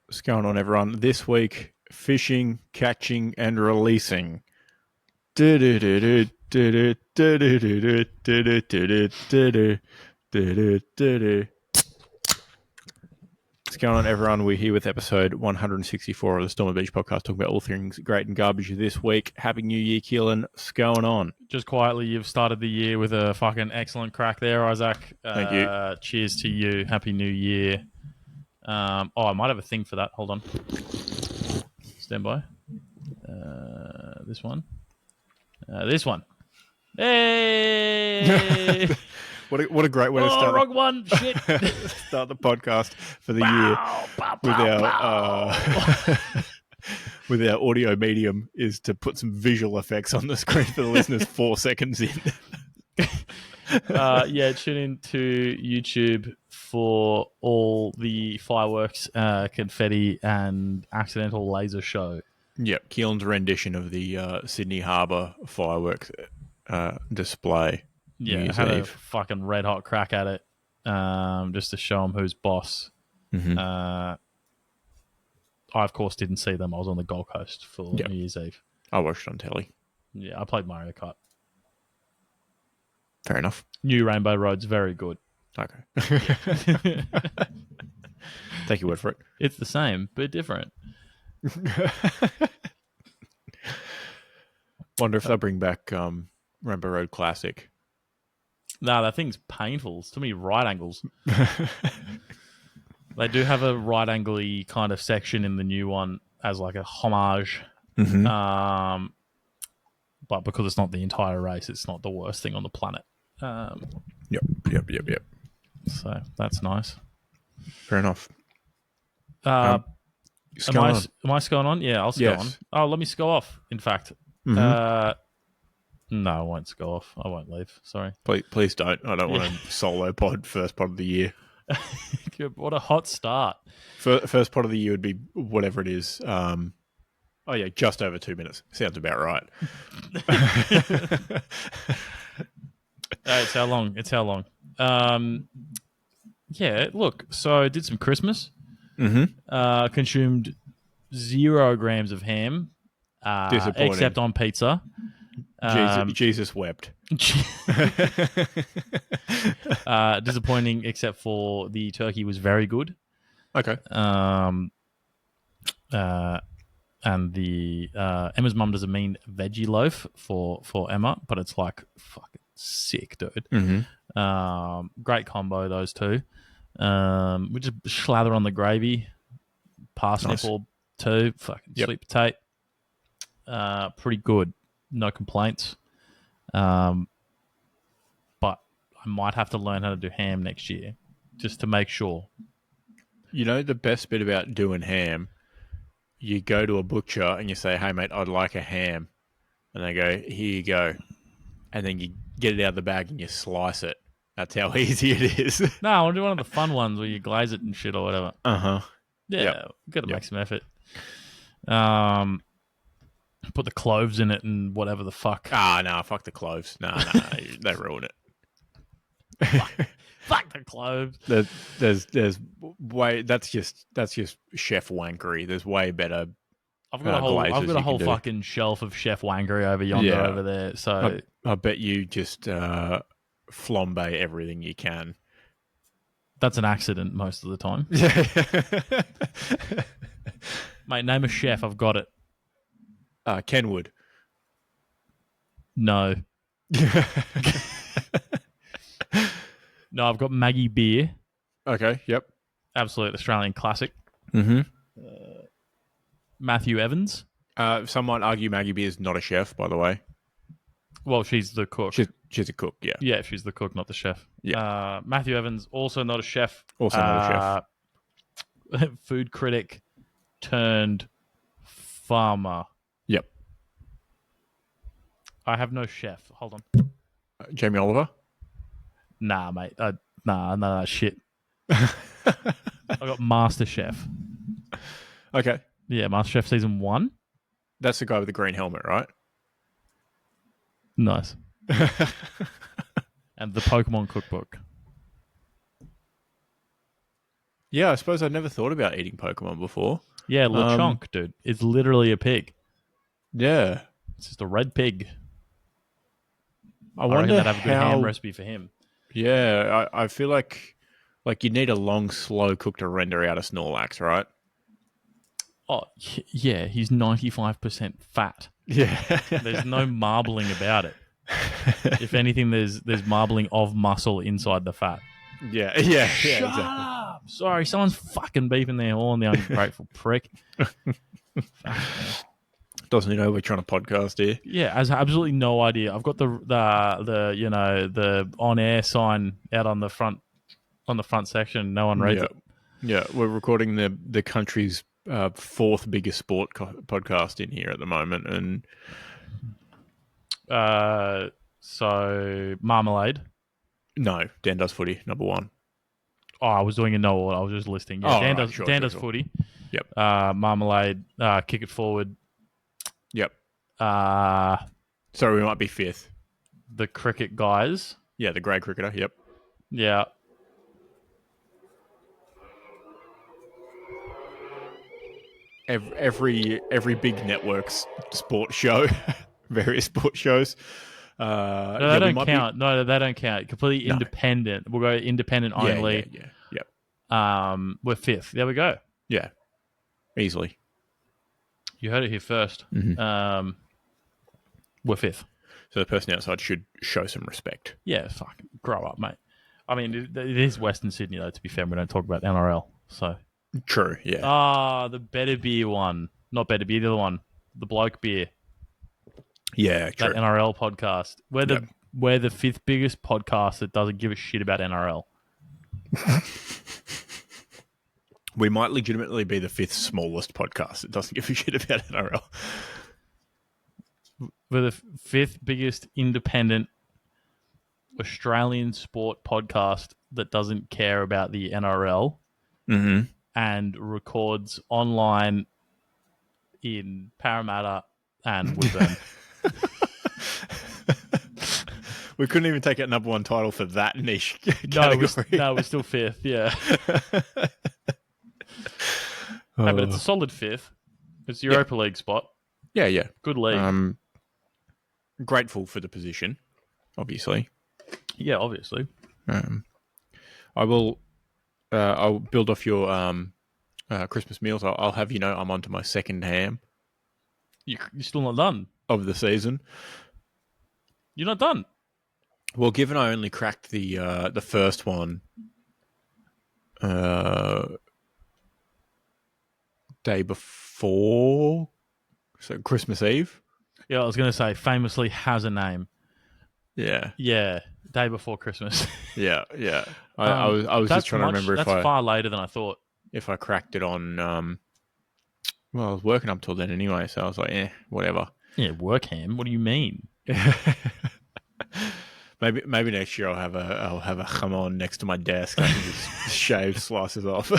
What's going on, everyone? This week, fishing, catching, and releasing. What's going on, everyone? We're here with episode 164 of the Storm Beach podcast, talking about all things great and garbage this week. Happy New Year, Keelan. What's going on? Just quietly, you've started the year with a fucking excellent crack there, Isaac. Thank you. Cheers to you. Happy New Year. I might have a thing for that. Hold on. Stand by. This one. This one. Hey! What a great way to start. Wrong one. Shit. Start the podcast for the year with our audio medium is to put some visual effects on the screen for the listeners 4 seconds in. Tune in to YouTube for all the fireworks, confetti, and accidental laser show. Yep, Keelan's rendition of the Sydney Harbour fireworks display. Yeah, I had a fucking red hot crack at it, just to show them who's boss. Mm-hmm. I, of course, didn't see them. I was on the Gold Coast for New Year's Eve. I watched it on telly. Yeah, I played Mario Kart. Fair enough. New Rainbow Road's very good. Okay. Take your word for it. It's the same, but different. Wonder if they'll bring back Rainbow Road Classic. No, that thing's painful. It's too many right angles. They do have a right angle-y kind of section in the new one as like a homage. Mm-hmm. But because it's not the entire race, it's not the worst thing on the planet. Yep. So that's nice. Fair enough. Am I going on? Yeah, I'll go on. Oh, let me go off, in fact. Mm-hmm. No, I won't go off. I won't leave. Sorry. Please don't. I don't want a solo pod, first pod of the year. What a hot start. First pod of the year would be whatever it is. Just over 2 minutes. Sounds about right. It's how long. Look, so I did some Christmas. Mm-hmm. Consumed 0 grams of ham. Disappointing. Except on pizza. Jesus wept. Disappointing, except for the turkey was very good. Okay. And the Emma's mum does a mean veggie loaf for Emma, but it's like fucking sick, dude. Mm-hmm. Great combo, those two. We just slather on the gravy, parsnip or two, fucking sweet potato. Pretty good. No complaints. But I might have to learn how to do ham next year just to make sure. You know, the best bit about doing ham, you go to a butcher and you say, hey, mate, I'd like a ham. And they go, here you go. And then you get it out of the bag and you slice it. That's how easy it is. No, I want to do one of the fun ones where you glaze it and shit or whatever. Uh-huh. Yeah, got to make some effort. Put the cloves in it and whatever the fuck. Fuck the cloves. No, they ruin it. Fuck the cloves. There's way that's just chef wankery. There's way better. I've got a whole fucking shelf of chef wankery over yonder over there. So I bet you just flambe everything you can. That's an accident most of the time. Mate, name a chef. I've got it. Kenwood. No. No, I've got Maggie Beer. Okay, yep. Absolute Australian classic. Mm-hmm. Matthew Evans. Some might argue Maggie Beer is not a chef, by the way. Well, she's the cook. She's a cook, yeah. Yeah, she's the cook, not the chef. Yeah. Matthew Evans, also not a chef. Also not a chef. Food critic turned farmer. Yep. I have no chef. Hold on. Jamie Oliver? Nah, mate. Nah, shit. I got Master Chef. Okay. Yeah, Master Chef season 1. That's the guy with the green helmet, right? Nice. And the Pokemon cookbook. Yeah, I suppose I'd never thought about eating Pokemon before. Yeah, Um, Lechonk, dude. It's literally a pig. yeah. It's just a red pig. I I reckon wonder they'd have a good ham how. recipe for him. Yeah, I feel like you need a long, slow cook to render out a Snorlax, right? Oh, yeah, he's 95% fat. Yeah. There's no marbling about it. If anything, there's marbling of muscle inside the fat. yeah, Shut exactly. up! Sorry, someone's fucking beeping their horn, the ungrateful prick. Fucking hell. Doesn't he know we're trying to podcast here? Yeah, has absolutely no idea. I've got the the on air sign out on the front section. No one reads Yeah, it. yeah. We're recording the country's fourth biggest sport podcast in here at the moment, and So marmalade. no, Dan does footy number one. Oh, I was doing a no order. I was just listing. Yeah, Oh, right, sure, Dan sure, does sure. footy. Yep, Marmalade. Kick it forward. yep. Uh, So we might be fifth. the cricket guys. Yeah, the grey cricketer. Yep. Yeah. Every big network's sports show, various sports shows. No, they Yeah, we don't might count. No, they don't count. Completely be. No. independent. We'll go independent Yeah, yeah, only. yeah, yep. We're fifth. There we go. Yeah, easily. You heard it here first. Mm-hmm. We're fifth. So the person outside should show some respect. Yeah, fucking grow up, mate. I mean, it is Western Sydney, though, to be fair. We don't talk about NRL. So. True. Yeah. The Better Beer one. Not Better Beer, the other one. The Bloke Beer. Yeah. True. That NRL podcast. Yep. We're the fifth biggest podcast that doesn't give a shit about NRL. We might legitimately be the fifth smallest podcast that doesn't give a shit about NRL. We're the fifth biggest independent Australian sport podcast that doesn't care about the NRL and records online in Parramatta and Woodburn. We couldn't even take out number one title for that niche category. No, we're still fifth, yeah. Hey, but it's a solid fifth. It's the Europa League spot. Yeah. Good league. Grateful for the position, obviously. Yeah, obviously. I will. I'll build off your Christmas meals. I'll have you know I'm onto my second ham You're still not done. of the season. You're not done. Well, given I only cracked the first one day before, so Christmas Eve. Yeah, I was going to say, famously has a name. Yeah. Yeah, day before Christmas. Yeah. I was just trying to remember that's far later than I thought. if I cracked it on. Well, I was working up till then anyway, so I was like, whatever. Yeah, work ham. What do you mean? Maybe next year I'll have a jamon next to my desk. I can just shave slices off.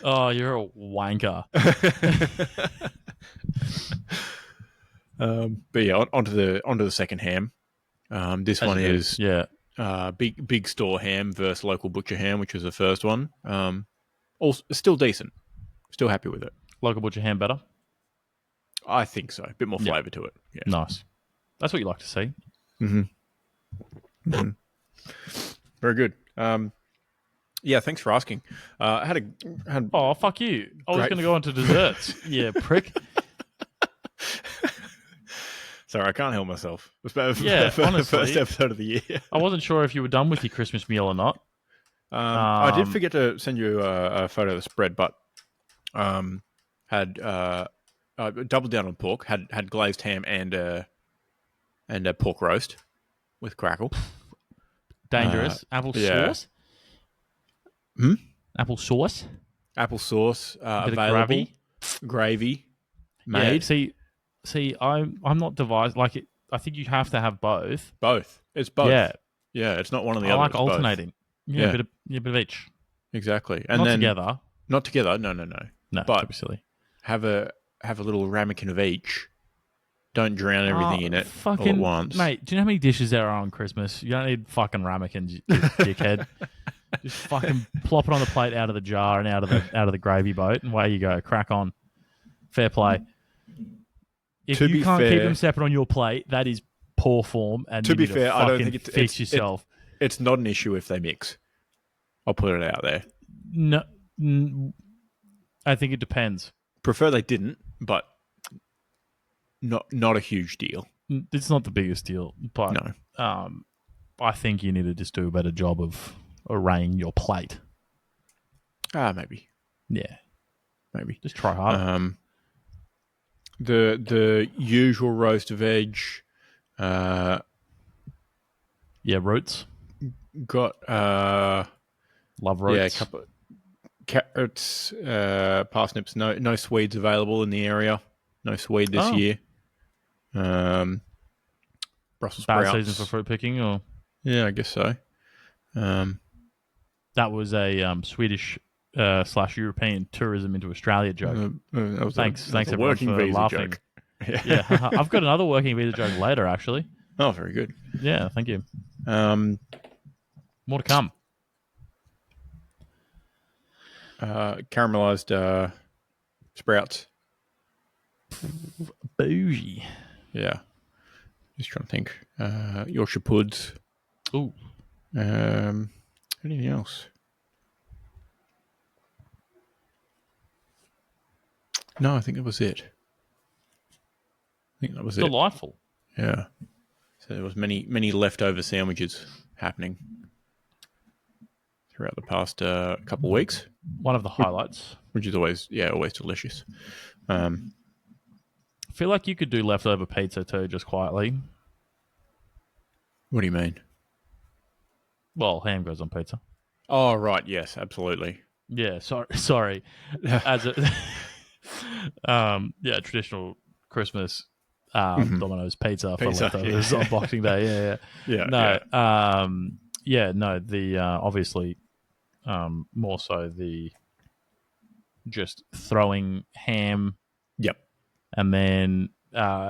Oh, you're a wanker. But yeah, onto the second ham. This one is big store ham versus local butcher ham, which was the first one. Also still decent. Still happy with it. Local butcher ham better. I think so. A bit more flavour to it. Yeah. Nice. That's what you like to see. Very good. Yeah, thanks for asking. I had Oh, fuck you. I was going to go on to desserts. Yeah, prick. Sorry, I can't help myself. Yeah, honestly. First episode of the year. I wasn't sure if you were done with your Christmas meal or not. I did forget to send you a photo of the spread, but had doubled down on pork. Had glazed ham and a pork roast with crackle. Dangerous. Apple sauce? Apple sauce? Apple sauce Bit available. of Gravy made. Yeah, see, I'm not divided. Like it, I think you have to have both. Both. It's both. Yeah, it's not one or the I other. like it's both. alternating. Yeah, a bit of each. Exactly. And Not then together. Not together. No. No, But that'd be silly. have a little ramekin of each. Don't drown everything in it all at once. Mate, do you know how many dishes there are on Christmas? You don't need fucking ramekins, you dickhead. Just fucking plop it on the plate out of the jar and out of the gravy boat, and away you go. Crack on. Fair play. If To you be can't keep fair, them separate on your plate, that is poor form, and to you be need to fair, I don't fucking think fix yourself. it's not an issue if they mix. I'll put it out there. No, I think it depends. Prefer they didn't, but not a huge deal. It's not the biggest deal, but No. I think you need to just do a better job of arraying your plate. Maybe. Yeah, Maybe. just try harder. The usual roast veg. Roots. Got Love roots. a couple of carrots, parsnips. No Swedes available in the area. No Swede this year. Brussels Bad sprouts. season for fruit picking, or yeah, I guess so. that was a Swedish / European tourism into Australia joke. Thanks everyone working for visa laughing. joke. Yeah, I've got another working visa joke later, actually. Oh, very good. Yeah, thank you. More to come. Caramelized sprouts. Bougie. Yeah. Just trying to think. Yorkshire puds. Ooh. Anything else? No, I think that was it. Delightful. Yeah. So there was many leftover sandwiches happening throughout the past couple of weeks. One of the highlights. Which is always delicious. I feel like you could do leftover pizza too, just quietly. What do you mean? Well, ham goes on pizza. Oh, right. Yes, absolutely. Yeah, sorry. As a traditional Christmas Domino's pizza for leftovers on Boxing Day. Yeah. No. The obviously more so the just throwing ham. Yep. And then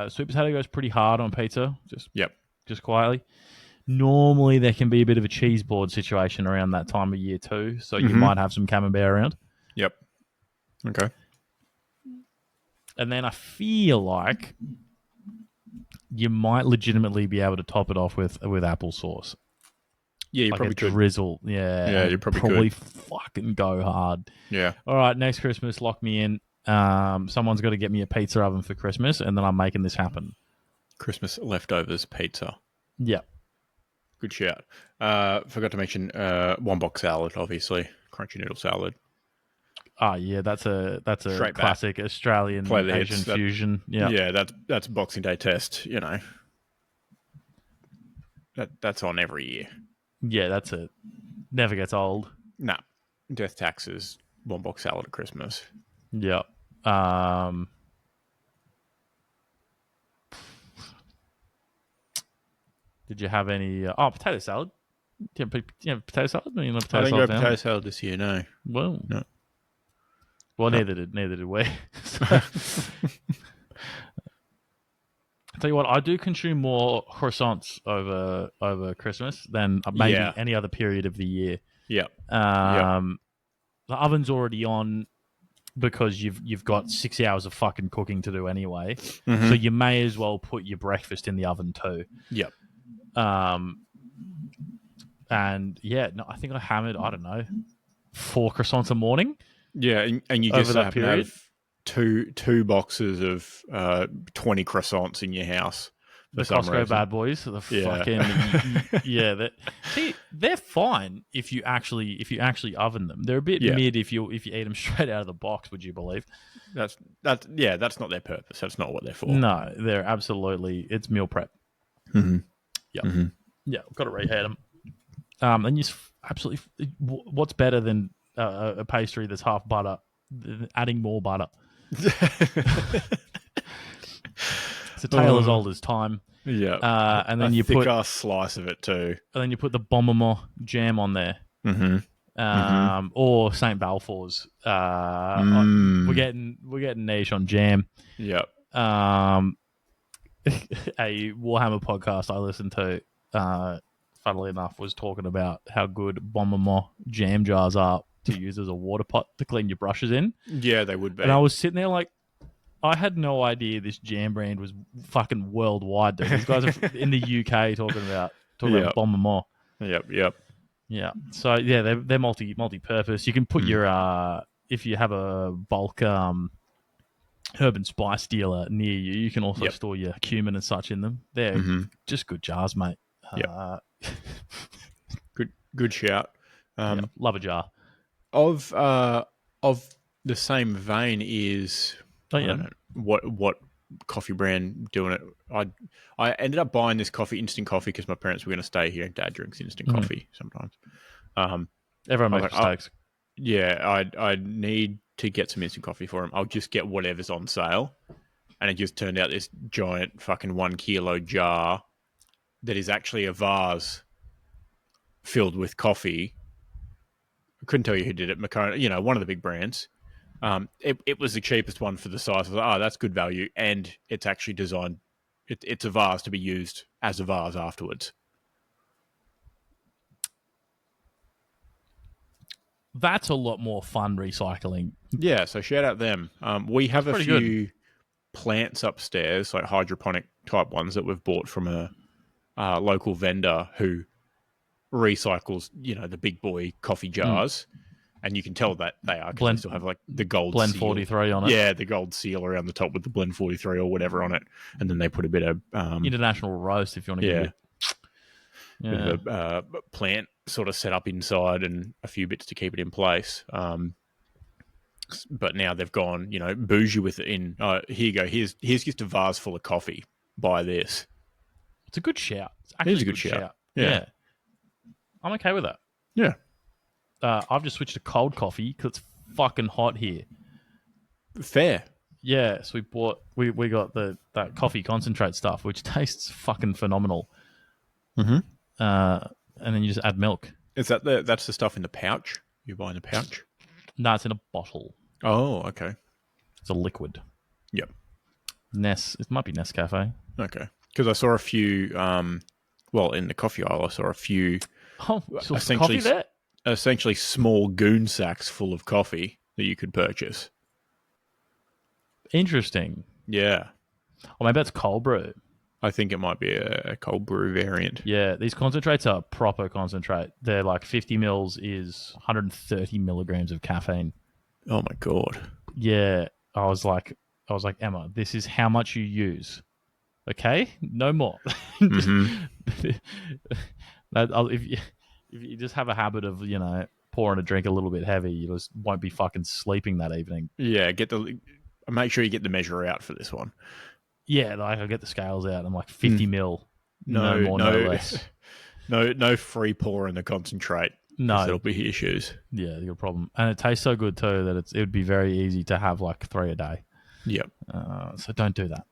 sweet potato goes pretty hard on pizza. Just quietly. Normally there can be a bit of a cheese board situation around that time of year too, so you might have some camembert around. Yep. Okay. And then I feel like you might legitimately be able to top it off with applesauce. Yeah, you like probably could. Drizzle. Yeah, you probably could. Fucking go hard. Yeah. All right, next Christmas, lock me in. Someone's got to get me a pizza oven for Christmas, and then I'm making this happen. Christmas leftovers pizza. Yeah. Good shout. Forgot to mention one box salad, obviously. Crunchy noodle salad. Oh yeah, that's a straight classic back. Australian Asian fusion. Yeah. Yeah, that's Boxing Day test, That's on every year. Yeah, that's it. Never gets old. Nah. Death taxes, one box salad at Christmas. Yeah. Did you have any potato salad? Do you have potato salad? I didn't go potato salad this year, no. Well, no. Well, neither did we. I'll tell you what, I do consume more croissants over Christmas than maybe any other period of the year. Yeah. The oven's already on because you've got 6 hours of fucking cooking to do anyway. Mm-hmm. So you may as well put your breakfast in the oven too. Yep. And I think I hammered, 4 croissants a morning. Yeah, and you just happen to have two boxes of 20 croissants in your house. The Costco bad boys, the fucking they're fine if you actually oven them. They're a bit mid if you eat them straight out of the box. Would you believe? That's not their purpose. That's not what they're for. No, they're absolutely it's meal prep. Mm-hmm. Yeah, mm-hmm. Yeah, got to reheat them. And you absolutely. What's better than a pastry that's half butter? Adding more butter. It's a tale as old as time. Yeah. And then you put a slice of it too. And then you put the Bonbon jam on there. Mm-hmm. Or St. Balfour's. We're getting niche on jam. Yep. A Warhammer podcast I listened to funnily enough, was talking about how good Bon Maman jam jars are to use as a water pot to clean your brushes in. Yeah, they would be. And I was sitting there like, I had no idea this jam brand was fucking worldwide, dude. These guys are in the UK talking about Yep. Bon Maman. Yep. Yeah. So yeah, they're multi-purpose. You can put your if you have a bulk herb and spice dealer near you, you can also store your cumin and such in them. They're just good jars, mate. Good shout. Love a jar. Of the same vein is I don't know what coffee brand doing it. I ended up buying this instant coffee, because my parents were going to stay here and Dad drinks instant coffee sometimes. Everyone makes mistakes. I need to get some instant coffee for him. I'll just get whatever's on sale, and it just turned out this giant fucking 1 kilo jar that is actually a vase filled with coffee. I couldn't tell you who did it. Macona, one of the big brands. It was the cheapest one for the size. I was like, that's good value, and it's actually designed. It's a vase to be used as a vase afterwards. That's a lot more fun recycling. Yeah, so shout out them. We have a few plants upstairs, like hydroponic type ones that we've bought from a local vendor who recycles, the big boy coffee jars. And you can tell that they are, because they still have like the gold Blend seal. 43 on it. Yeah, the gold seal around the top with the Blend 43 or whatever on it. And then they put a bit of... International roast, if you want to give it. Bit of a plant sort of set up inside and a few bits to keep it in place. But now they've gone, bougie with it in, here you go, here's just a vase full of coffee. Buy this. It's a good shout. It's actually a good shout. Yeah. I'm okay with that. Yeah. I've just switched to cold coffee because it's fucking hot here. Fair. Yeah, so we got that coffee concentrate stuff, which tastes fucking phenomenal. Mm-hmm. And then you just add milk. Is that's the stuff in the pouch? You buy in a pouch? No, it's in a bottle. Oh, okay. It's a liquid. Yep. It might be Nescafe. Okay. Because I saw a few, in the coffee aisle, I saw a few... Oh, so coffee there? Essentially small goon sacks full of coffee that you could purchase. Interesting. Yeah. Or maybe that's cold brew. I think it might be a cold brew variant. Yeah, these concentrates are proper concentrate. They're like 50 mils is 130 milligrams of caffeine. Oh my God. Yeah. I was like, Emma, this is how much you use. Okay? No more. Mm-hmm. If you just have a habit of, pouring a drink a little bit heavy, you just won't be fucking sleeping that evening. Yeah, make sure you get the measure out for this one. Yeah, like I'll get the scales out. I'm like 50 mil. No more, no less. No free pour in the concentrate. No. There'll be issues. Yeah, you got a problem. And it tastes so good too that it would be very easy to have like 3 a day. Yep. So don't do that.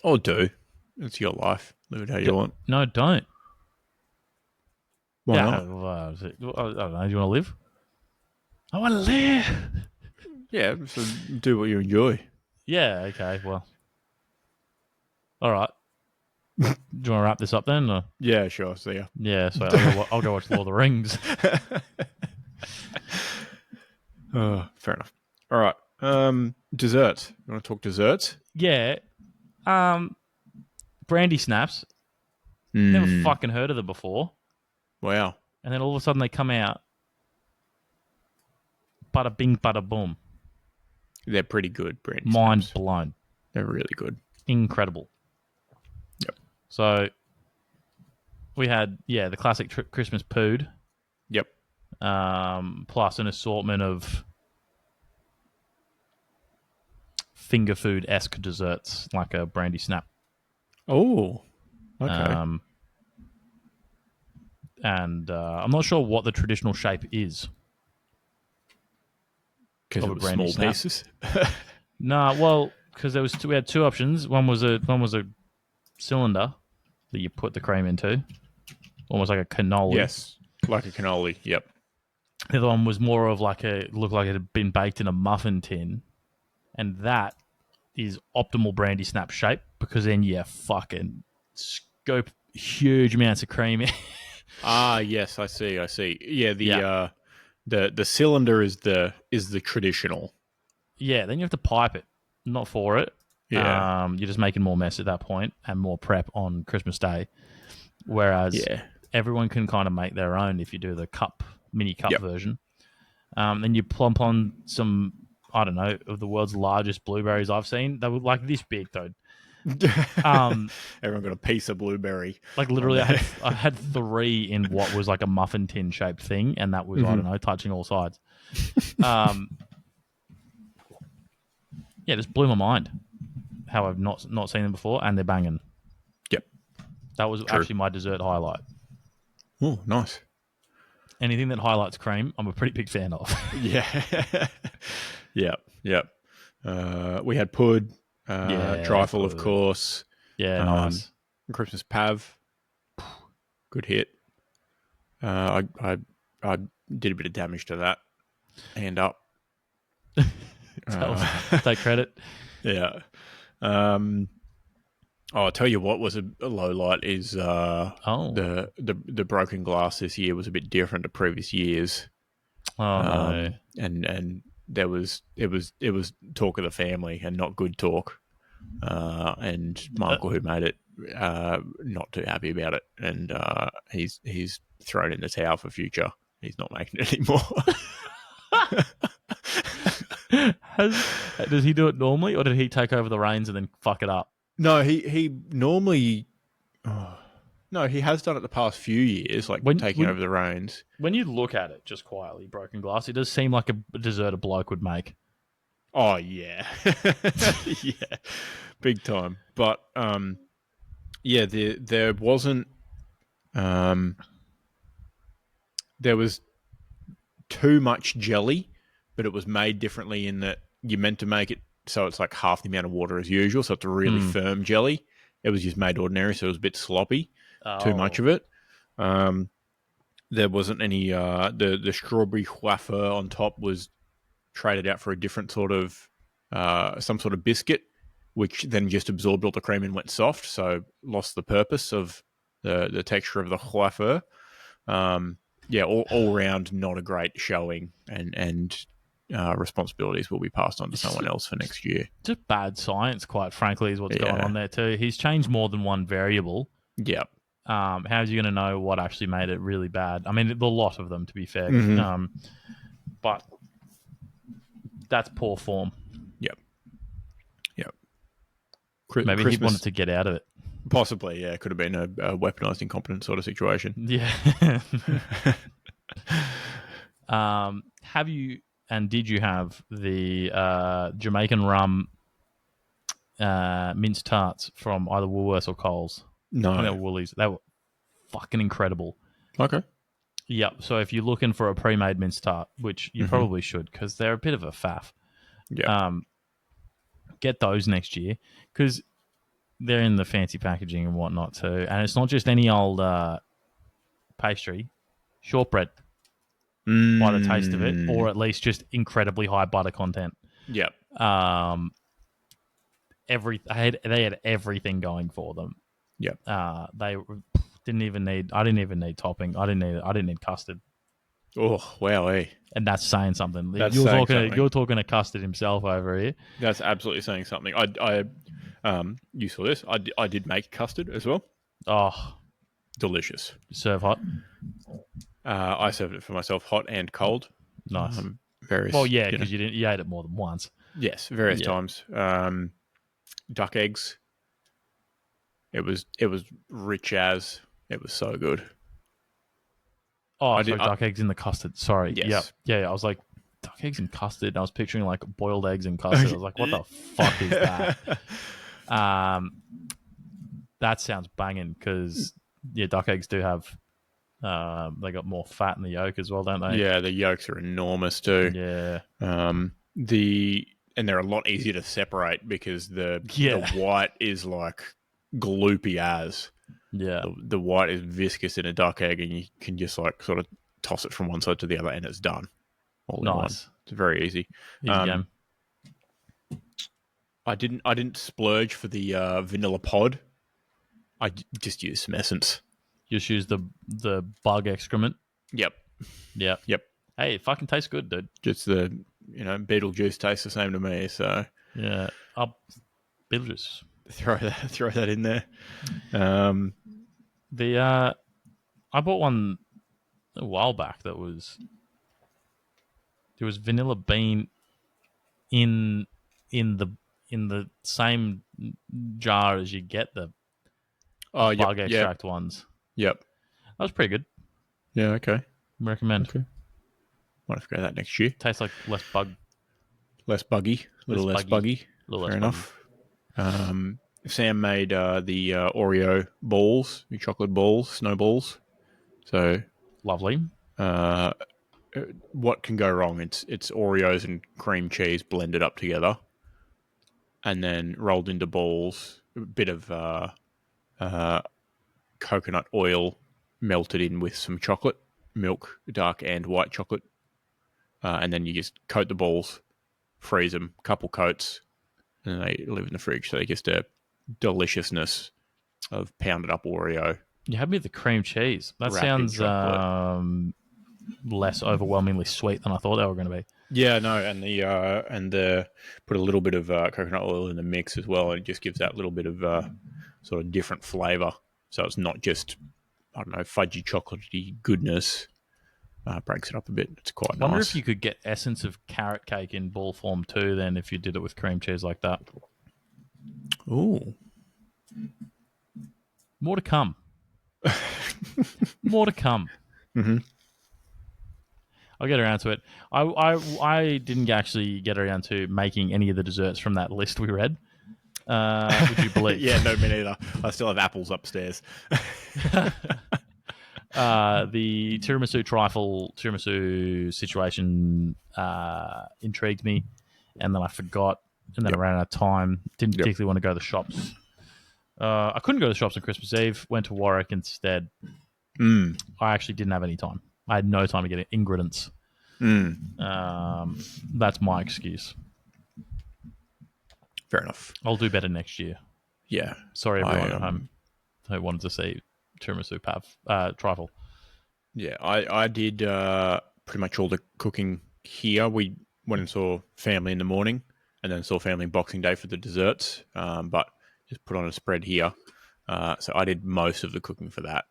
Or do. It's your life. Live it how you want. No, don't. Why not? I don't know. Do you want to live? I want to live. Yeah, so do what you enjoy. Yeah, okay, well. All right. Do you want to wrap this up then? Or? Yeah, sure. See ya. Yeah, so I'll go watch Lord of the Rings. Oh, fair enough. All right. Desserts. You want to talk desserts? Yeah. Brandy snaps. Never fucking heard of them before. Wow. And then all of a sudden they come out. Bada bing, bada boom. They're pretty good, brandy Mind snaps. blown. They're really good. Incredible. Yep. So we had, the classic Christmas pood. Yep. Plus an assortment of finger food-esque desserts, like a brandy snap. Oh, okay. And I'm not sure what the traditional shape is. Because it was small pieces? Nah, well, because we had 2 options. One was a cylinder that you put the cream into, almost like a cannoli. Yes, like a cannoli. Yep. The other one was more of looked like it had been baked in a muffin tin, and that is optimal brandy snap shape, because then you fucking scoop huge amounts of cream. Ah, yes, I see. I see. Yeah, Yeah. the cylinder is the traditional. Yeah, then you have to pipe it. Not for it. Yeah, You're just making more mess at that point and more prep on Christmas Day. Whereas yeah, everyone can kind of make their own if you do the mini cup yep. version. Then you plump on some, I don't know, of the world's largest blueberries I've seen. They were like this big, though. Um, Everyone got a piece of blueberry like on literally, there. I had three in what was like a muffin tin shaped thing, and that was I Hmm. don't know, touching all sides. Um, yeah, just blew my mind how I've not seen them before, and they're banging. Yep, That was true. actually my dessert highlight. Oh, nice. Anything that highlights cream, I'm a pretty big fan of. Yeah, yep, yep. We had pud, Yeah, trifle, of pud. course. Yeah, Um, nice. Christmas pav, good hit. I did a bit of damage to that. Hand up. Tell, Uh, take credit. yeah. Um, oh, I'll tell you what was a low light is Oh, the broken glass this year was a bit different to previous years. oh no. And it was talk of the family and not good talk. And my uncle who made it not too happy about it, and he's thrown in the towel for future. He's not making it anymore. Does he do it normally, or did he take over the reins and then fuck it up? No, he normally. Oh, no, he has done it the past few years, like When taking when over the reins. when you look at it just quietly, broken glass, it does seem like a dessert a bloke would make. Oh yeah, yeah, big time. But yeah, there wasn't. Um, there was too much jelly, but it was made differently in that you meant to make it so it's like half the amount of water as usual. So it's a really Hmm. firm jelly. It was just made ordinary, so it was a bit sloppy. Too much Oh, of it. Um, there wasn't any. The strawberry wafer on top was traded out for a different sort of some sort of biscuit, which then just absorbed all the cream and went soft. So lost the purpose of the texture of the wafer. Um, yeah, all round not a great showing, and responsibilities will be passed on to it's someone else for next year. just bad science, quite frankly, is what's going Yeah, on there too. He's changed more than one variable. yeah, How's you going to know what actually made it really bad? I mean, the lot of them, to be fair. mm-hmm. But that's poor form. Yep, yep. Maybe he wanted Christmas, to get out of it. possibly, yeah, could have been a weaponized incompetence sort of situation. Yeah. Have you and did you have the Jamaican rum mince tarts from either Woolworths or Coles? I think they No, were Woolies. They were fucking incredible. okay, Yep. So if you're looking for a pre-made mince tart, which you mm-hmm. probably should, because they're a bit of a faff, Yep, um, get those next year because they're in the fancy packaging and whatnot too. And it's not just any old pastry, shortbread by the taste of it, or at least just incredibly high butter content. yep, Um, they had everything going for them. yep. They didn't even need. I didn't even need topping. I didn't need custard, Oh wow, hey, and that's saying something. that's saying something. You're talking to custard himself over here. That's absolutely saying something. You saw this. I did make custard as well. Oh, Delicious. serve hot, I served it for myself, hot and cold. nice. Well, Various, yeah, because you ate it more than once. yes, various Yeah. times. Duck eggs. It was rich as. It was so good. Oh, I sorry, did. duck eggs in the custard. Sorry. Yep. Yes. Yeah. I was like, duck eggs and custard. I was picturing like boiled eggs and custard. I was like, what the fuck is that? Um, that sounds banging because yeah, duck eggs do have they got more fat in the yolk as well, don't they? Yeah, the yolks are enormous too. Yeah. The and they're a lot easier to separate because the Yeah. white is like gloopy as. Yeah. The white is viscous in a duck egg, and you can just like sort of toss it from one side to the other, and it's done all in one. Nice. It's very easy. Easy game. I didn't splurge for the vanilla pod. just use some essence. Just use the bug excrement. Yep. Yeah. Yep. Hey, it fucking tastes good, dude. Just the Beetlejuice tastes the same to me. So Yeah. Beetlejuice. throw that in there. I bought one a while back that was there was vanilla bean in the same jar as you get the Oh, yep, bug yep, extract ones. yep. That was pretty good. Yeah, okay. Recommend. Okay. Might have to go that next year. Tastes like less bug. Less buggy. A little less buggy. A little Fair less enough. Sam made the Oreo balls, the chocolate balls, snowballs. So lovely. What can go wrong? It's Oreos and cream cheese blended up together, and then rolled into balls. A bit of coconut oil melted in with some chocolate, milk, dark and white chocolate, and then you just coat the balls, freeze them, couple coats, and they live in the fridge. So they just a deliciousness of pounded up Oreo. You had me with the cream cheese. That sounds less overwhelmingly sweet than I thought they were going to be. Yeah, no, and the put a little bit of coconut oil in the mix as well, and it just gives that little bit of sort of different flavour. So it's not just fudgy chocolatey goodness. Breaks it up a bit. It's quite nice. I wonder if you could get essence of carrot cake in ball form too. Then if you did it with cream cheese like that. Ooh. More to come. More to come. Mm-hmm. I'll get around to it. I didn't actually get around to making any of the desserts from that list we read. Would you believe? Yeah, no, me neither. I still have apples upstairs. The tiramisu situation intrigued me, and then I forgot, and then I ran out of time. Didn't particularly want to go to the shops. I couldn't go to the shops on Christmas Eve. Went to Warwick instead. I actually didn't have any time. I had no time to get ingredients. That's my excuse. Fair enough. I'll do better next year. Yeah. Sorry, everyone at home who wanted to see tiramisu trifle. Yeah, I did pretty much all the cooking here. We went and saw family in the morning, and then saw family Boxing Day for the desserts. But just put on a spread here. So I did most of the cooking for that,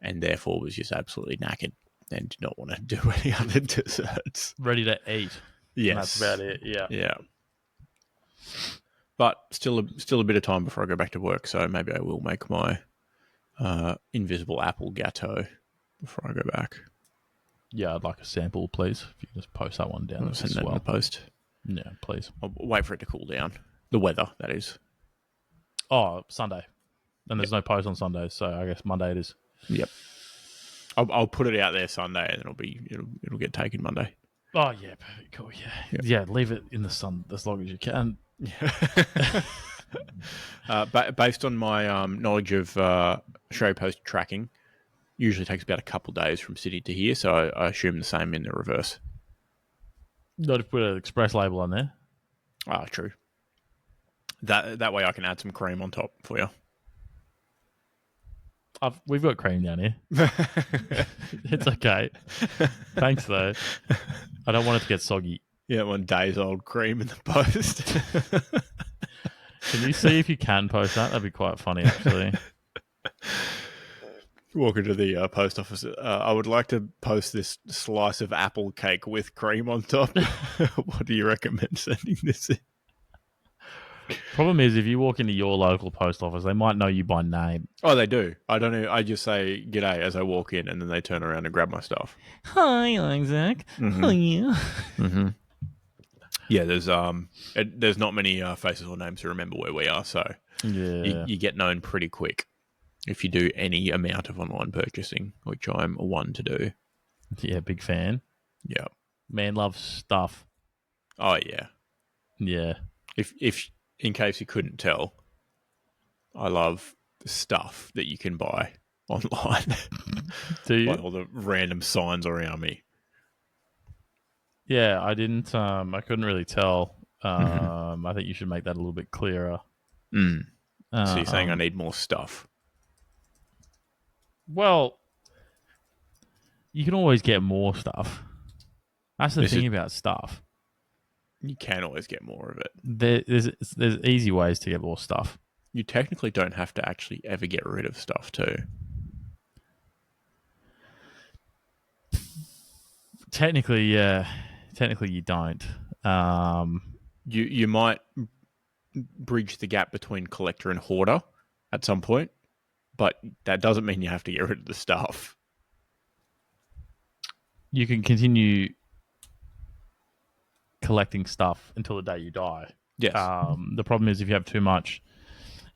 and therefore was just absolutely knackered and did not want to do any other desserts. Ready to eat. Yes, and that's about it. Yeah. Yeah. But still a bit of time before I go back to work, so maybe I will make my invisible apple gâteau before I go back. Yeah, I'd like a sample, please. If you can just post that one down I'll send that in the post. Yeah, please. I'll wait for it to cool down. The weather, that is. Oh, Sunday. And there's no post on Sunday, so I guess Monday it is. Yep. I'll put it out there Sunday, and it'll get taken Monday. Oh yeah, perfect. Cool. Yeah, leave it in the sun as long as you can. Based on my knowledge of Australia Post tracking, usually takes about a couple of days from Sydney to here, so I assume the same in the reverse. Got to put an express label on there. Ah, true. That way I can add some cream on top for you. We've got cream down here. It's okay. Thanks, though. I don't want it to get soggy. Yeah, one days old cream in the post. Can you see if you can post that? That'd be quite funny, actually. Walk into the post office. I would like to post this slice of apple cake with cream on top. What do you recommend sending this in? Problem is, if you walk into your local post office, they might know you by name. Oh, they do. I don't know. I just say g'day as I walk in, and then they turn around and grab my stuff. Hi, Isaac. Mm-hmm. Hiya. Mm-hmm. Yeah, there's not many faces or names to remember where we are, so you get known pretty quick if you do any amount of online purchasing, which I'm one to do. Yeah, big fan. Yeah, man loves stuff. Oh yeah, yeah. If in case you couldn't tell, I love the stuff that you can buy online. Do you? Like all the random signs around me. Yeah, I didn't. I couldn't really tell. I think you should make that a little bit clearer. So you're saying I need more stuff? Well, you can always get more stuff. That's the This is thing about stuff. you can always get more of it. There's easy ways to get more stuff. You technically don't have to actually ever get rid of stuff too. Technically, yeah. Technically, you don't. You might bridge the gap between collector and hoarder at some point, but that doesn't mean you have to get rid of the stuff. You can continue collecting stuff until the day you die. Yes. The problem is if you have too much,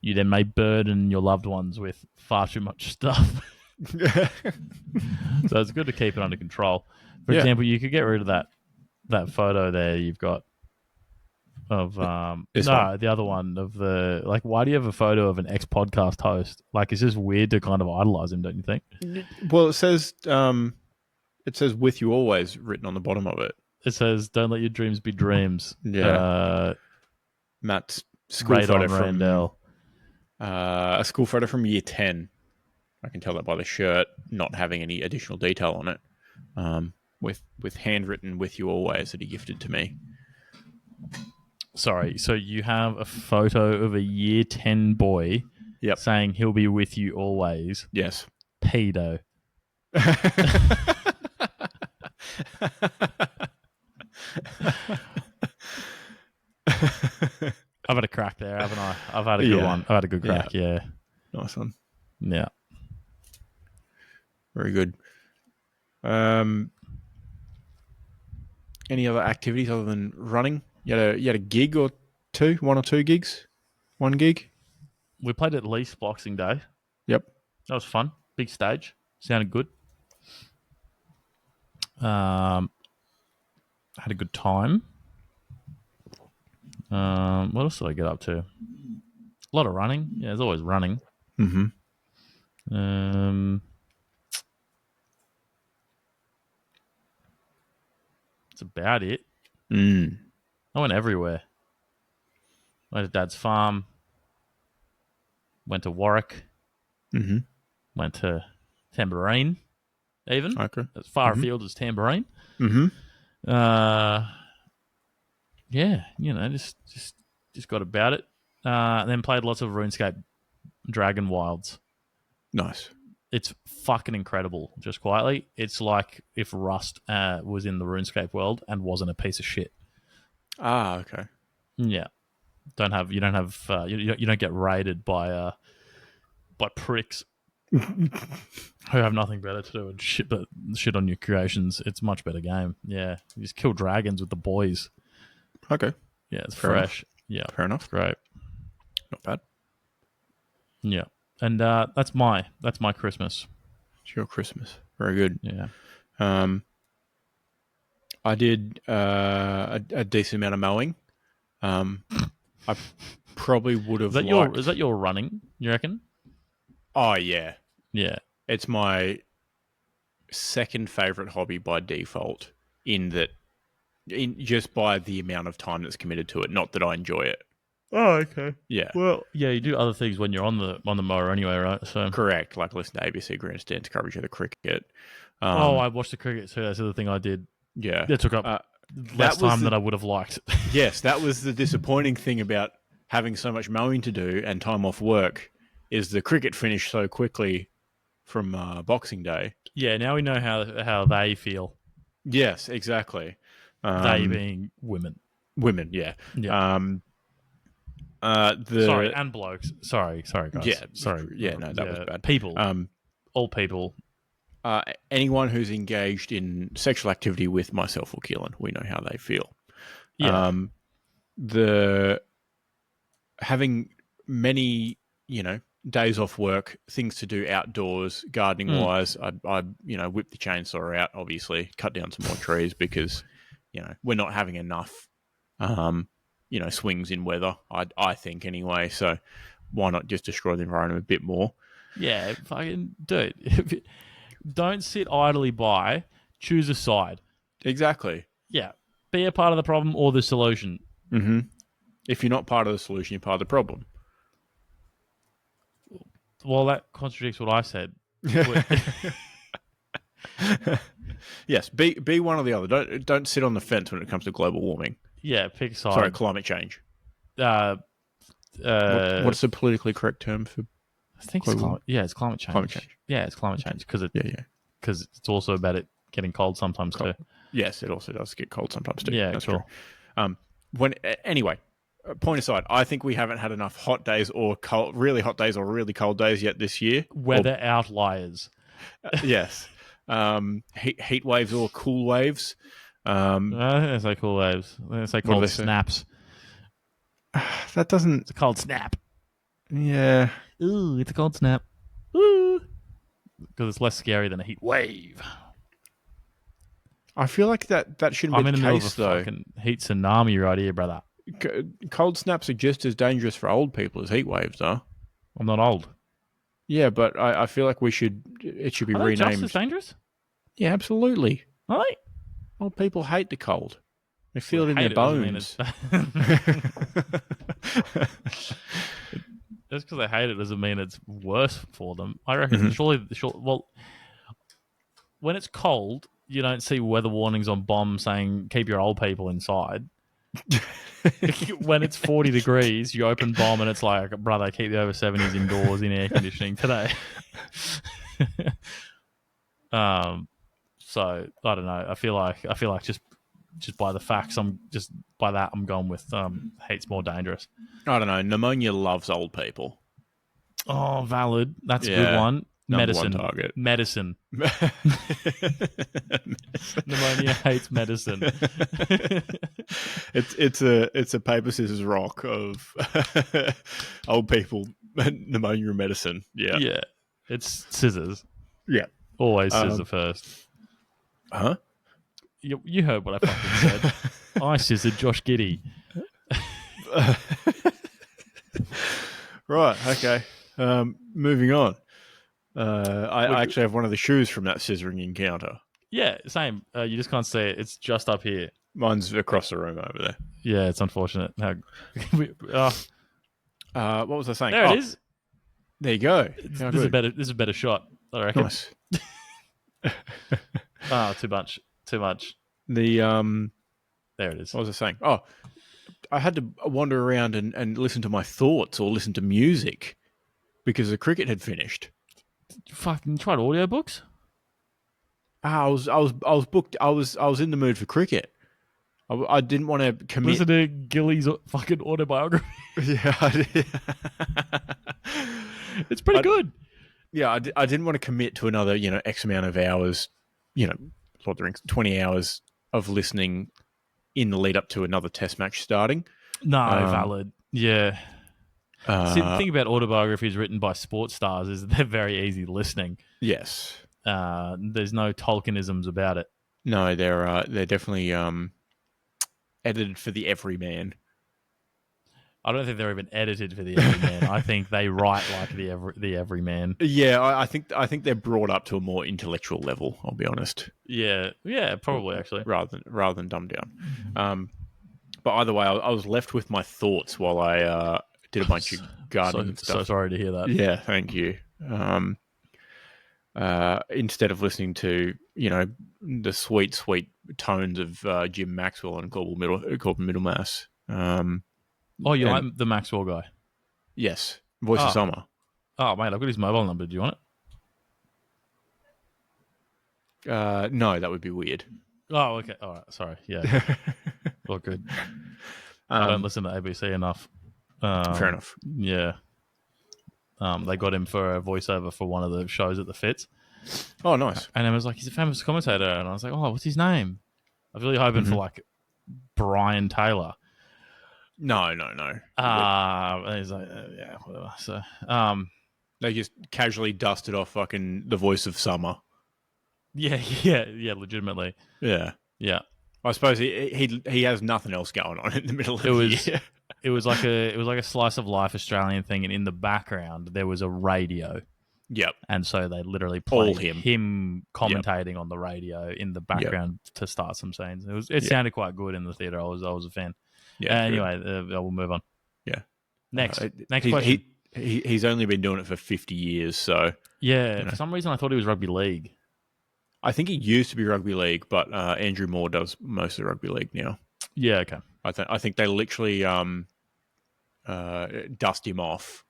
you then may burden your loved ones with far too much stuff. So it's good to keep it under control. For example, you could get rid of that photo there you've got of one. The other one of the like. Why do you have a photo of an ex podcast host? Like, it's just weird to kind of idolize him, don't you think? Well, it says "with you always" written on the bottom of it. It says, "Don't let your dreams be dreams." Yeah. Matt's school photo from Randell. A school photo from year 10. I can tell that by the shirt not having any additional detail on it. With handwritten "with you always" that he gifted to me. Sorry, so you have a photo of a year 10 boy saying he'll be with you always. Yes. Pedo. I've had a crack there, haven't I? I've had a good one. I've had a good crack, yeah. Nice one. Yeah. Very good. Any other activities other than running? You had a gig or two? 1 or 2 gigs? 1 gig? We played at least Boxing Day. Yep. That was fun. Big stage. Sounded good. Had a good time. What else did I get up to? A lot of running. Yeah, there's always running. Mm-hmm. That's about it. I went everywhere. Went to Dad's farm. Went to Warwick. Mm-hmm. Went to Tambourine. Even as far afield as Tambourine. Mm-hmm. Yeah, just got about it. Then played lots of RuneScape Dragon Wilds. Nice. It's fucking incredible. Just quietly, it's like if Rust was in the RuneScape world and wasn't a piece of shit. Ah, okay. Yeah, you don't get raided by pricks who have nothing better to do and shit on your creations. It's a much better game. Yeah, you just kill dragons with the boys. Okay. Yeah, it's fresh. Yeah, fair enough. It's great. Not bad. Yeah, and that's my Christmas. It's your Christmas. Very good. Yeah. I did a decent amount of mowing. I probably would have. Is that your running? You reckon? Oh yeah, yeah. It's my second favorite hobby by default. Just by the amount of time that's committed to it. Not that I enjoy it. Oh, okay. Yeah. Well, yeah, you do other things when you're on the mower anyway, right? So correct, like listen to ABC Grandstand's coverage of the cricket. I watched the cricket too. That's the other thing I did. Yeah, it took up less time than I would have liked. Yes, that was the disappointing thing about having so much mowing to do and time off work. Is the cricket finished so quickly from Boxing Day? Yeah, now we know how they feel. Yes, exactly. They being women. Women, yeah. Sorry, and blokes. Sorry, guys. Yeah, sorry. Yeah, no, that was bad. People. All people. Anyone who's engaged in sexual activity with myself or Keelan, we know how they feel. Yeah. Having many, days off work, things to do outdoors, gardening wise. I whip the chainsaw out, obviously, cut down some more trees because, we're not having enough, swings in weather. I think anyway. So why not just destroy the environment a bit more? Yeah, fucking dude. Don't sit idly by. Choose a side. Exactly. Yeah, be a part of the problem or the solution. Mm-hmm. If you're not part of the solution, you're part of the problem. Well, that contradicts what I said. Yes, be one or the other. Don't sit on the fence when it comes to global warming. Yeah, pick a side. Sorry, climate change. Uh, What's the politically correct term for? I think it's climate. Yeah, it's climate change. Climate change. Yeah, it's climate change because yeah. It's also about it getting cold sometimes too. Yes, it also does get cold sometimes too. Yeah, that's cool. True. Anyway, point aside, I think we haven't had enough hot days or really hot days or really cold days yet this year. Weather outliers. Yes. Heat waves or cool waves. I say cool waves. I say cold snaps. That doesn't. It's a cold snap. Yeah. Ooh, it's a cold snap. Ooh. Because it's less scary than a heat wave. I feel like that shouldn't be the case, though. I'm in the middle of a fucking heat tsunami right here, brother. Cold snaps are just as dangerous for old people as heat waves are. I'm not old. Yeah, but I feel like it should be are renamed. They just as dangerous? Yeah, absolutely. Are they? Old people hate the cold. They feel it in their bones. Just because they hate it doesn't mean it's worse for them. I reckon surely, well, when it's cold, you don't see weather warnings on bombs saying keep your old people inside. When it's 40 degrees, you open bomb and it's like, brother, keep the over 70s indoors in air conditioning today. So I don't know. I feel like just by the facts, I'm going with heat's more dangerous. I don't know. Pneumonia loves old people. Oh, valid. That's a good one. Medicine. One target. Medicine. Pneumonia hates medicine. It's a paper scissors rock of old people pneumonia medicine. Yeah. Yeah. It's scissors. Yeah. Always scissor first. Huh? You heard what I fucking said. I scissored Josh Giddey. Right. Okay. Moving on. I actually have one of the shoes from that scissoring encounter. Yeah, same. You just can't see it. It's just up here. Mine's across the room over there. Yeah, it's unfortunate. What was I saying? There it is. There you go. This is a better shot, I reckon. Nice. Too much. There it is. What was I saying? Oh, I had to wander around and listen to my thoughts or listen to music because the cricket had finished. You fucking tried audiobooks? I was booked. I was in the mood for cricket. I didn't want to commit. Listen to Gilly's fucking autobiography. Yeah, I did. It's pretty good. Yeah, I didn't want to commit to another, X amount of hours, Lord of the Rings, 20 hours of listening in the lead up to another test match starting. No, valid. Yeah. See, the thing about autobiographies written by sports stars is they're very easy listening. Yes. There's no Tolkienisms about it. No, they're definitely edited for the everyman. I don't think they're even edited for the everyman. I think they write like the everyman. Yeah, I think they're brought up to a more intellectual level. I'll be honest. Yeah, probably actually, rather than dumbed down. But either way, I was left with my thoughts while I did a bunch of gardening and stuff. So sorry to hear that. Yeah, thank you. Instead of listening to the sweet tones of Jim Maxwell and Global Middlemass. You like the Maxwell guy? Yes, Voice of Summer. Oh, mate, I've got his mobile number. Do you want it? No, that would be weird. Oh, okay. All right. Sorry. Yeah. Well, good. I don't listen to ABC enough. Fair enough. Yeah. They got him for a voiceover for one of the shows at the Fits. Oh, nice. And I was like, he's a famous commentator. And I was like, oh, what's his name? I was really hoping for like Brian Taylor. No. And he's like, yeah, whatever. So, they just casually dusted off fucking the Voice of Summer. Yeah, legitimately. Yeah. I suppose he has nothing else going on in the middle of the year. It was like a slice of life Australian thing, and in the background there was a radio. Yep. And so they literally played All him commentating on the radio in the background to start some scenes. It sounded quite good in the theater. I was a fan. Yeah. Anyway, we'll move on. Yeah. Next question. He's only been doing it for 50 years, so Yeah, You know, for some reason I thought he was rugby league. I think he used to be rugby league, but Andrew Moore does most of the rugby league now. Yeah, okay. I think they literally dust him off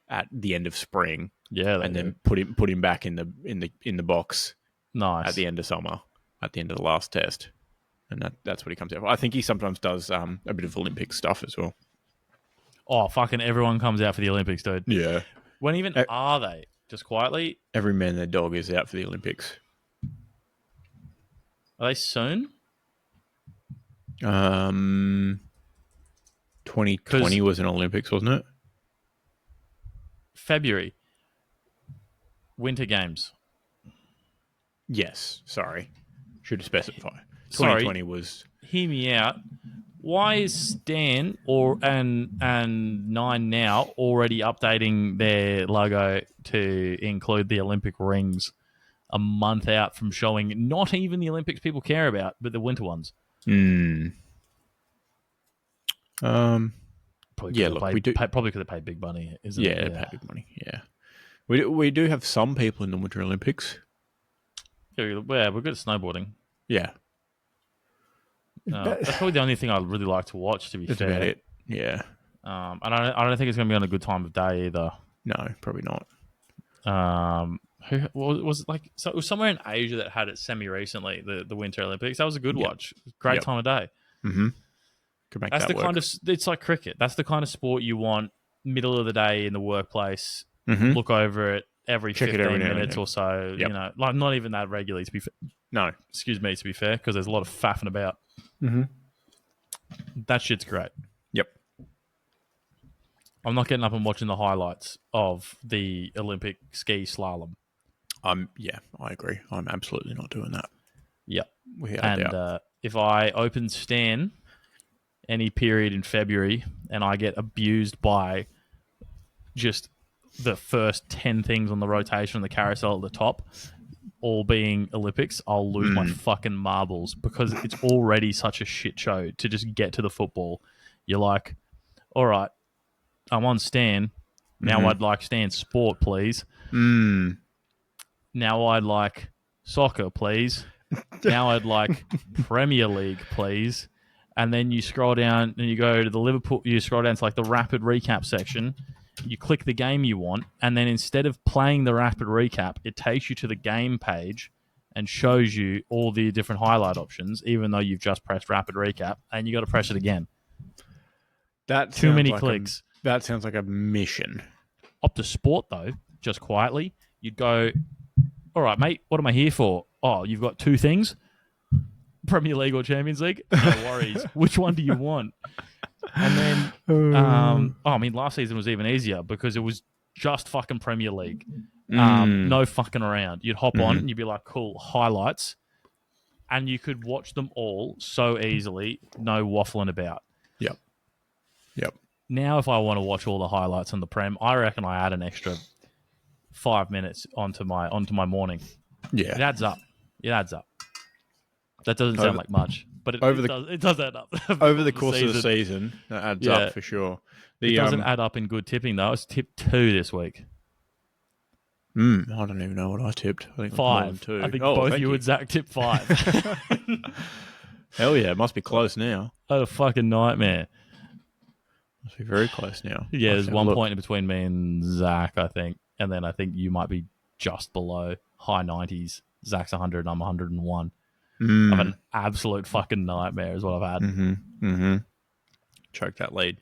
at the end of spring, Yeah, they and do. then put him back in the box at Nice. the end of summer, at the end of the last test, and that's what he comes out for. I think he sometimes does a bit of Olympic stuff as well. Oh, fucking everyone comes out for the Olympics, dude. Yeah, When even are they? Just quietly? every man and their dog is out for the Olympics. Are they soon? 2020 was an Olympics, wasn't it? February, Winter Games. Yes. Sorry, should have specified. Sorry, 2020 was. hear me out. Why is Stan and Nine Now already updating their logo to include the Olympic rings a month out from showing not even the Olympics people care about, but the winter ones? Mm, um. Probably Yeah. because Look, we do. they pay big money, isn't Yeah, it? they pay big money. Yeah, we do have some people in the Winter Olympics. Yeah, we're good at snowboarding. Yeah, That's probably the only thing I'd really like to watch. To be that's fair, about it. Yeah. I don't think it's going to be on a good time of day either. No, probably not. Who was it like? So it was somewhere in Asia that had it semi recently. The Winter Olympics. That was a good watch. Great time of day. Mm-hmm. Could make That's that the work. kind of. It's like cricket. That's the kind of sport you want. Middle of the day in the workplace. Mm-hmm. Look over it every Check it 15 every now and minutes then. or so. Yep. You know, like not even that regularly. To be No. excuse me, to be fair, because there's a lot of faffing about. Mm-hmm. That shit's great. Yep. I'm not getting up and watching the highlights of the Olympic ski slalom. Yeah, I agree. I'm absolutely not doing that. Yep. Without a doubt. If I open Stan any period in February and I get abused by just the first 10 things on the rotation on the carousel at the top, all being Olympics, I'll lose my fucking marbles because it's already such a shit show to just get to the football. You're like, all right, I'm on Stan. Now I'd like Stan Sport, please. Now I'd like soccer, please. Now I'd like Premier League, please. And then you scroll down and you go to the Liverpool, you scroll down to like the rapid recap section. You click the game you want. And then instead of playing the rapid recap, it takes you to the game page and shows you all the different highlight options, even though you've just pressed rapid recap and you got to press it again. That Too many clicks. That sounds like a mission. Optus Sport, though, just quietly, you'd go, all right, mate, what am I here for? Oh, you've got two things? Premier League or Champions League? No worries. Which one do you want? And then, I mean, last season was even easier because it was just fucking Premier League. No fucking around. You'd hop on and you'd be like, cool, highlights. And you could watch them all so easily, no waffling about. Yep. Now, if I want to watch all the highlights on the Prem, I reckon I add an extra 5 minutes onto my morning. Yeah. It adds up. That doesn't sound like much, but it does add up. Over the course of the season, that adds up for sure. It doesn't add up in good tipping, though. I was tipped 2 this week. I don't even know what I tipped. I think 5. 2. I think both you and Zach tipped 5. Hell yeah, it must be close now. What a fucking nightmare. Must be very close now. Yeah, there's 1 point in between me and Zach, I think. And then I think you might be just below high 90s. Zach's 100, I'm 101. I've had an absolute fucking nightmare is what I've had. Choke that lead.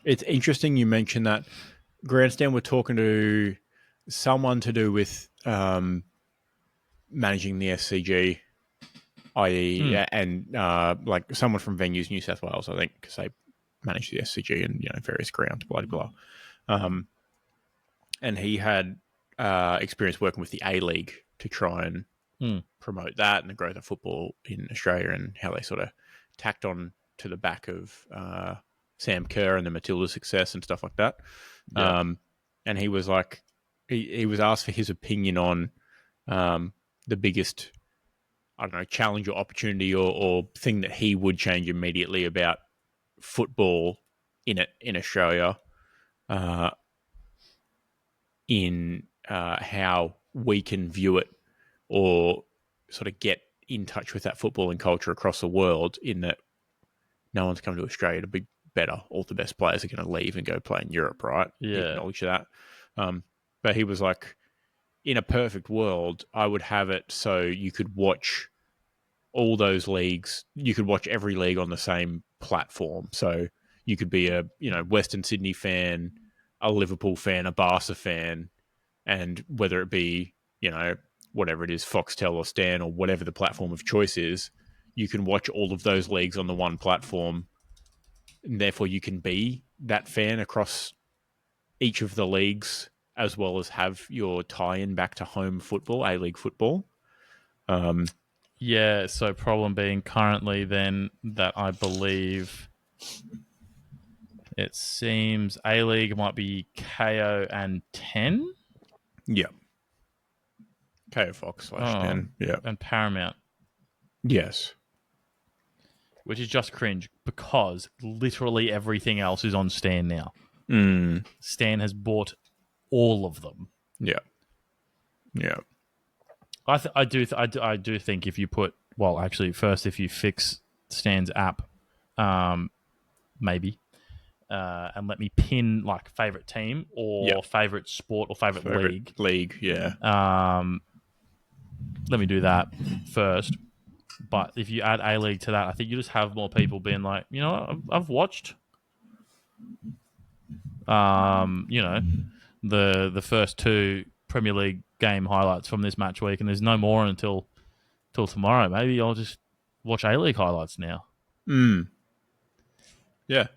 It's interesting you mentioned that. Grandstand were talking to someone to do with managing the SCG, i.e. and like someone from Venues New South Wales, I think, because they manage the SCG and various grounds, blah, blah, blah. And he had experience working with the A-League to try and promote that and the growth of football in Australia and how they sort of tacked on to the back of Sam Kerr and the Matilda success and stuff like that. Yeah. And he was like, he was asked for his opinion on the biggest, I don't know, challenge or opportunity or thing that he would change immediately about football in Australia in how we can view it or sort of get in touch with that footballing culture across the world, in that no one's come to Australia to be better. All the best players are going to leave and go play in Europe, right? He Yeah. acknowledged that. But he was like, in a perfect world, I would have it so you could watch all those leagues. You could watch every league on the same platform. So you could be a Western Sydney fan, a Liverpool fan, a Barca fan, and whether it be whatever it is, Foxtel or Stan or whatever the platform of choice is, you can watch all of those leagues on the one platform, and therefore you can be that fan across each of the leagues, as well as have your tie-in back to home football, A-League football. Yeah, so problem being currently then that I believe it seems A-League might be KO and 10. Yeah. KO Fox /10. Yeah. And Paramount, Yes. which is just cringe because literally everything else is on Stan now. Stan has bought all of them. Yeah. Yeah. I do think if you put, well, actually, first if you fix Stan's app, maybe, and let me pin like favorite team or favorite sport or favorite league. League, yeah. Let me do that first. But if you add A-League to that, I think you just have more people being like, I've watched, the first two Premier League game highlights from this match week, and there's no more until tomorrow. Maybe I'll just watch A-League highlights now. Yeah.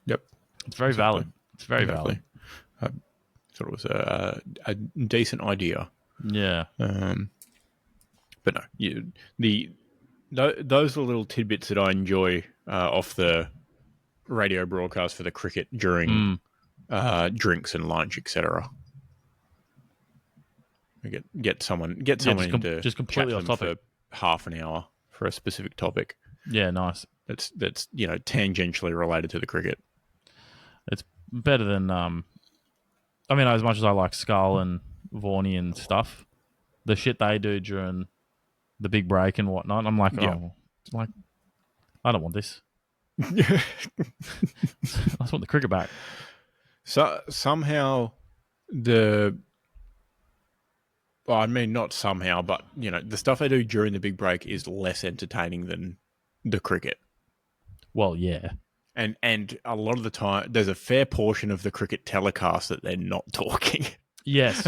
Yep. It's very valid. It's very valid. I thought it was a decent idea. Yeah. But no, those are little tidbits that I enjoy off the radio broadcast for the cricket during drinks and lunch, etc. Get someone to just completely off topic for half an hour for a specific topic. Yeah, nice. That's tangentially related to the cricket. It's better than as much as I like Skull and Vorney and stuff, the shit they do during the big break and whatnot, I'm like, I don't want this. I just want the cricket back. So somehow not somehow, but the stuff they do during the big break is less entertaining than the cricket. Well, yeah. And a lot of the time, there's a fair portion of the cricket telecast that they're not talking. Yes.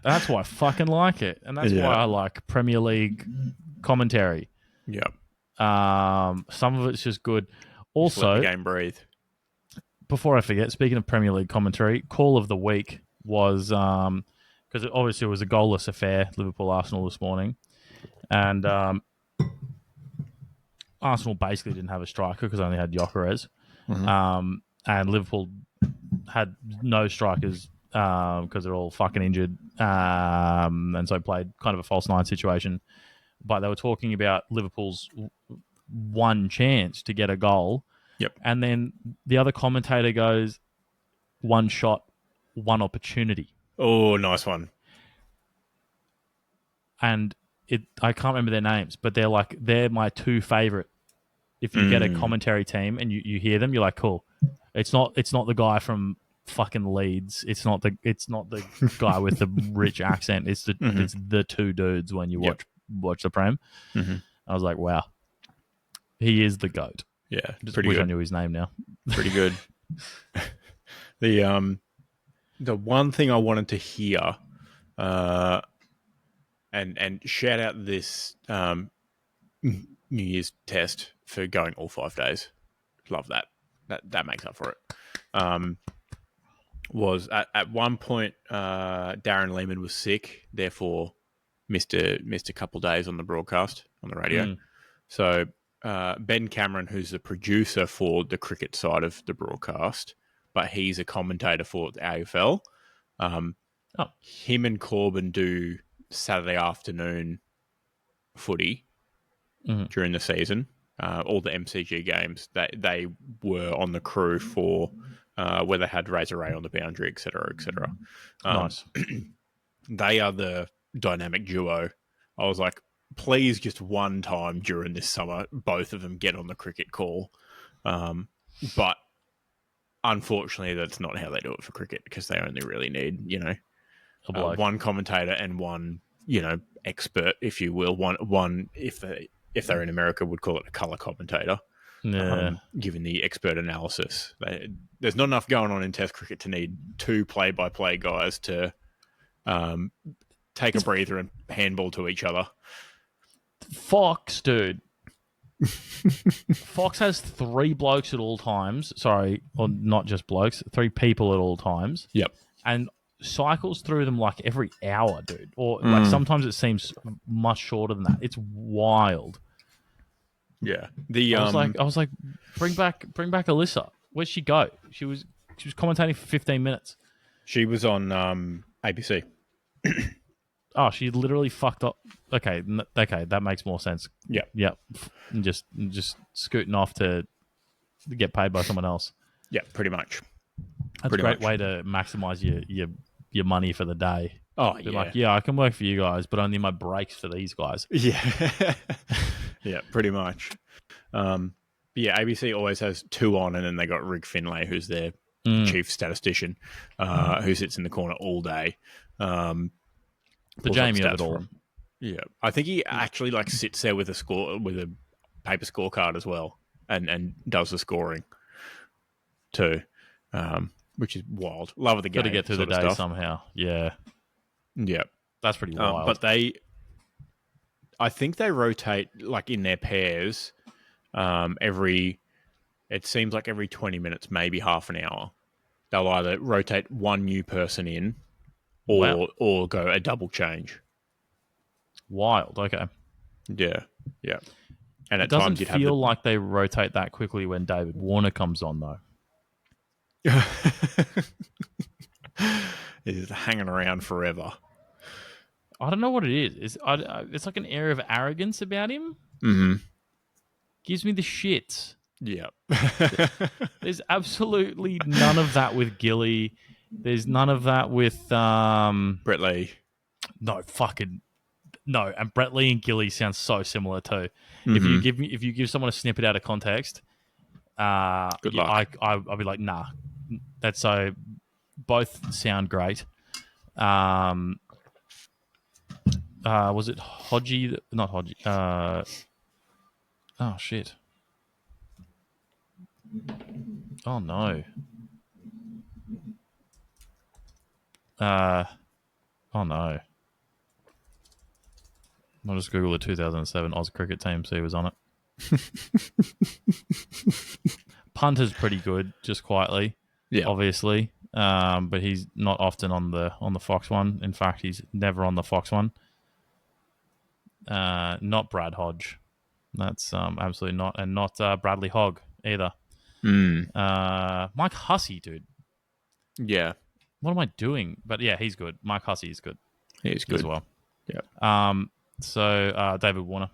That's why I fucking like it. And that's why I like Premier League commentary. Yeah. Some of it's just good. Also, just let the game breathe. Before I forget, speaking of Premier League commentary, call of the week was, because obviously it was a goalless affair, Liverpool-Arsenal this morning. And Arsenal basically didn't have a striker because they only had Gyökeres. And Liverpool had no strikers because they're all fucking injured, and so played kind of a false nine situation. But they were talking about Liverpool's one chance to get a goal. Yep. And then the other commentator goes, one shot, one opportunity. Oh, nice one. And I can't remember their names, but they're my two favorite. If you get a commentary team and you hear them, you're like, cool. It's not the guy from fucking Leeds. It's not the guy with the rich accent. It's the two dudes when you watch the Prem. I was like, wow, he is the GOAT. Yeah, just pretty wish good. I knew his name now. Pretty good. The one thing I wanted to hear, and shout out this New Year's test for going all 5 days. Love that. That makes up for it. Was at one point Darren Lehman was sick, therefore missed a couple days on the broadcast on the radio. So Ben Cameron, who's the producer for the cricket side of the broadcast, but he's a commentator for the AFL. Him and Corbin do Saturday afternoon footy during the season. All the MCG games, they were on the crew for where they had Razor Ray on the boundary, etc., etc. Nice. They are the dynamic duo. I was like, please, just one time during this summer, both of them get on the cricket call. But unfortunately, that's not how they do it for cricket, because they only really need, one commentator and one, expert, if you will. One if they're in America, would call it a color commentator. Yeah. Given the expert analysis, there's not enough going on in Test cricket to need two play-by-play guys to take a breather and handball to each other. Fox, dude. Fox has 3 blokes at all times. Sorry, or not just blokes, 3 people at all times. Yep. And cycles through them like every hour, dude. Or like sometimes it seems much shorter than that. It's wild. Yeah. I was like, bring back Alyssa. Where'd she go? She was commentating for 15 minutes. She was on ABC. Oh, she literally fucked up. Okay, that makes more sense. Yeah. And just scooting off to get paid by someone else. Yeah, pretty much. That's a great way to maximize your money for the day. Oh, Be like, yeah, I can work for you guys, but only my breaks for these guys. Yeah. Yeah, pretty much. ABC always has 2 on, and then they got Rick Finlay, who's their chief statistician, who sits in the corner all day. The Jamie of it all. Yeah, I think he actually sits there with a paper scorecard as well, and does the scoring too, which is wild. Love of the game. Got to get through the day somehow. Yeah, that's pretty wild. But I think they rotate in their pairs. It seems like every 20 minutes, maybe half an hour, they'll either rotate one new person in, or go a double change. Wild. Okay. Yeah. And it doesn't feel like they rotate that quickly when David Warner comes on, though. He's hanging around forever. I don't know what it is. It's like an air of arrogance about him. Mm-hmm. Gives me the shits. Yeah. There's absolutely none of that with Gilly. There's none of that with Brett Lee. No, fucking no. And Brett Lee and Gilly sound so similar too. Mm-hmm. If you give someone a snippet out of context, good luck. I'll be like, nah. That's so. Both sound great. Was it Hodgie? Not Hodgie. Oh shit. Oh no. Oh no. I'll just Google the 2007 Oz cricket team, see who was on it. Punter's pretty good, just quietly. Yeah. Obviously. But he's not often on the Fox one. In fact, he's never on the Fox one. Not Brad Hodge. That's absolutely not. And not Bradley Hogg either. Mike Hussey, dude. Yeah. What am I doing? But yeah, he's good. Mike Hussey is good. He's good as well. Yeah. So David Warner,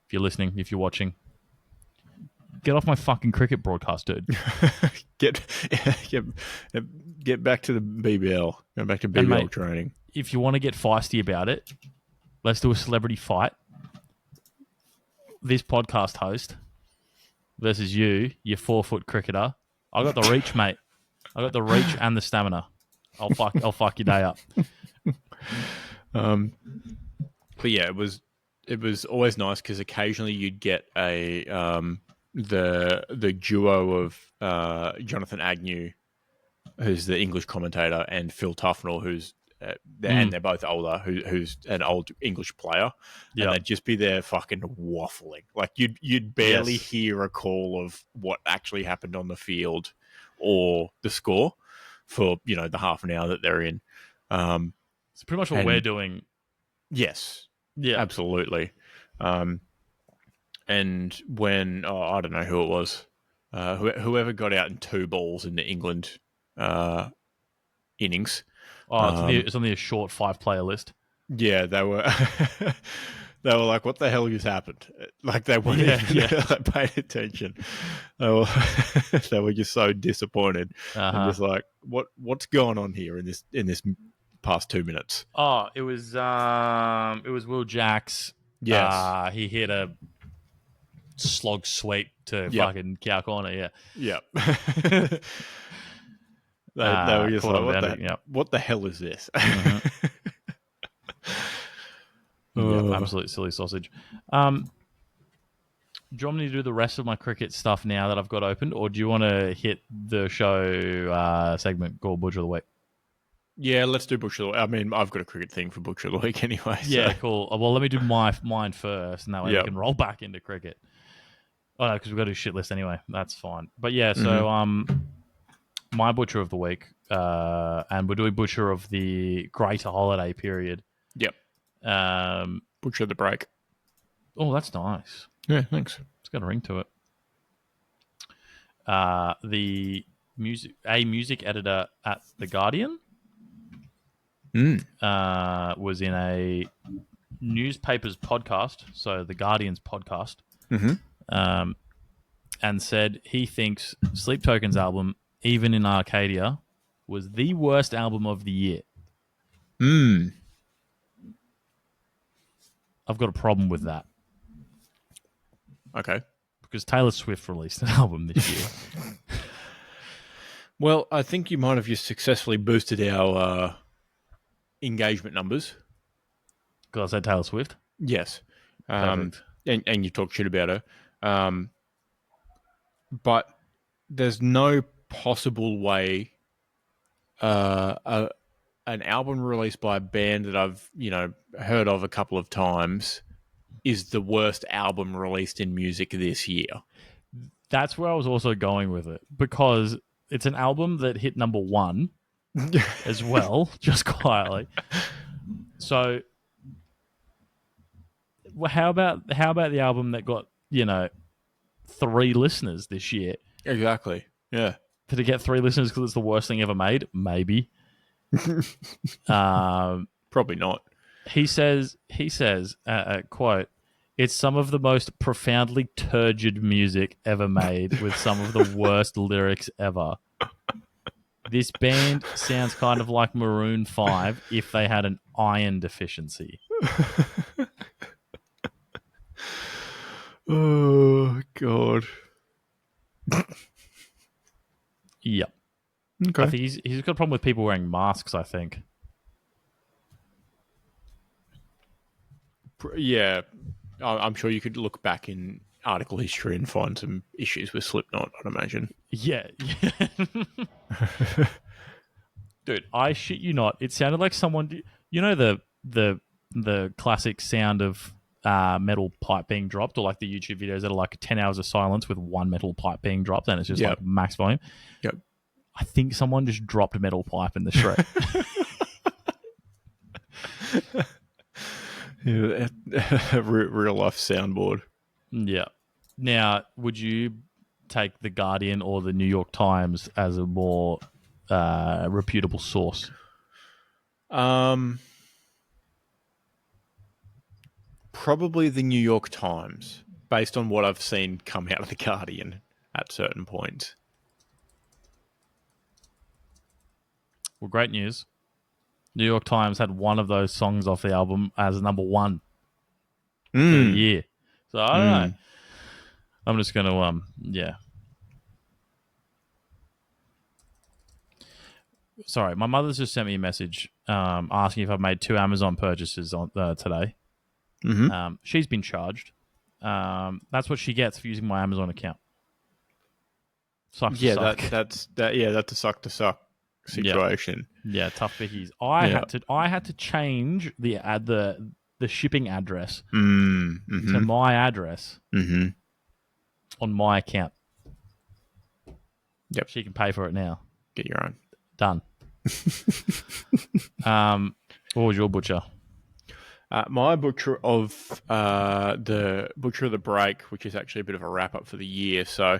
if you're listening, if you're watching, get off my fucking cricket broadcast, dude. Get back to the BBL. Go back to BBL mate, training. If you want to get feisty about it, let's do a celebrity fight. This podcast host versus you 4-foot cricketer. I got the reach, mate. I got the reach and the stamina. I'll fuck your day up. But yeah, it was always nice because occasionally you'd get a the duo of Jonathan Agnew, who's the English commentator, and Phil Tufnell, who's and they're both older, who's an old English player, and they'd just be there fucking waffling. Like you'd barely hear a call of what actually happened on the field or the score for the half an hour that they're in. It's pretty much what we're doing. Yes. Yeah. Absolutely. And when I don't know who it was, whoever got out in 2 balls in the England innings. Oh, it's only a short 5-player list. Yeah, they were They were like, "What the hell just happened?" Like they weren't even like, paying attention. They were, they were just so disappointed and just like, "What's going on here in this past 2 minutes?" Oh, it was Will Jacks. Yes. He hit a slog sweep to Yep. fucking cow corner. Yeah. Yep. They were just Caught like, him boundary. Yep. what the hell is this? Mm-hmm. Yep. Oh. Absolute silly sausage. Do you want me to do the rest of my cricket stuff now that I've got opened, or do you want to hit the show segment called Butcher of the Week? Yeah, let's do Butcher of the Week. I mean, I've got a cricket thing for Butcher of the Week anyway. Yeah, So. cool. Well, let me do mine first, and that way we can roll back into cricket. Oh, no, because we've got to do shit list anyway. That's fine. But yeah, so my Butcher of the Week, and we're doing Butcher of the Greater Holiday period. Yep. Butcher of the Break. Oh, that's nice. Yeah, thanks. It's got a ring to it. The music editor at The Guardian was in a newspaper's podcast, so The Guardian's podcast, and said he thinks Sleep Token's album, Even in Arcadia, was the worst album of the year. I've got a problem with that. Okay. Because Taylor Swift released an album this year. Well, I think you might have just successfully boosted our engagement numbers. Because I said Taylor Swift? Yes. Perfect. And you talk shit about her. But there's no possible way an album released by a band that I've, heard of a couple of times is the worst album released in music this year. That's where I was also going with it, because it's an album that hit number one as well, just quietly. So how about the album that got, 3 listeners this year? Exactly. Yeah. Did it get 3 listeners because it's the worst thing ever made? Maybe. Probably not. He says, quote, "It's some of the most profoundly turgid music ever made with some of the worst lyrics ever. This band sounds kind of like Maroon 5 if they had an iron deficiency." Oh, God. Yep. Okay. I think he's got a problem with people wearing masks, I think. Yeah. I'm sure you could look back in article history and find some issues with Slipknot, I'd imagine. Yeah. Dude, I shit you not. It sounded like someone... You know the classic sound of metal pipe being dropped, or like the YouTube videos that are like 10 hours of silence with one metal pipe being dropped, and it's just like max volume? Yep. I think someone just dropped a metal pipe in the shred. Real life soundboard. Yeah. Now, would you take The Guardian or the New York Times as a more reputable source? Probably the New York Times, based on what I've seen come out of The Guardian at certain points. Well, great news. New York Times had one of those songs off the album as number 1 for the year. So I don't know. I'm just going to, yeah. Sorry, my mother's just sent me a message asking if I've made 2 Amazon purchases on today. Mm-hmm. She's been charged. That's what she gets for using my Amazon account. Sucks to suck. That's a suck to suck situation. Yeah, tough bickies. I had to change the shipping address to my address on my account. Yep. She can pay for it now. Get your own. Done. What was your butcher? My butcher of the Butcher of the Break, which is actually a bit of a wrap up for the year. So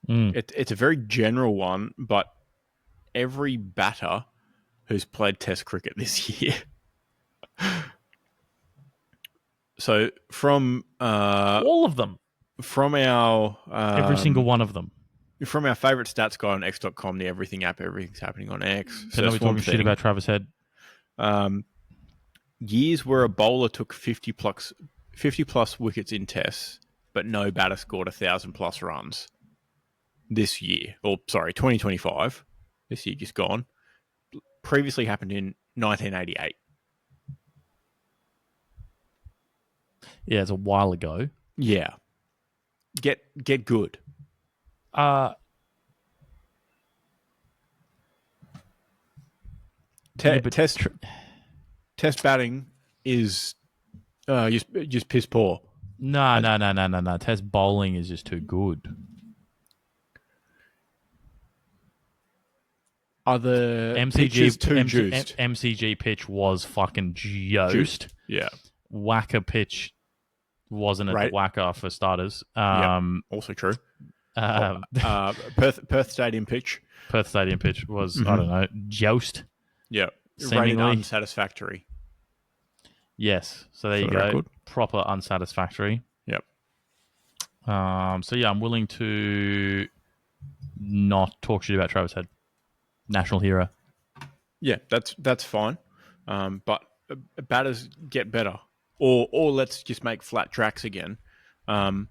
it's a very general one, but every batter who's played Test cricket this year So All of them. from our Every single one of them. from our favorite stats guy on X.com, the Everything app, everything's happening on X. So now we're talking shit about Travis Head. Years where a bowler took 50 plus wickets in tests, but no batter scored 1,000 plus runs this year. Or, sorry, 2025. This year just gone. Previously happened in 1988. Yeah, it's a while ago. Yeah. Get good. Test batting is just piss poor. No. Test bowling is just too good. Are the pitches too juiced? MCG pitch was fucking juiced. Yeah. Wacker pitch wasn't at the Wacker for starters. Also true. Perth Stadium pitch. Perth Stadium pitch was, I don't know, joust. Yeah. Seemingly. Rated unsatisfactory. Yes. So there you go. Record. Proper unsatisfactory. Yep. So yeah, I'm willing to not talk shit about Travis Head. National hero. Yeah, that's fine. But batters get better. Or let's just make flat tracks again. Either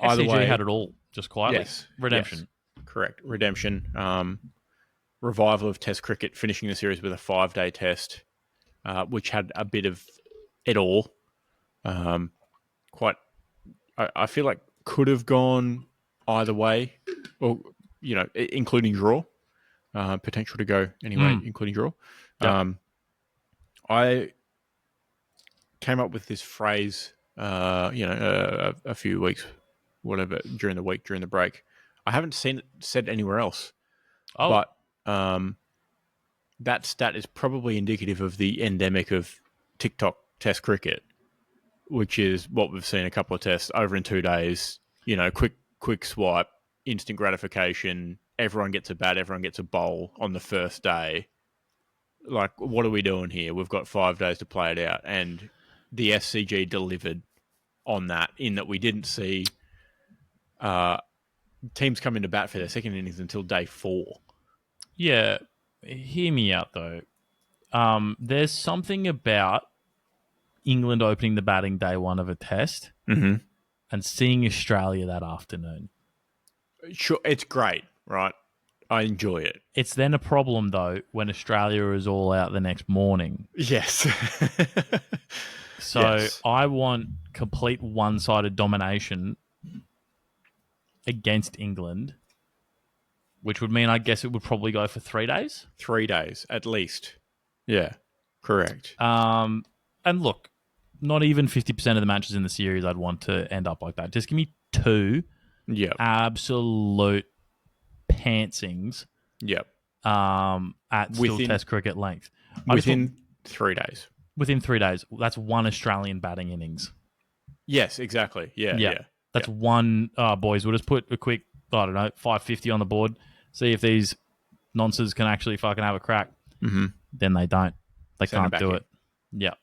way, had it all, just quietly. Yes. Redemption. Yes, correct. Redemption. Revival of Test cricket, finishing the series with a 5-day test, which had a bit of it all. I feel like could have gone either way, or including draw. Potential to go anyway, including draw. Yep. I came up with this phrase, a few weeks, whatever, during the week, during the break. I haven't seen it said anywhere else. Oh. But that stat is probably indicative of the endemic of TikTok Test cricket, which is what we've seen a couple of tests over in 2 days. Quick swipe, instant gratification. Everyone gets a bat, everyone gets a bowl on the first day. Like, what are we doing here? We've got 5 days to play it out. And the SCG delivered on that, in that we didn't see teams come into bat for their second innings until day 4. Yeah. Hear me out, though. There's something about England opening the batting day 1 of a test and seeing Australia that afternoon. Sure, it's great. Right. I enjoy it. It's then a problem, though, when Australia is all out the next morning. Yes. So yes. I want complete one-sided domination against England, which would mean, I guess, it would probably go for 3 days. 3 days, at least. Yeah, correct. And look, not even 50% of the matches in the series I'd want to end up like that. Just give me 2 absolute pantsings. Yep. At still Test cricket length. Within 3 days. Within 3 days. That's one Australian batting innings. Yes, exactly. Yeah. That's one. Boys, we'll just put a quick, 550 on the board. See if these nonsense can actually fucking have a crack. Mm-hmm. Then they don't. They Send can't do it. Yep.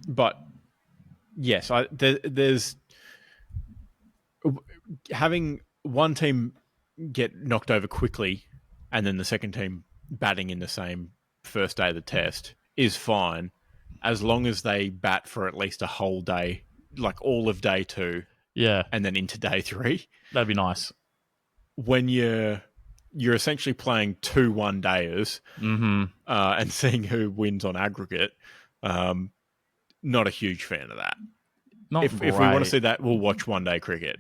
But yes, there's having one team get knocked over quickly and then the second team batting in the same first day of the test is fine, as long as they bat for at least a whole day, like all of day 2. Yeah. And then into day 3. That'd be nice. When you're essentially playing 2 one-dayers and seeing who wins on aggregate, not a huge fan of that. If we want to see that, we'll watch one-day cricket.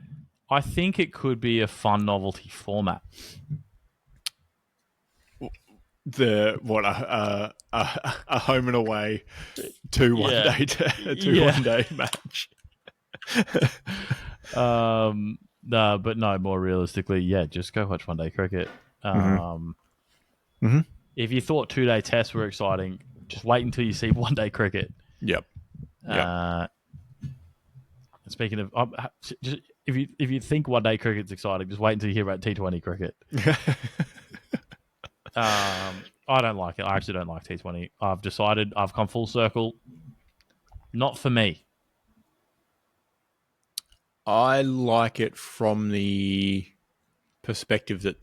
I think it could be a fun novelty format. A home and away 2 one-day match. No, but no, more realistically, just go watch one-day cricket. If you thought 2-day tests were exciting, just wait until you see one-day cricket. Yep. Speaking of, if you think one-day cricket's exciting, just wait until you hear about T20 cricket. I don't like it. I actually don't like T20. I've decided I've come full circle. Not for me. I like it from the perspective that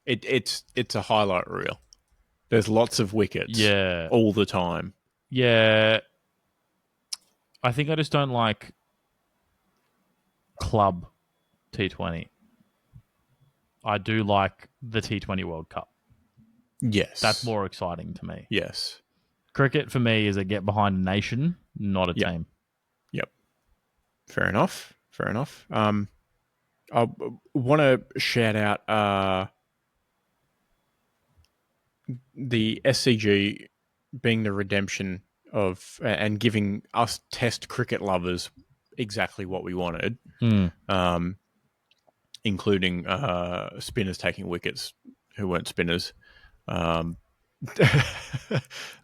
it's a highlight reel. There's lots of wickets Yeah. all the time. Yeah. I think I just don't like club T20. I do like the T20 World Cup. Yes. That's more exciting to me. Yes. Cricket for me is a get behind a nation, not a team. Yep. Fair enough. I want to shout out the SCG being the redemption of and giving us Test cricket lovers exactly what we wanted, including spinners taking wickets who weren't spinners.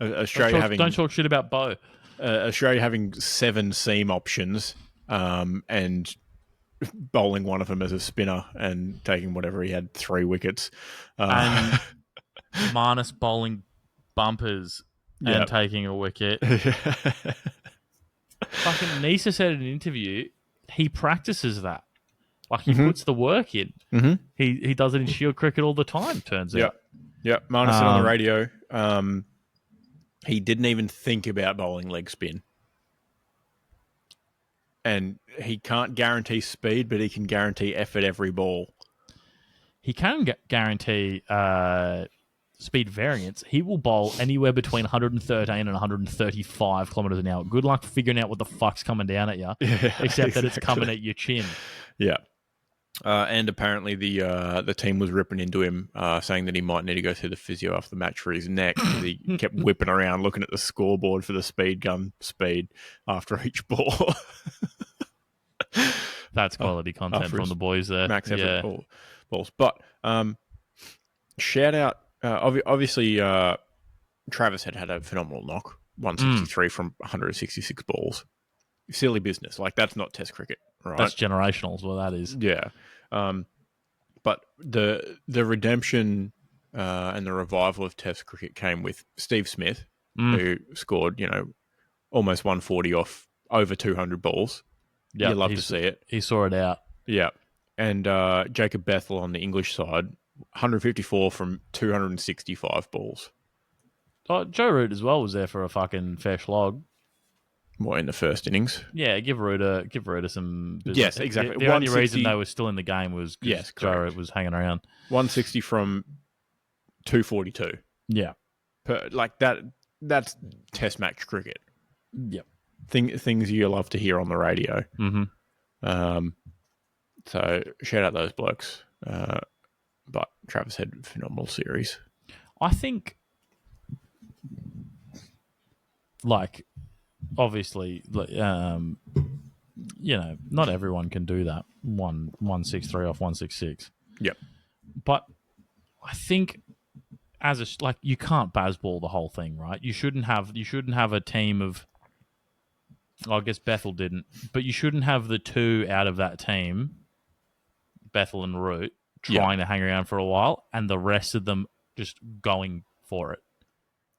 Australia Don't talk shit about Bo. Australia having 7 seam options and bowling one of them as a spinner and taking whatever he had 3 wickets. And Marnus bowling bumpers and taking a wicket. Fucking Nisa said in an interview, he practices that. Like, he puts the work in. He does it in Shield cricket all the time, turns out. Yep. Marnus said on the radio, he didn't even think about bowling leg spin. And he can't guarantee speed, but he can guarantee effort every ball. He can guarantee speed variance. He will bowl anywhere between 113 and 135 kilometers an hour. Good luck figuring out what the fuck's coming down at you, except that it's coming at your chin. Yeah. And apparently the team was ripping into him, saying that he might need to go through the physio after the match for his neck because he kept whipping around looking at the scoreboard for the speed gun speed after each ball. That's quality content from the boys there. Max effort balls. But shout out, obviously, Travis had a phenomenal knock, 163 from 166 balls. Silly business. Like, that's not Test cricket, right? That's generational is what that is. Yeah. But the redemption and the revival of Test cricket came with Steve Smith, who scored, almost 140 off over 200 balls. Yeah, you love to see it. He saw it out. Yeah. And Jacob Bethel on the English side, 154 from 265 balls. Oh, Joe Root as well was there for a fucking fair slog. What, in the first innings? Yeah, give Ruta some business. Yes, exactly. The only reason they were still in the game was because Joe Root was hanging around. 160 from 242. Yeah. That's Test match cricket. Yep. Things you love to hear on the radio. Mm-hmm. So shout out those blokes. But Travis had a phenomenal series. I think, obviously, not everyone can do that. 163 off 166. Yep. But I think you can't baseball the whole thing, right? You shouldn't have a team of. I guess Bethel didn't, but you shouldn't have the two out of that team, Bethel and Root, trying to hang around for a while, and the rest of them just going for it.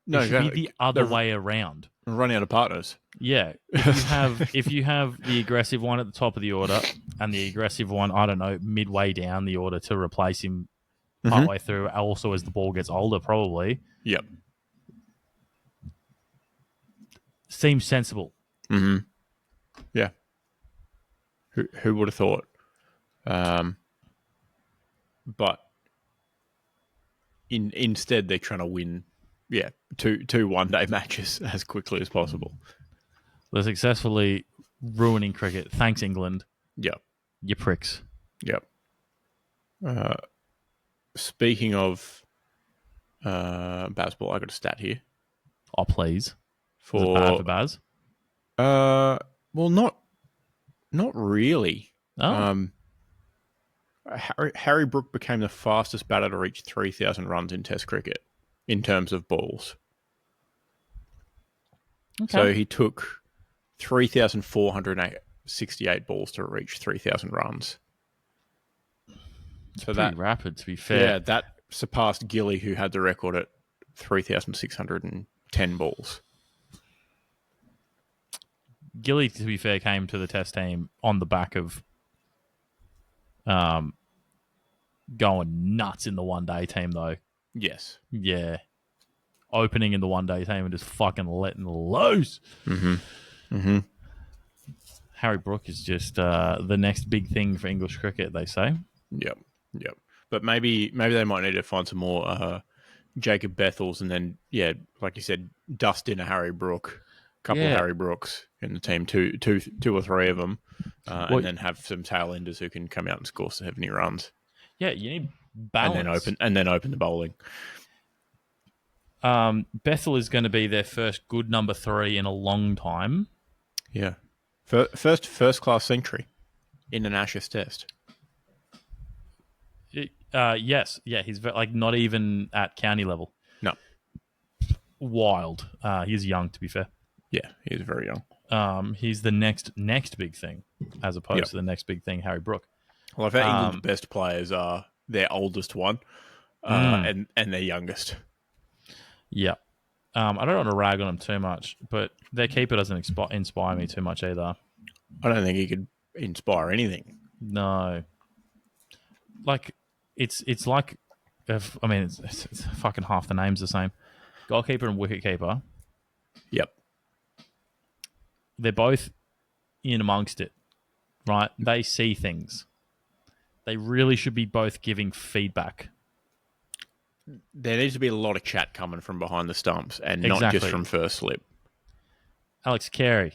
No, it should be the other way around. Run out of partners. Yeah, if you have the aggressive one at the top of the order and the aggressive one, I don't know, midway down the order to replace him partway through. Also, as the ball gets older, probably. Yep. Seems sensible. Mm-hmm. Yeah. Who would have thought? But instead, they're trying to win. Yeah, two one-day matches as quickly as possible. They're successfully ruining cricket. Thanks, England. Yep. You pricks. Yep. Speaking of baseball, I got a stat here. Oh, please. Is it bad for Baz? Well, not really. Oh. Harry Brook became the fastest batter to reach 3,000 runs in Test cricket in terms of balls. Okay. So he took 3,468 balls to reach 3,000 runs. It's so pretty rapid, to be fair. Yeah, surpassed Gilly, who had the record at 3,610 balls. Gilly, to be fair, came to the Test team on the back of going nuts in the one-day team, though. Yes. Yeah. Opening in the one-day team and just fucking letting loose. Harry Brook is just the next big thing for English cricket, they say. Yep. But maybe they might need to find some more Jacob Bethels, and then, yeah, like you said, dust in a Harry Brook, couple of Harry Brooks in the team, two or three of them, and then have some tail enders who can come out and score 70 runs. Yeah, you need balance. And then open the bowling. Bethel is going to be their first good number 3 in a long time. Yeah. First class century in an Ashes test. Yes. Yeah, he's like not even at county level. No. Wild. He's young, to be fair. Yeah, he's very young. He's the next big thing, as opposed to the next big thing, Harry Brook. Well, I've had England's best players are their oldest one and their youngest. Yeah. I don't want to rag on them too much, but their keeper doesn't inspire me too much either. I don't think he could inspire anything. No. Like, it's like, it's fucking half the name's the same. Goalkeeper and wicketkeeper. Yep. They're both in amongst it, right? They see things. They really should be both giving feedback. There needs to be a lot of chat coming from behind the stumps and not just from first slip. Alex Carey.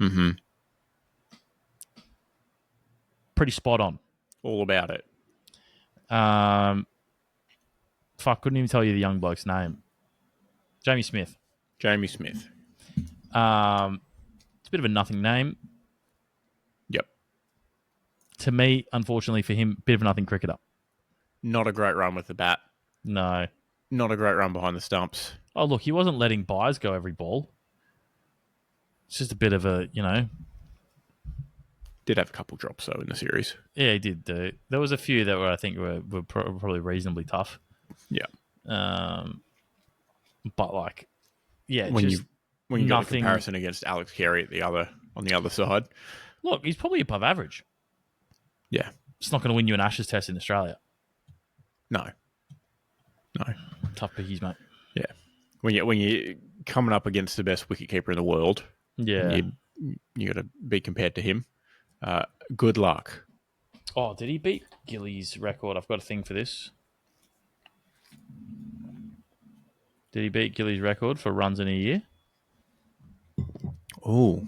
Mm-hmm. Pretty spot on. All about it. Couldn't even tell you the young bloke's name. Jamie Smith. It's a bit of a nothing name. Yep. To me, unfortunately for him, bit of a nothing cricketer. Not a great run with the bat. No. Not a great run behind the stumps. Oh, look, he wasn't letting byes go every ball. It's just a bit of a, Did have a couple drops, though, in the series. Yeah, he did do. There was a few that I think were probably reasonably tough. Yeah. But, like, yeah, when you got a comparison against Alex Carey on the other side. Look, he's probably above average. Yeah. It's not going to win you an Ashes test in Australia. No. Tough pickies, mate. Yeah. When you're coming up against the best wicketkeeper in the world, yeah, you got to be compared to him. Good luck. Oh, did he beat Gilly's record? I've got a thing for this. Did he beat Gilly's record for runs in a year? Oh,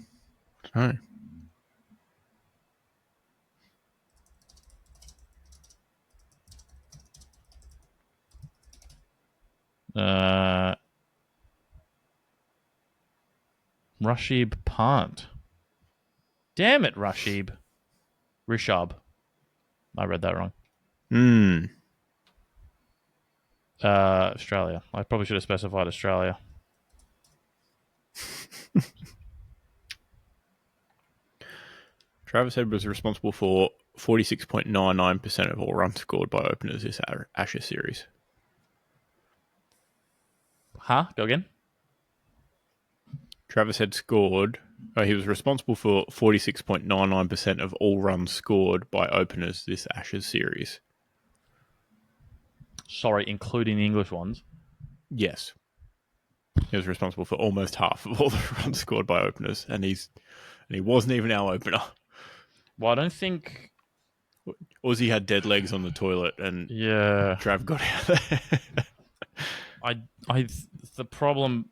no. Rashib Pant. Damn it, Rashib. Rishab. I read that wrong. Australia. I probably should have specified Australia. Travis Head was responsible for 46.99% of all runs scored by openers this Ashes series. Huh? Go again? Travis Head scored... he was responsible for 46.99% of all runs scored by openers this Ashes series. Sorry, including the English ones? Yes. He was responsible for almost half of all the runs scored by openers, and he wasn't even our opener. Well, I don't think... Aussie had dead legs on the toilet, and Trav got out there. The problem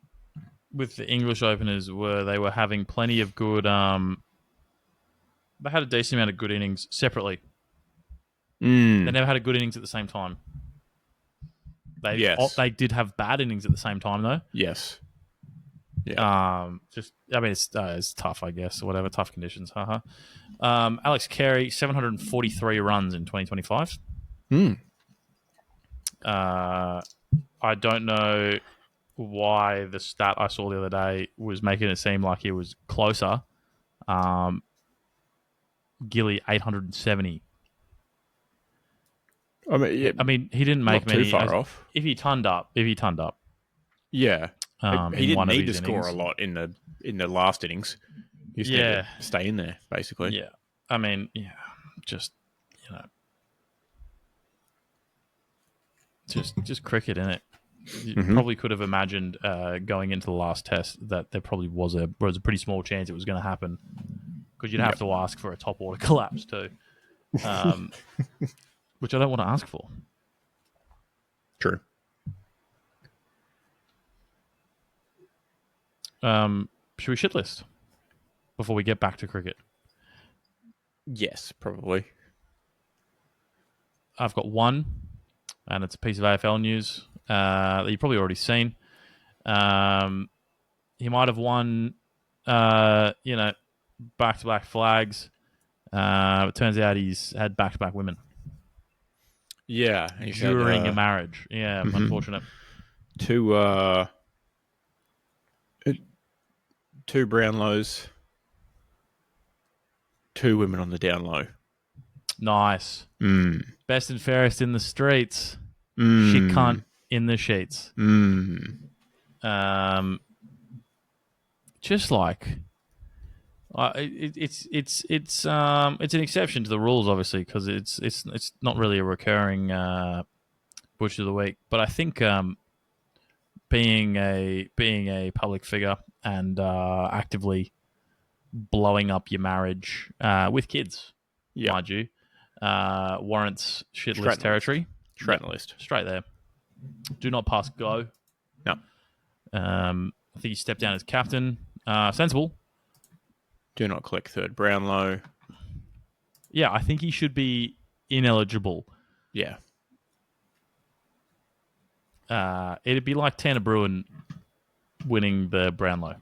with the English openers were they were having plenty of good... they had a decent amount of good innings separately. They never had a good innings at the same time. They did have bad innings at the same time, though. Yes. Yeah. It's tough, I guess, or whatever. Tough conditions. Alex Carey, 743 runs in 2025. I don't know why the stat I saw the other day was making it seem like he was closer. Gilly, 870. I mean, he didn't make not too many. far off. If he turned up, Yeah, he in didn't one of need to his score a innings, lot in the last innings. He just needed yeah, to stay in there, basically. yeah. I mean, yeah, just you know, just cricket in it. You probably could have imagined going into the last test that there probably was a pretty small chance it was going to happen, because you'd have Yep. to ask for a top order collapse too, which I don't want to ask for. True. Should we shit list before we get back to cricket? Yes, probably. I've got one, and it's a piece of AFL news that you've probably already seen. He might have won, back-to-back flags. It turns out he's had back-to-back women Yeah, he's had during a marriage. Yeah, unfortunate. two Brownlows, two women on the down low. Nice. Best and fairest in the streets. Shit cunt in the sheets. Just like it's an exception to the rules, obviously, because it's not really a recurring Bush of the Week. But I think being a public figure and actively blowing up your marriage with kids, mind you, warrants shit list territory. Straight on the list. Straight there. Do not pass go. No. I think he stepped down as captain. Sensible. Do not collect third Brownlow. Yeah, I think he should be ineligible. Yeah. It'd be like Tanner Bruin winning the Brownlow.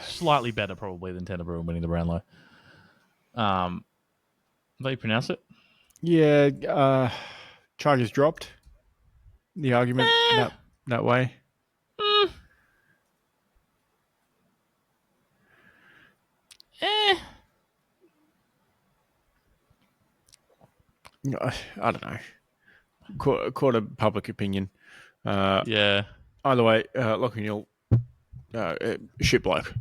Slightly better, probably, than Tanner Bruin winning the Brownlow. How do you pronounce it? Yeah. Charges dropped. The argument that way. I don't know. Court of public opinion. Yeah. Either way, Lachlan Neal, shit bloke.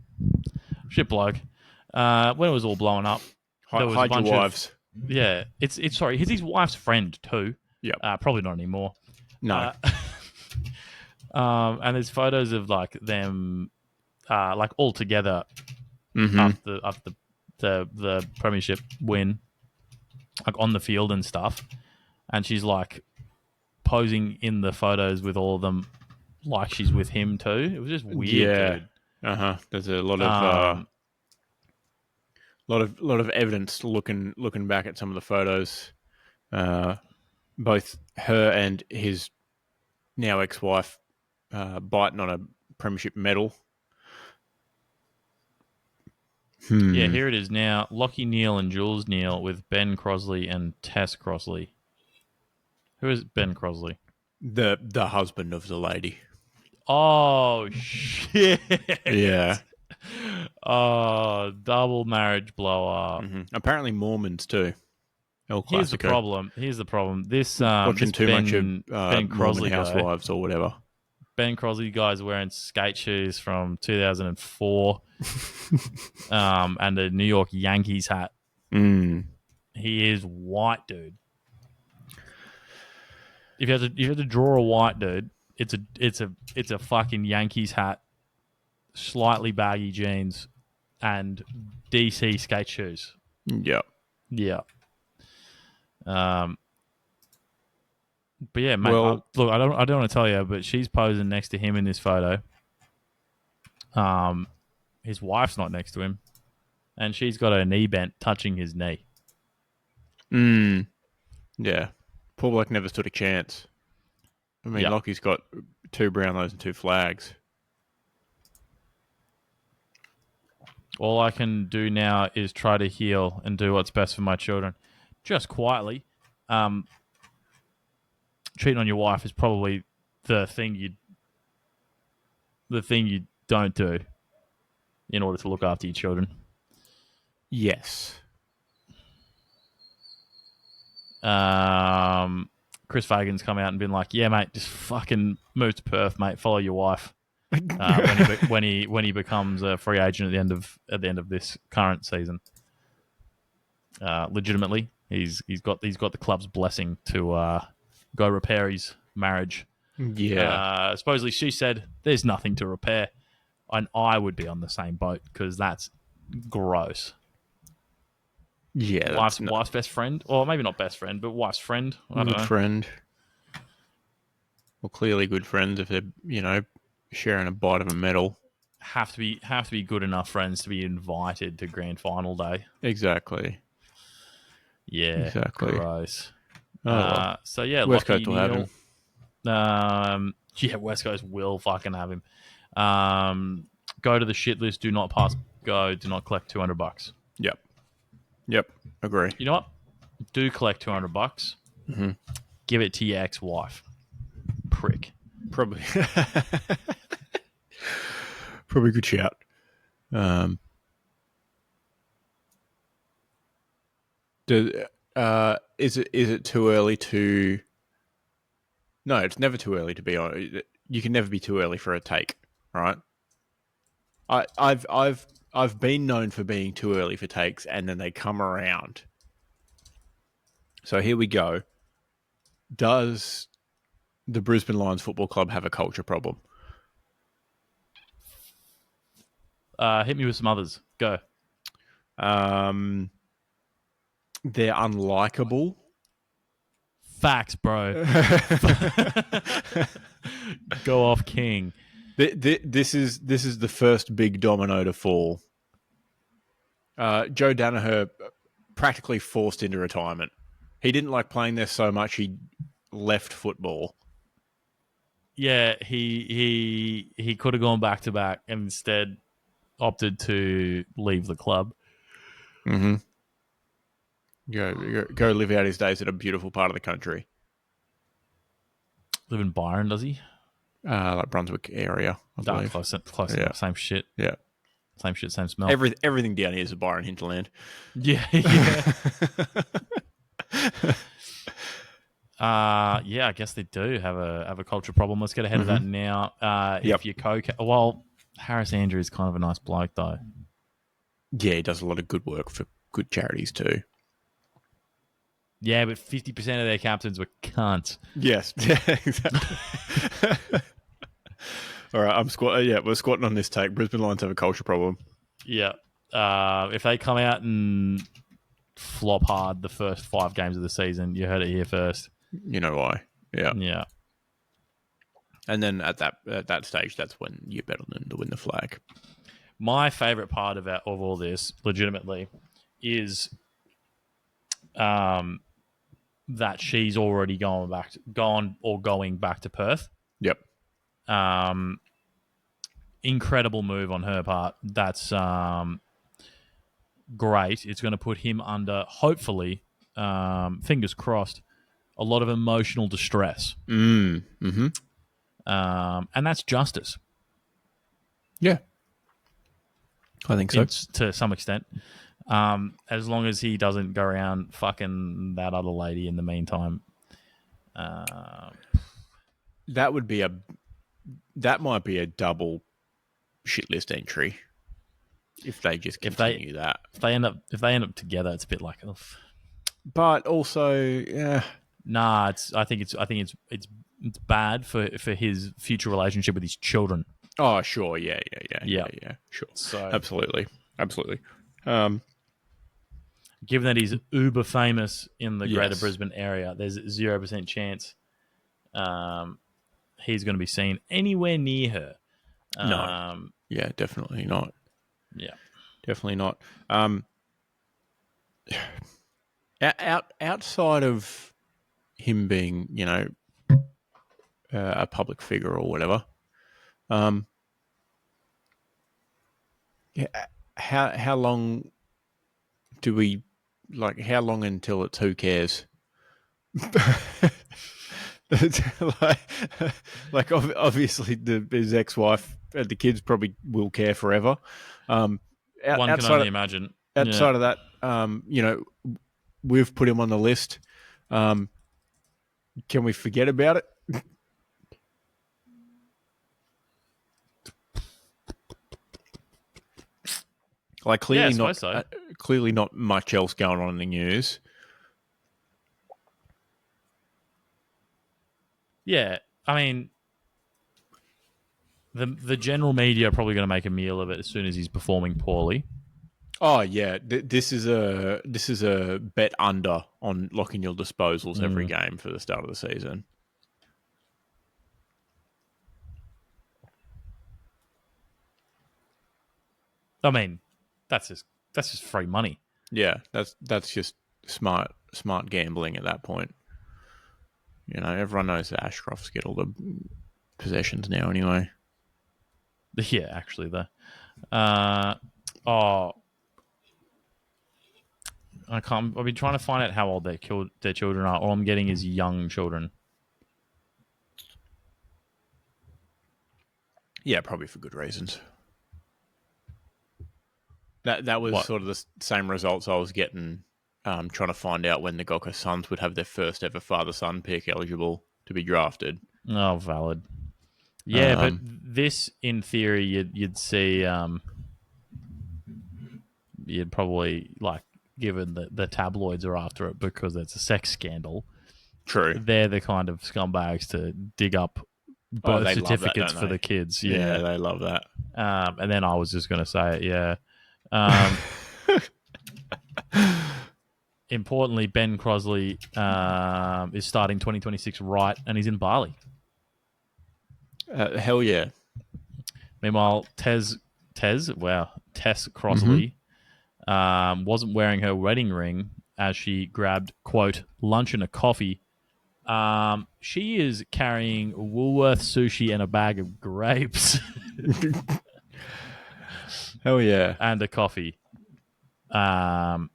Shit bloke. When it was all blowing up, there was hide a bunch your wives. Yeah, it's sorry. He's his wife's friend too. Yeah. Probably not anymore. No. And there's photos of like them, like all together after the premiership win, like on the field and stuff. And she's like posing in the photos with all of them, like she's with him too. It was just weird, dude. There's a lot of evidence looking back at some of the photos. Both her and his now ex-wife biting on a premiership medal. Yeah, here it is now. Lockie Neal and Jules Neal with Ben Crosley and Tess Crosley. Who is Ben Crosley? The husband of the lady. Oh, shit. Yeah. Oh, double marriage blower. Apparently Mormons too. Here's the problem. This watching this too much of Ben Mormon Crosley housewives or whatever. Ben Crosley guy's wearing skate shoes from 2004, and a New York Yankees hat. He is white, dude. If you had to draw a white dude, it's a fucking Yankees hat, slightly baggy jeans, and DC skate shoes. Yep. Yeah. But yeah, mate. Well, look, I don't want to tell you, but she's posing next to him in this photo. His wife's not next to him, and she's got her knee bent, touching his knee. Yeah. Poor bloke never stood a chance. I mean, Lockie's got 2 Brownlows and 2 flags. All I can do now is try to heal and do what's best for my children, just quietly. Cheating on your wife is probably the thing you don't do in order to look after your children. Yes. Chris Fagan's come out and been like, "Yeah, mate, just fucking move to Perth, mate. Follow your wife." When he becomes a free agent at the end of this current season, legitimately, he's got the club's blessing to go repair his marriage. Yeah. Supposedly, she said there's nothing to repair, and I would be on the same boat because that's gross. Yeah, that's not Wife's best friend, or maybe not best friend, but wife's friend. I don't good know. friend. Well, clearly good friends if they're, sharing a bite of a medal. Have to be good enough friends to be invited to grand final day. Exactly. Yeah, Exactly. gross. Oh, well. So yeah, West Lockie Coast will have him. Neal. Yeah, West Coast will fucking have him. Go to the shit list. Do not pass go. Do not collect $200. Yep. Yep. Agree. You know what? Do collect $200. Mm-hmm. Give it to your ex-wife. Prick. Probably. Probably a good shout. Is it too early to? No, it's never too early to be on. You can never be too early for a take, right? I've been known for being too early for takes, and then they come around. So here we go. Does the Brisbane Lions Football Club have a culture problem? Hit me with some others. Go. They're unlikable. Facts, bro. Go off, King. This is the first big domino to fall. Joe Danaher practically forced into retirement. He didn't like playing there so much he left football. Yeah, he could have gone back to back and instead opted to leave the club. Mm-hmm. Go live out his days at a beautiful part of the country. Live in Byron, does he? Like Brunswick area, I believe. Close Yeah. enough. Same shit. Yeah. Same shit, same smell. Everything down here is a Byron hinterland. Yeah. Yeah, I guess they do have a culture problem. Let's get ahead of that now. Yep. If you Harris Andrew is kind of a nice bloke though. Yeah, he does a lot of good work for good charities too. Yeah, but 50% of their captains were cunts. Yes. Yeah, exactly. All right, we're squatting on this take. Brisbane Lions have a culture problem. Yeah. If they come out and flop hard the first 5 games of the season, you heard it here first. You know why? Yeah. Yeah. And then at that stage, that's when you bet on them to win the flag. My favorite part of all this, legitimately, is that she's already going back to Perth. Yep. Incredible move on her part. That's great. It's going to put him under, hopefully, fingers crossed, a lot of emotional distress. Mm-hmm. And that's justice. Yeah. I think so. To some extent. As long as he doesn't go around fucking that other lady in the meantime. That might be a double shit list entry if they just continue that. If they end up together, it's a bit like, oh. But also, yeah. Nah, I think it's bad for his future relationship with his children. Oh, sure, yeah, sure, so absolutely. Given that he's uber famous in the greater Brisbane area, there's 0% chance he's going to be seen anywhere near her. No, yeah, definitely not. Yeah, definitely not. Outside of him being, a public figure or whatever, how long do we how long until it's who cares? like obviously his ex-wife and the kids probably will care forever. One can only imagine. Outside of that, we've put him on the list. Can we forget about it? Like Yeah, I clearly suppose not, so. clearly not much else going on in the news. Yeah, I mean, the general media are probably going to make a meal of it as soon as he's performing poorly. Oh yeah, this is a bet under on locking your disposals every Mm. game for the start of the season. I mean, that's just free money. Yeah, that's just smart gambling at that point. You know, everyone knows that Ashcroft's get all the possessions now anyway. Yeah, actually, though. Uh, oh, I can't. I've been trying to find out how old their children are. All I'm getting is young children. Yeah, probably for good reasons. That was What? sort of the same results I was getting, trying to find out when the Gokka Suns would have their first ever father son pick eligible to be drafted. Oh, valid. Yeah, but Um, this, in theory, you'd see. You'd probably like, given that the tabloids are after it because it's a sex scandal. True. They're the kind of scumbags to dig up Oh, birth they love that, certificates don't for the they? kids. Yeah, Yeah. they love that. And then I was just going to say it. Yeah. Um, importantly, Ben Crosley is starting 2026 right, and he's in Bali. Hell yeah. Meanwhile, Tess Mm-hmm. Crossley wasn't wearing her wedding ring as she grabbed, quote, lunch and a coffee. She is carrying Woolworth sushi and a bag of grapes Hell yeah. and a coffee. Um,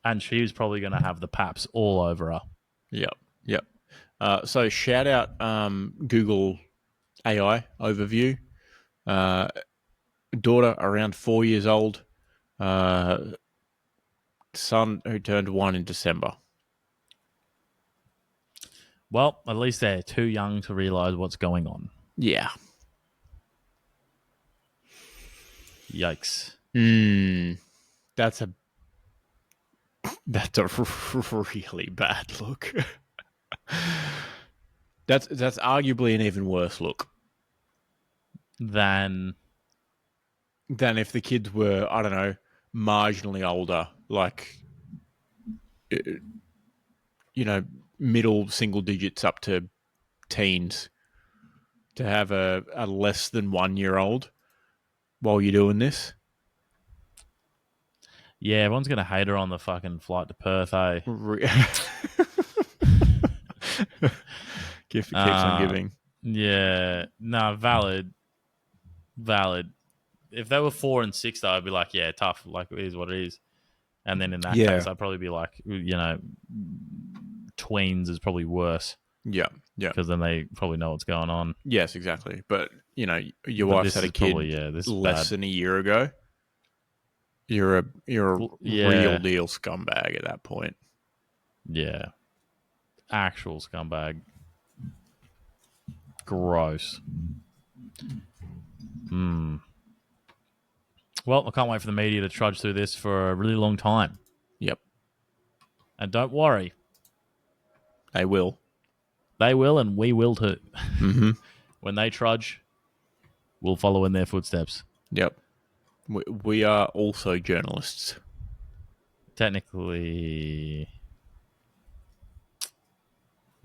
and she was probably going to have the paps all over her. Yep. Yep. So shout out Google AI overview. Uh, Daughter around 4 years old. Uh, Son who turned 1 in December. Well, at least they're too young to realize what's going on. Yeah. Yikes. That's a really bad look. That's arguably an even worse look Than, than if the kids were, I don't know, marginally older, like, you know, middle single digits up to teens. To have a less than 1 year old while you're doing this. yeah, everyone's going to hate her on the fucking flight to Perth, eh? Gift keeps on giving. Yeah. No, valid. Valid. If they were 4 and 6, though, I'd be like, yeah, tough. Like, it is what it is. And then in that Yeah. case, I'd probably be like, tweens is probably worse Yeah. Yeah. because then they probably know what's going on. Yes, exactly. But, you know, your But wife's this had a is kid probably, this is less bad. than a year ago. You're a real Yeah. deal scumbag at that point. Yeah. Actual scumbag. Gross. Well, I can't wait for the media to trudge through this for a really long time. Yep. And don't worry, They will. they will and we will too. Mm-hmm. When they trudge, we'll follow in their footsteps. Yep. We are also journalists. Technically.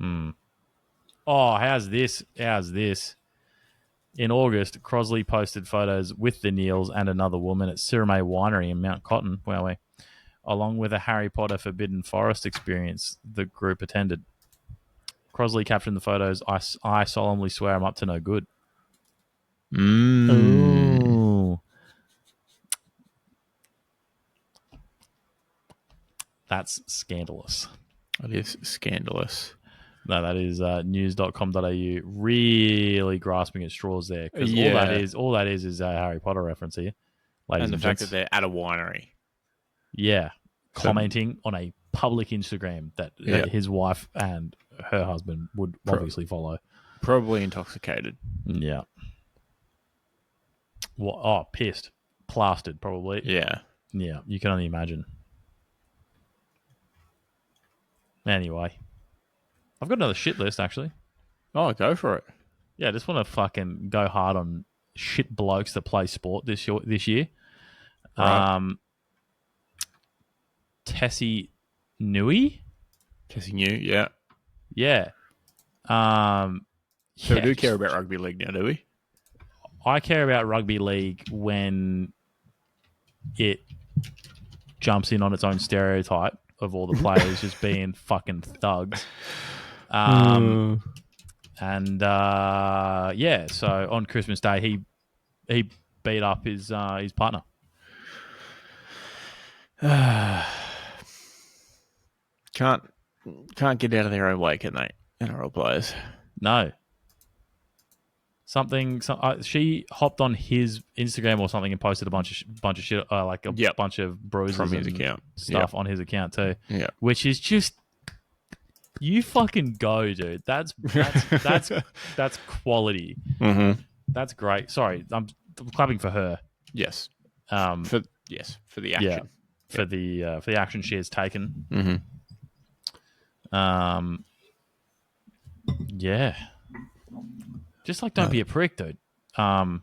Oh, how's this? How's this? In August, Crosley posted photos with the Neils and another woman at Sirime Winery in Mount Cotton, wowee, along with a Harry Potter Forbidden Forest experience the group attended. Crosley captioned the photos, I solemnly swear I'm up to no good. Oh. That's scandalous. It is scandalous. No, that is news.com.au really grasping at straws there because Yeah. all that is a Harry Potter reference here, ladies And and the fact gents. that they're at a winery. Yeah, So commenting on a public Instagram that his wife and her husband would obviously follow. Probably intoxicated. Yeah. Well, oh, pissed. Plastered, probably. Yeah. Yeah, you can only imagine. Anyway. I've got another shit list, actually. Oh, go for it. Yeah, I just want to fucking go hard on shit blokes that play sport this year. Right. Tessie Nui? Tessie New, yeah. Yeah. So we do care about rugby league now, do we? I care about rugby league when it jumps in on its own stereotype of all the players just being fucking thugs. And yeah, so on Christmas Day he beat up his partner. Can't get out of their own way, can they? NRL players. No. She hopped on his Instagram or something and posted a bunch of shit, like a bunch of bruises from his account stuff on his account too. Yeah, which is just, you fucking go, dude. That's quality. Mm-hmm. That's great. Sorry, I'm clapping for her. Yes. For the action. Yeah, for the action she has taken. Mm-hmm. Yeah. Just like, don't be a prick, dude. I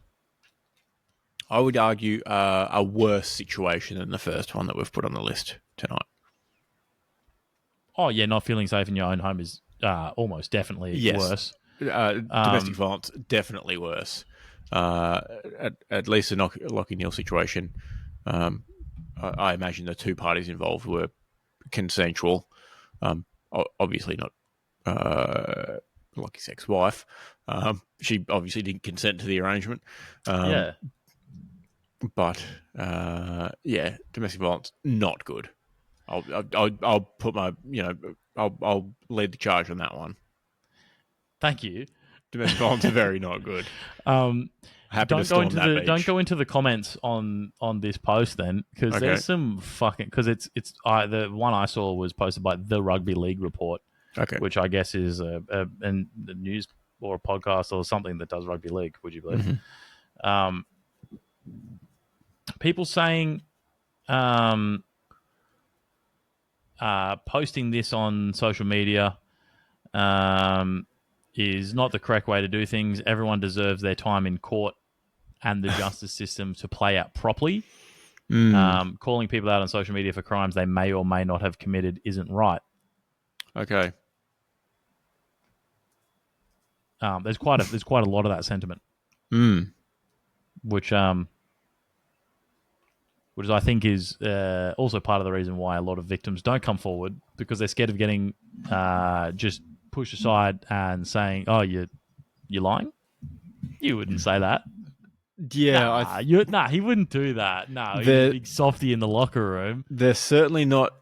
would argue a worse situation than the first one that we've put on the list tonight. Oh, yeah, not feeling safe in your own home is almost definitely worse. Domestic violence, definitely worse. At least a Lachie Neale situation, I imagine the two parties involved were consensual. Obviously not Lachie's ex-wife. She obviously didn't consent to the arrangement. But domestic violence, not good. I'll put my, I'll lead the charge on that one. Thank you. Domestic violence is very not good. Don't go into the comments on this post then, because there's some fucking, because it's the one I saw was posted by the Rugby League Report, which I guess is a news or a podcast or something that does rugby league. Would you believe? Mm-hmm. People saying, posting this on social media is not the correct way to do things. Everyone deserves their time in court and the justice system to play out properly. Calling people out on social media for crimes they may or may not have committed isn't right. Okay. There's quite a lot of that sentiment, which I think is also part of the reason why a lot of victims don't come forward, because they're scared of getting just pushed aside and saying, "Oh, you're lying." You wouldn't say that. Yeah, he wouldn't do that. No, he's a big softy in the locker room. They're certainly not.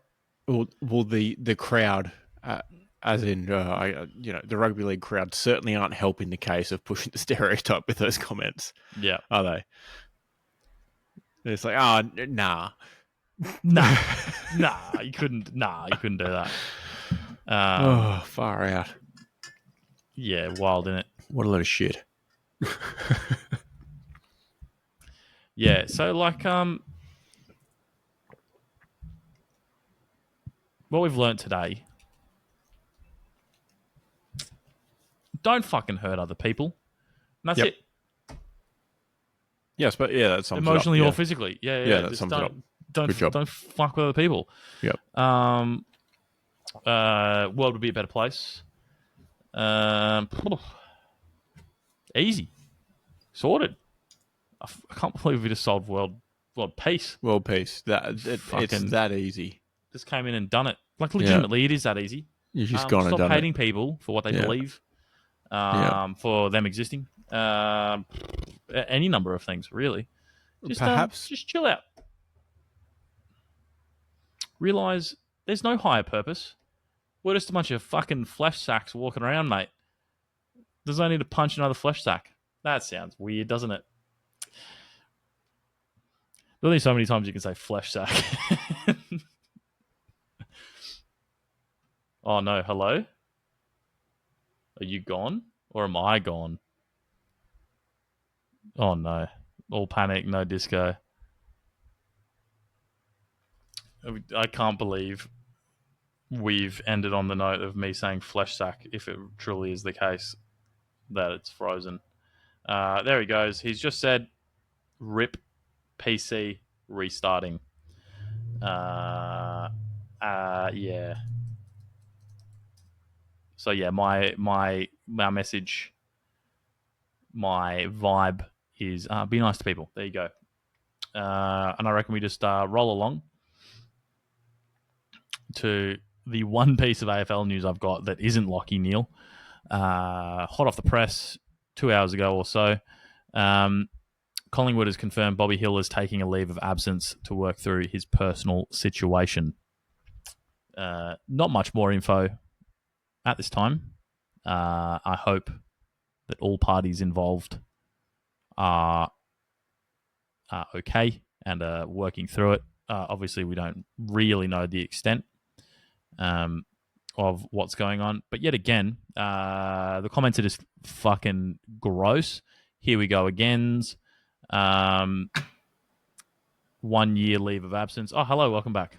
Well, the crowd, as in the rugby league crowd, certainly aren't helping the case of pushing the stereotype with those comments. Yeah, are they? It's like, nah, you couldn't do that. Far out. Yeah, wild, innit? What a load of shit. Yeah, so like, what we've learnt today: don't fucking hurt other people. And that's it. Yes, but yeah, that sums emotionally it up. Or physically. Yeah, that sums it up. Don't fuck with other people. Yep. World would be a better place. Easy. Sorted. I can't believe we just solved world peace. World peace. It's that easy. Just came in and done it. Like, legitimately, it is that easy. You've just gone and done it. Stop hating people for what they believe. For them existing. Any number of things, really. Just chill out. Realize there's no higher purpose. We're just a bunch of fucking flesh sacks walking around, mate. There's no need to punch another flesh sack. That sounds weird, doesn't it? There's only so many times you can say flesh sack. Oh no, hello? Are you gone? Or am I gone? Oh no. All panic, no disco. I can't believe we've ended on the note of me saying flesh sack if it truly is the case that it's frozen. There he goes. He's just said rip PC restarting. Yeah. So yeah, my message, my vibe is be nice to people. There you go. And I reckon we just roll along to the one piece of AFL news I've got that isn't Lockie Neal. Hot off the press 2 hours ago or so. Collingwood has confirmed Bobby Hill is taking a leave of absence to work through his personal situation. Not much more info at this time. I hope that all parties involved are okay and are working through it. Obviously, we don't really know the extent of what's going on. But yet again, the comments are just fucking gross. Here we go again. 1 year leave of absence. Oh, hello, welcome back.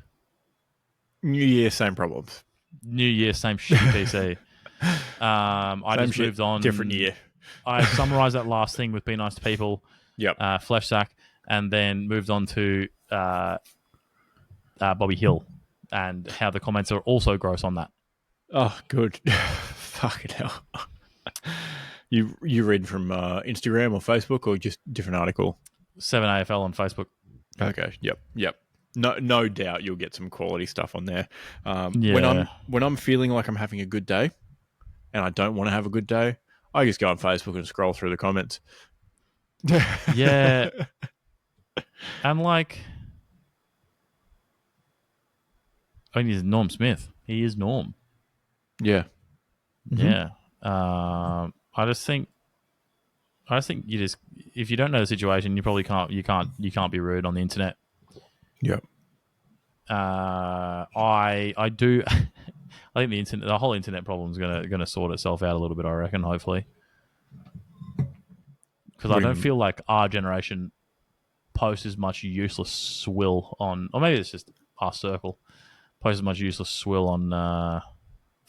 New Year, same problems. New Year, same shitty PC. I Same just shit, moved on. different year. I summarised that last thing with Be Nice to People, Yep. Flesh Sack, and then moved on to Bobby Hill and how the comments are also gross on that. Oh, good. Fucking hell. You read from Instagram or Facebook or just different article? 7AFL on Facebook. Okay. Yep. No doubt you'll get some quality stuff on there. Yeah. When I'm feeling like I'm having a good day, and I don't want to have a good day, I just go on Facebook and scroll through the comments. Yeah. And like, I mean, he's Norm Smith. He is Norm. Yeah. Mm-hmm. Yeah. I just think you just, if you don't know the situation, you probably can't be rude on the internet. Yep. I do. I think the whole internet problem is gonna sort itself out a little bit. I reckon, hopefully, because I don't feel like our generation posts as much useless swill on, or maybe it's just our circle posts as much useless swill on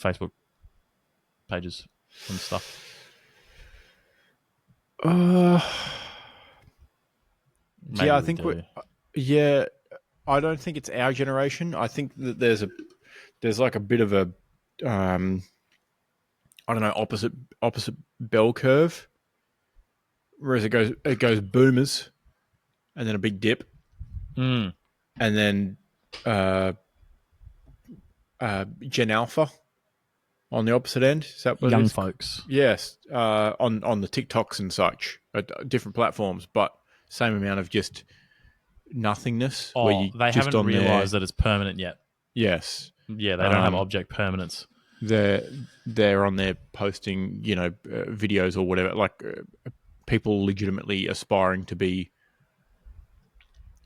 Facebook pages and stuff. Maybe I think yeah. I don't think it's our generation. I think that there's like a bit of a I don't know, opposite bell curve. Whereas it goes boomers, and then a big dip, Mm. and then Gen Alpha on the opposite end. Is that what Young it is? folks. Yes, on the TikToks and such, different platforms, but same amount of just nothingness. Oh, where you they just haven't on realised there. that it's permanent yet. Yes. Yeah, they don't have object permanence. They're on there posting, videos or whatever, like people legitimately aspiring to be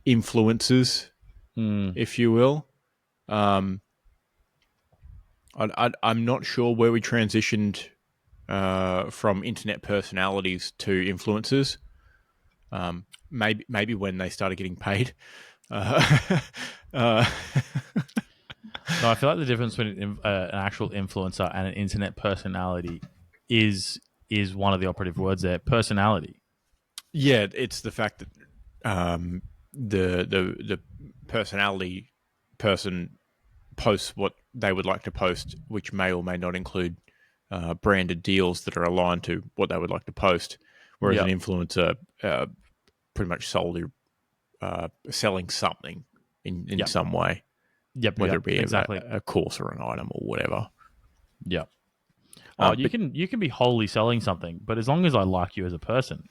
influencers, if you will. I'm not sure where we transitioned from internet personalities to influencers. Maybe when they started getting paid. No, I feel like the difference between an actual influencer and an internet personality is one of the operative words there. Personality. Yeah, it's the fact that the personality person posts what they would like to post, which may or may not include branded deals that are aligned to what they would like to post. Whereas Yep. an influencer pretty much solely selling something in some way, whether it be exactly. a course or an item or whatever. Yep. Oh, But you can be wholly selling something, but as long as I like you as a person,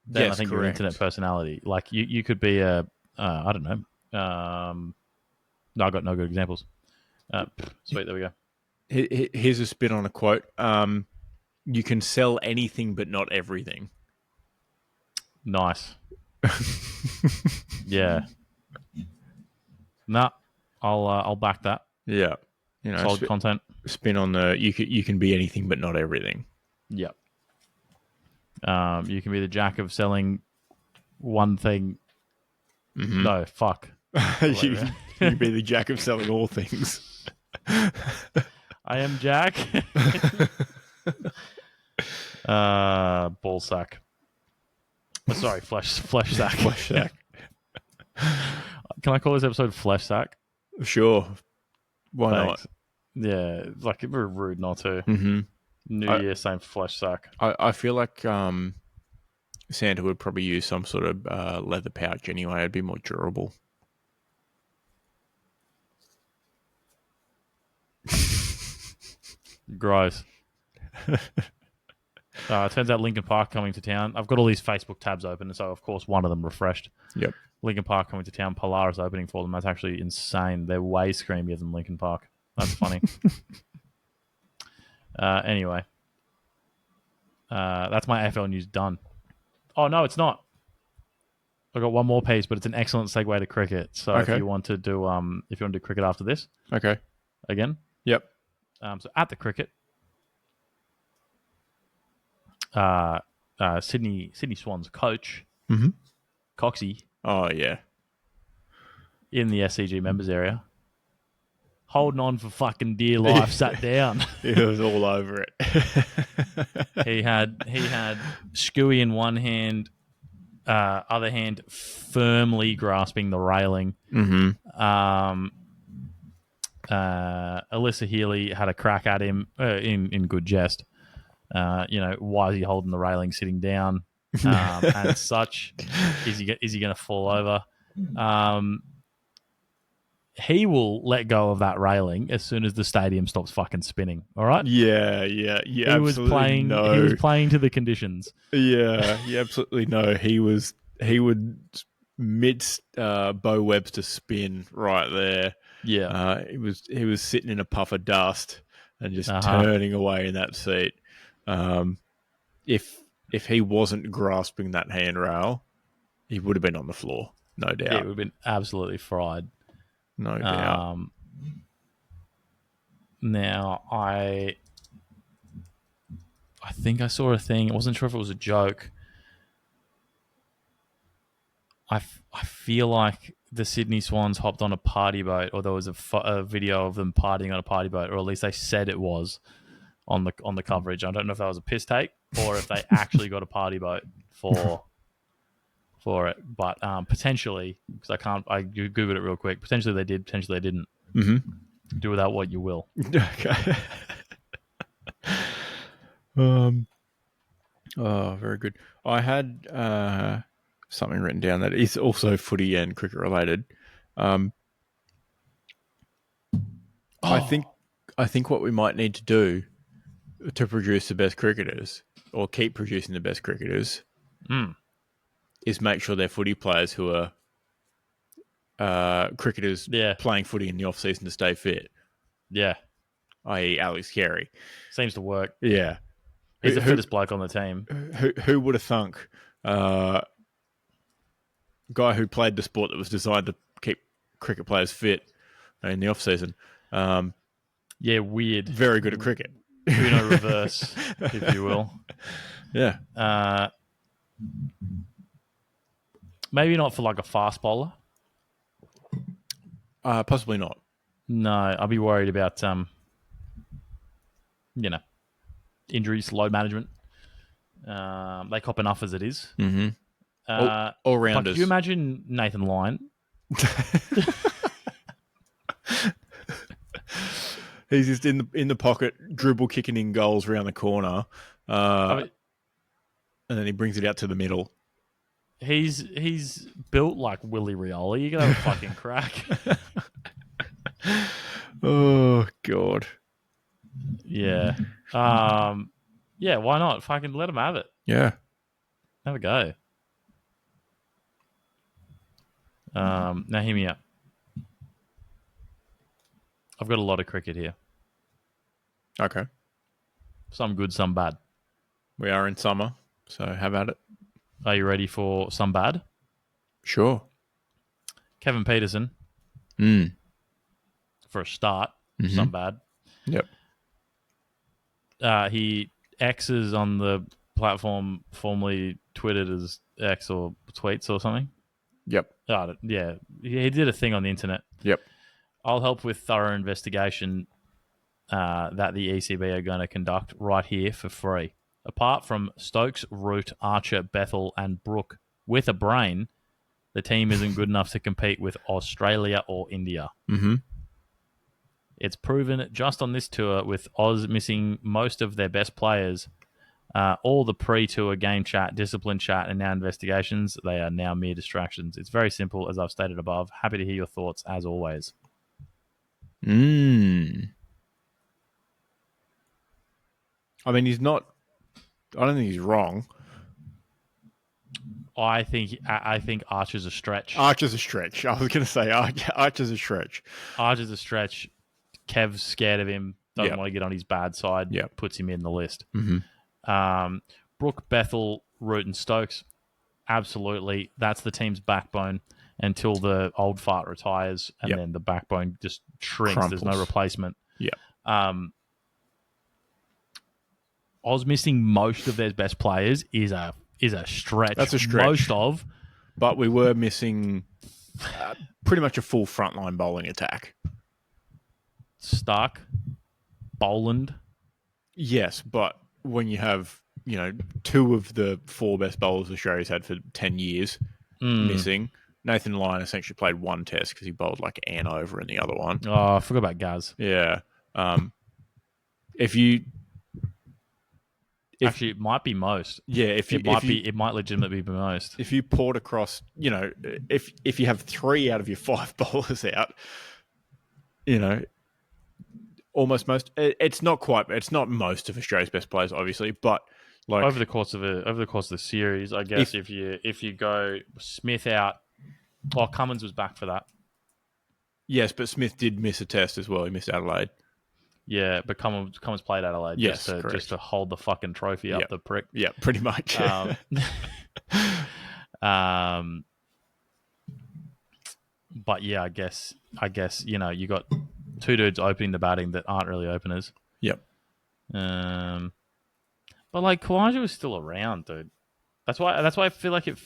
then yes, I think you're an correct. internet personality. Like you could be a I don't know. No, I got no good examples. Sweet, there we go. Here's a spin on a quote. You can sell anything but not everything. Nice. Yeah. Nah, I'll back that. Yeah. Solid content. Spin on the you can be anything but not everything. Yep. You can be the jack of selling one thing. Mm-hmm. No, fuck. You can be the jack of selling all things. I am Jack. Ball sack. Sorry, flesh sack. Flesh sack. Can I call this episode Flesh Sack? Sure. Why Thanks. Yeah, like it'd be rude not to. Mm-hmm. New Year, same Flesh Sack. I feel like Santa would probably use some sort of leather pouch anyway. It'd be more durable. Gross. It turns out Linkin Park coming to town. I've got all these Facebook tabs open, so of course one of them refreshed. Yep. Linkin Park coming to town. Polaris opening for them. That's actually insane. They're way screamier than Linkin Park. That's funny. Anyway. That's my AFL news done. Oh, no, it's not. I've got one more piece, but it's an excellent segue to cricket. So Okay. if you want to do cricket after this. Okay. Again. Yep. So at the cricket, Sydney Swans coach, Mm-hmm. Coxie, Oh, yeah. in the SCG members area, holding on for fucking dear life, sat down. He was all over it. he had Skewy in one hand, other hand firmly grasping the railing. Mm-hmm. Alyssa Healy had a crack at him in good jest. Why is he holding the railing sitting down? And such. Is he going to fall over? He will let go of that railing as soon as the stadium stops fucking spinning. All right? Yeah. He was playing to the conditions. Yeah, you absolutely know. He would midst Bo Webster spin right there. Yeah. He was sitting in a puff of dust and just turning away in that seat. If he wasn't grasping that handrail, he would have been on the floor, no doubt. Yeah, it would have been absolutely fried. No doubt. Now, I think I saw a thing. I wasn't sure if it was a joke. I feel like the Sydney Swans hopped on a party boat, or there was a video of them partying on a party boat, or at least they said it was on the coverage. I don't know if that was a piss take or if they actually got a party boat for it, but potentially, because I googled it real quick. Potentially they did. Potentially they didn't. Mm-hmm. Do with that what you will. Okay. Very good. I had something written down that is also footy and cricket related. I think what we might need to do to produce the best cricketers, or keep producing the best cricketers, is make sure they're footy players who are cricketers playing footy in the off season to stay fit. Yeah. I.e. Alex Carey. Seems to work. Yeah. He's the fittest bloke on the team. Who would have thunk? Guy who played the sport that was designed to keep cricket players fit in the off season. Yeah, weird. Very good at cricket. Uno reverse, if you will. Yeah. Maybe not for like a fast bowler. Possibly not. No, I'd be worried about injuries, load management. They cop enough as it is. Mm-hmm. All rounders. Could you imagine Nathan Lyon? He's just in the pocket, dribble kicking in goals around the corner, and then he brings it out to the middle. He's built like Willie Rioli. You're gonna have a fucking crack. Oh God. Yeah. Yeah. Why not? Fucking let him have it. Yeah. Have a go. Now hear me out. I've got a lot of cricket here. Okay. Some good, some bad. We are in summer, so have at it. Are you ready for some bad? Sure. Kevin Peterson, for a start, some bad. Yep. He X's on the platform formerly tweeted as X or tweets or something. Yep. Yeah, he did a thing on the internet. Yep. I'll help with thorough investigation that the ECB are going to conduct right here for free. Apart from Stokes, Root, Archer, Bethel, and Brook with a brain, the team isn't good enough to compete with Australia or India. Mm-hmm. It's proven just on this tour, with Oz missing most of their best players. All the pre-tour game chat, discipline chat, and now investigations, they are now mere distractions. It's very simple, as I've stated above. Happy to hear your thoughts, as always. I mean, he's not... I don't think he's wrong. I think Archer's a stretch. Archer's a stretch. I was going to say Archer's a stretch. Archer's a stretch. Kev's scared of him. Doesn't want to get on his bad side. Yep. Puts him in the list. Mm-hmm. Brook, Bethel, Root, and Stokes. Absolutely. That's the team's backbone until the old fart retires, and then the backbone just shrinks. Crumples. There's no replacement. Yeah. Oz missing most of their best players is a stretch. That's a stretch. Most of. But we were missing pretty much a full frontline bowling attack. Stark, Boland. Yes, but when you have, two of the 4 best bowlers Australia's had for 10 years missing, Nathan Lyon essentially played one test because he bowled like an over in the other one. Oh, I forgot about Gaz. Yeah. Actually, it might be most. Yeah, it might legitimately be most. If you poured across, if you have 3 out of your 5 bowlers out, almost most. It's not most of Australia's best players, obviously, but like over the course of the series, I guess if you go Smith out, Cummins was back for that. Yes, but Smith did miss a test as well. He missed Adelaide. Yeah, but Cummins played Adelaide just to hold the fucking trophy up the prick. Yeah, pretty much. But yeah, I guess you got 2 dudes opening the batting that aren't really openers. Yep. But like Kawaja was still around, dude. That's why I feel like it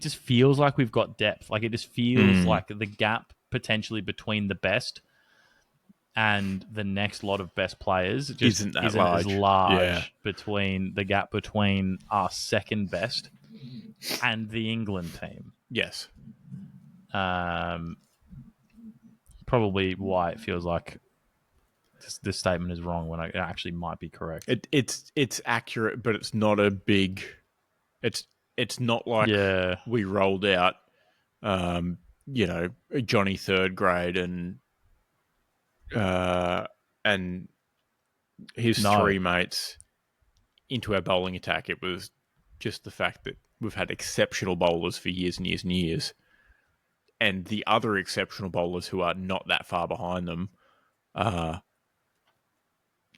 just feels like we've got depth. Like it just feels like the gap potentially between the best and the next lot of best players just isn't as large between the gap between our second best and the England team. Yes. Probably why it feels like this statement is wrong when it actually might be correct. It's accurate, but it's not a big. It's not like we rolled out, Johnny third grade and his 3 mates into our bowling attack. It was just the fact that we've had exceptional bowlers for years and years and years, and the other exceptional bowlers who are not that far behind them,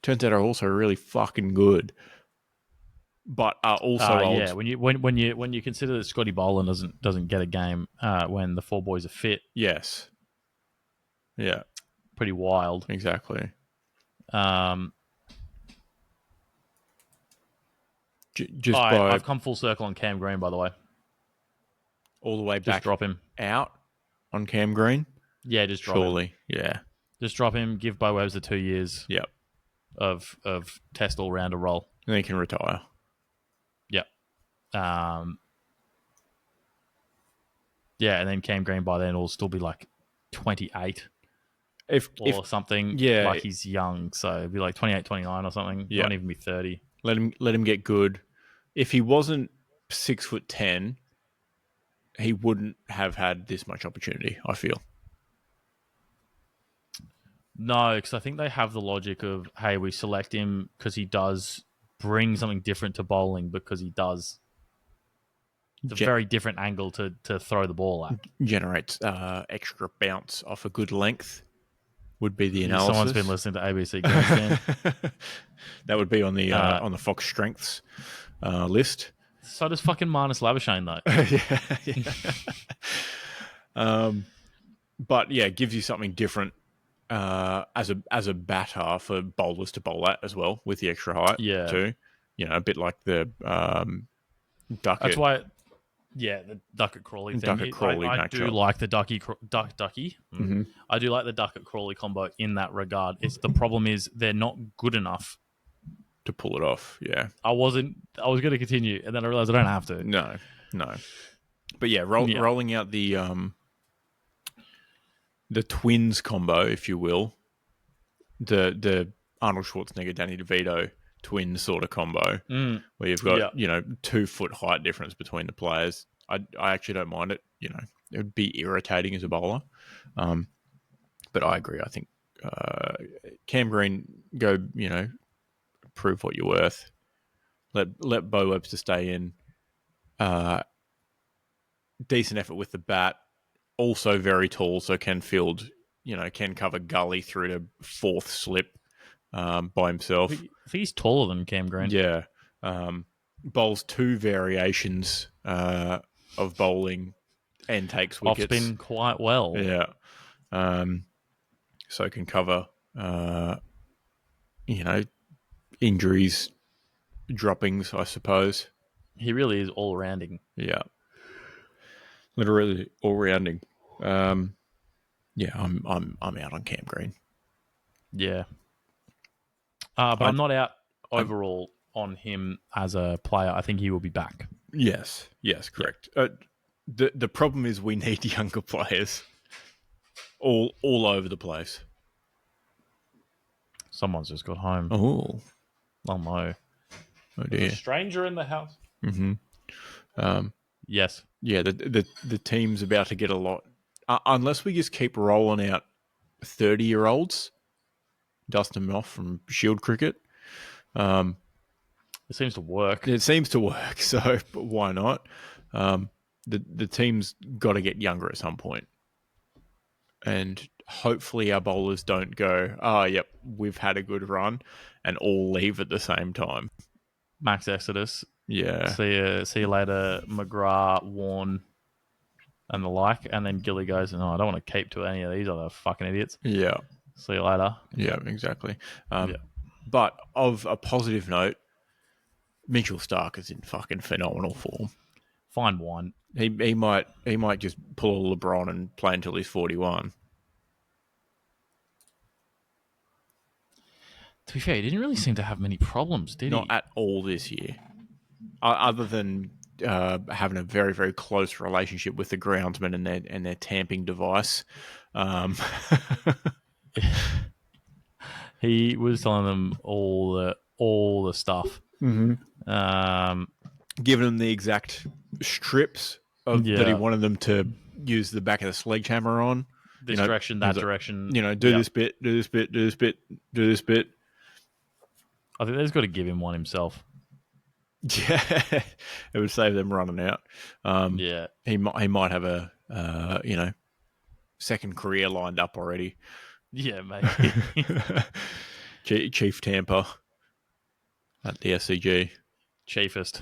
turns out are also really fucking good, but are also old. Yeah, when you consider that Scotty Boland doesn't get a game when the 4 boys are fit. Yes. Yeah. Pretty wild. Exactly. I've come full circle on Cam Green, by the way. All the way just back. Drop him out on Cam Green. Yeah, just drop him. Surely, yeah. Just drop him. Give Bo Webster 2 years. Yep. Of test all rounder role. And he can retire. Yep. Yeah, and then Cam Green by then will still be like 28. If something, like he's young, so it'd be like 28, 29 or something. Yep. Won't even be 30. Let him get good. If he wasn't 6'10", he wouldn't have had this much opportunity, I feel. No, because I think they have the logic of, hey, we select him because he does bring something different to bowling, because he does. It's a very different angle to throw the ball at. Generates extra bounce off a good length. Would be the analysis. Someone's been listening to ABC Grandstand. That would be on the Fox Strengths list. So does fucking Marnus Labuschagne, though. Yeah. But yeah, it gives you something different as a batter for bowlers to bowl at as well with the extra height Yeah. too. A bit like the That's Duckett why, yeah, the Duckett Crawley thing. Duckett I, Crawley I do matchup. like the Ducky. Mm-hmm. I do like the Duckett Crawley combo in that regard. It's the problem is they're not good enough. To pull it off, yeah. I was going to continue, and then I realized I don't have to. No. But yeah, Yeah. rolling out the twins combo, if you will, the Arnold Schwarzenegger, Danny DeVito twins sort of combo, where you've got 2 foot height difference between the players. I actually don't mind it. It would be irritating as a bowler, but I agree. I think Cam Green go. Prove what you're worth. Let Bo Webster stay in. Decent effort with the bat. Also very tall, so can field. Can cover gully through to 4th slip by himself. I think he's taller than Cam Green. Yeah. Bowls 2 variations of bowling and takes wickets. Off spin quite well. Yeah. So can cover, injuries, droppings, I suppose. He really is all rounding. Yeah. Literally all rounding. Yeah, I'm out on Cam Green. Yeah. But I'm not out overall on him as a player. I think he will be back. Yes, correct. Yeah. The problem is we need younger players all over the place. Someone's just got home. Oh no. Oh dear. There's a stranger in the house. Mm-hmm. Yes. Yeah, the team's about to get a lot. Unless we just keep rolling out 30-year-olds, dust them off from Shield cricket. It seems to work. It seems to work, so but why not? The team's got to get younger at some point. And hopefully our bowlers don't go, yep, we've had a good run, and all leave at the same time. Max Exodus. Yeah. See you later, McGrath, Warren, and the like. And then Gilly goes, no, I don't want to keep to any of these other fucking idiots. Yeah. See you later. Yeah, exactly. But of a positive note, Mitchell Stark is in fucking phenomenal form. Fine wine. He might just pull a LeBron and play until he's 41. To be fair, he didn't really seem to have many problems, did he? Not at all this year. Other than having a very, very close relationship with the groundsman and their tamping device. He was telling them all the stuff. Mm-hmm. Giving them the exact strips that he wanted them to use the back of the sledgehammer on. This direction, that direction. Do this bit, do this bit, do this bit, do this bit. I think they've got to give him one himself. Yeah, it would save them running out. He might have a second career lined up already. Yeah, maybe. Chief Tamper at the SCG. Chiefest.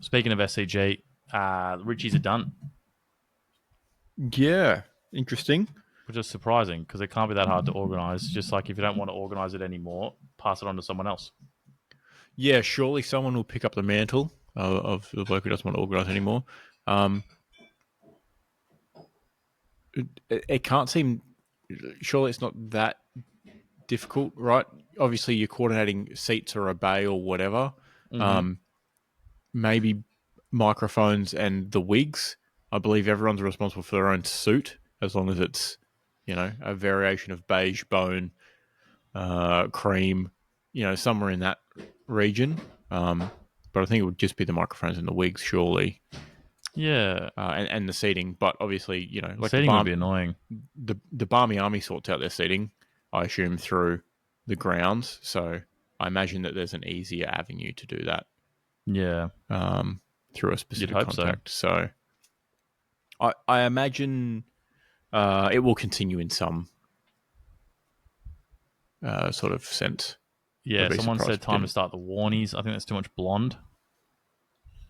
Speaking of SCG, Richies are done. Yeah, interesting. Which is surprising because it can't be that hard to organise. Just like if you don't want to organise it anymore, pass it on to someone else. Yeah, surely someone will pick up the mantle of the bloke who doesn't want to organise anymore. It can't seem... Surely it's not that difficult, right? Obviously, you're coordinating seats or a bay or whatever. Mm-hmm. Maybe microphones and the wigs. I believe everyone's responsible for their own suit, as long as it's, a variation of beige, bone, cream, somewhere in that region. But I think it would just be the microphones and the wigs, surely. Yeah. And the seating. But obviously, like seating would be annoying. The Barmy Army sorts out their seating, I assume, through the grounds. So I imagine that there's an easier avenue to do that. Yeah. Through a specific contact. So I imagine it will continue in some sort of sense. Yeah, someone said time to start the Warnies. I think that's too much blonde.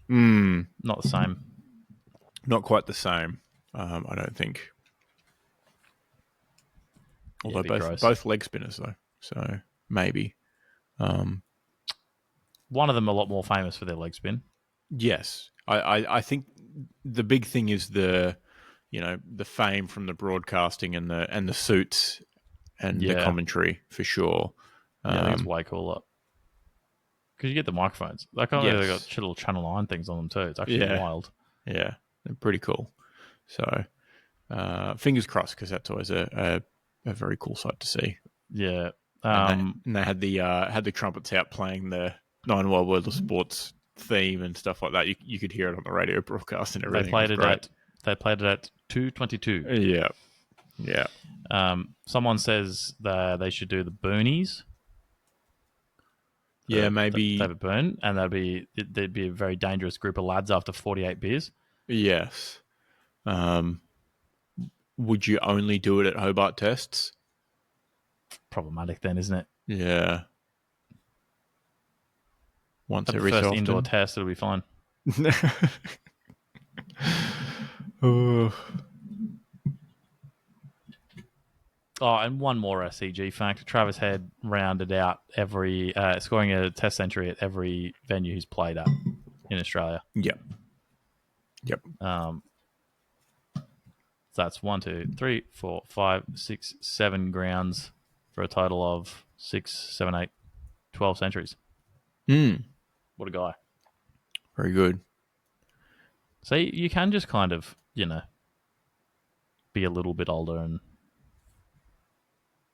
Not the same. Not quite the same, I don't think. Yeah, Although a bit both gross. both leg spinners though, so maybe. One of them a lot more famous for their leg spin. Yes, I think the big thing is the the fame from the broadcasting and the suits and the Yeah, commentary for sure. yeah, I think it's Um, way cooler because you get the microphones. Like, they got yes, little Channel 9 things on them too. It's actually yeah, wild. yeah, they're pretty cool. So fingers crossed because that's always a very cool sight to see. Yeah. And they had the trumpets out playing the Nine Wild World of Sports theme and stuff like that. You could hear it on the radio broadcast and They everything. It was played it great. at 2:22. Yeah, yeah, Someone says that they should do the boonies, yeah. the Maybe David Byrne, and there'd be a very dangerous group of lads after 48 beers. yes. Um, would you only do it at Hobart tests? Problematic then, isn't it? Yeah, once At the every first so indoor often. test, it'll be fine. Oh, Oh, and one more SCG fact: Travis Head rounded out every scoring a test century at every venue he's played at in Australia. yep, yep. So that's 1, 2, 3, 4, 5, 6, 7 grounds for a total of 6, 7, 8, 12 centuries. Mm, What a guy. very good. So you can just kind of, be a little bit older and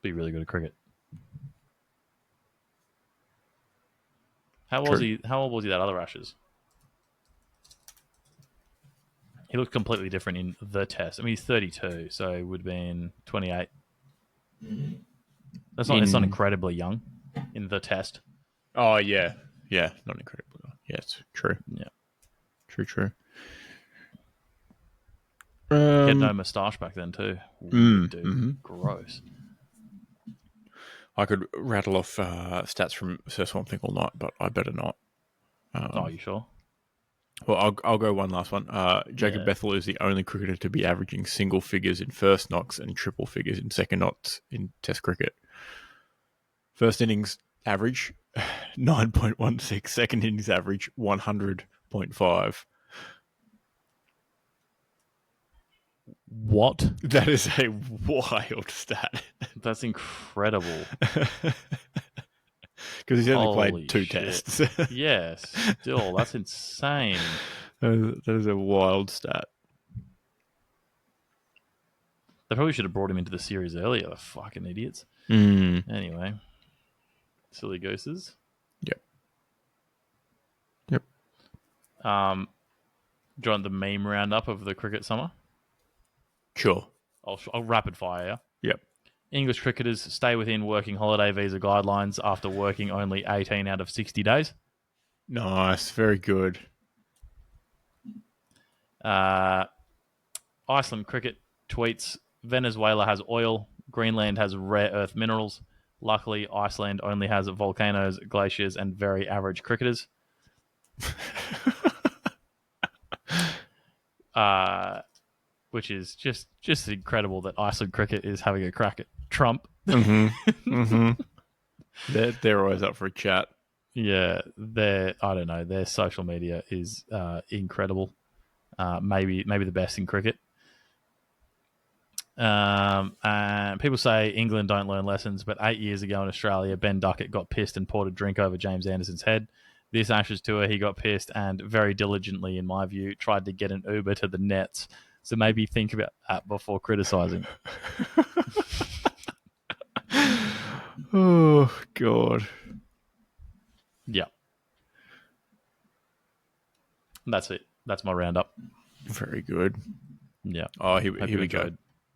be really good at cricket. How was True. he? How old was he that other Ashes? He looked completely different in the test. I mean, he's 32, so it would have been 28. It's not In incredibly young in the test. oh yeah, yeah, not incredible. Yes, true, Yeah. true, true. He had no Um, moustache back then too. Weird dude. mm-hmm. Gross. I could rattle off stats from Sir Swamp Thing all night, but I better not. Oh, you sure? Well, I'll go one last one. Jacob Yeah. Bethel is the only cricketer to be averaging single figures in first knocks and triple figures in second knocks in Test cricket. First innings average 9.16, second innings average 100.5. What? That is a wild stat. That's incredible. Because he's only played Holy two shit. tests. Yes. Still, that's insane. That is a wild stat. They probably should have brought him into the series earlier. The fucking idiots. Mm. Anyway, silly gooses. Yep. Yep. Do you want the meme roundup of the cricket summer? Sure. I'll rapid fire you. Yep. English cricketers stay within working holiday visa guidelines after working only 18 out of 60 days. Nice. Very good. Iceland cricket tweets Venezuela has oil, Greenland has rare earth minerals. Luckily, Iceland only has volcanoes, glaciers, and very average cricketers. Which is just incredible that Iceland cricket is having a crack at Trump. Mm-hmm. Mm-hmm. They're always up for a chat. Yeah, I don't know. Their social media is incredible. Maybe the best in cricket. And people say England don't learn lessons, but 8 years ago in Australia, Ben Duckett got pissed and poured a drink over James Anderson's head. This Ashes tour, he got pissed and very diligently, in my view, tried to get an Uber to the nets. So maybe think about that before criticising. Oh, God. Yeah. That's it. That's my roundup. Very good. Yeah. Oh, Hope here you we go.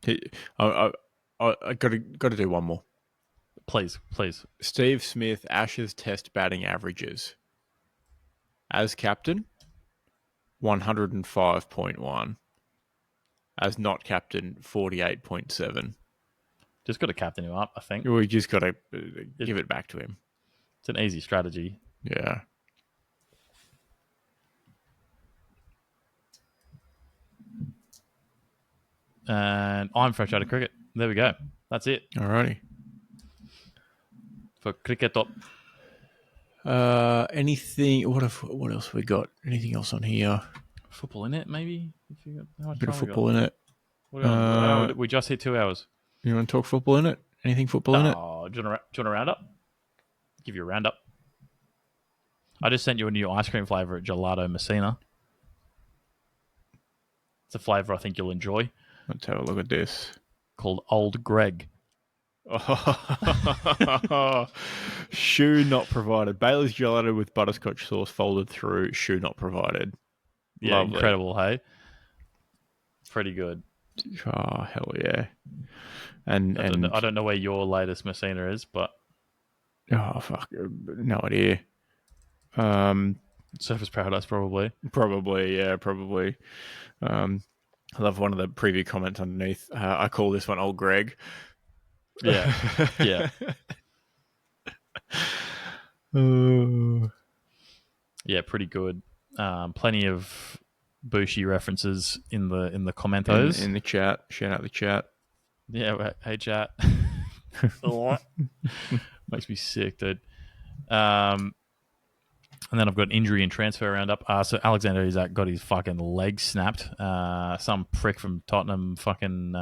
enjoyed. I got to do one more. Please. Steve Smith, Ashes Test batting averages. As captain, 105.1. As not captain, 48.7. Just got to captain him up, I think. We just got to give it back to him. It's an easy strategy. Yeah. And I'm fresh out of cricket. There we go. That's it Alrighty. for cricket top. Anything? What else we got? Anything else on here? Football in it, maybe. If you got, how much Bit of time we got? football in it. We just hit 2 hours. You want to talk football in it? Anything football in it? Do you want to round up? Give you a roundup. I just sent you a new ice cream flavour at Gelato Messina. It's a flavour I think you'll enjoy. Let's have a look at this. Called Old Greg. Shoe not provided. Bailey's gelato with butterscotch sauce folded through. Shoe not provided. Yeah, Lovely. incredible, hey? Pretty good. Oh, hell yeah. And I don't know where your latest Messina is, but... Oh, fuck. No idea. Surface Paradise, probably. Probably, yeah, probably. I love one of the preview comments underneath. I call this one Old Greg. Yeah, yeah. Yeah, pretty good. Plenty of Bushi references in the commentos. In the chat. Shout out the chat. Yeah, hey chat. Makes me sick, dude. And then I've got an injury and transfer roundup. So Alexander Isak got his fucking leg snapped. Some prick from Tottenham fucking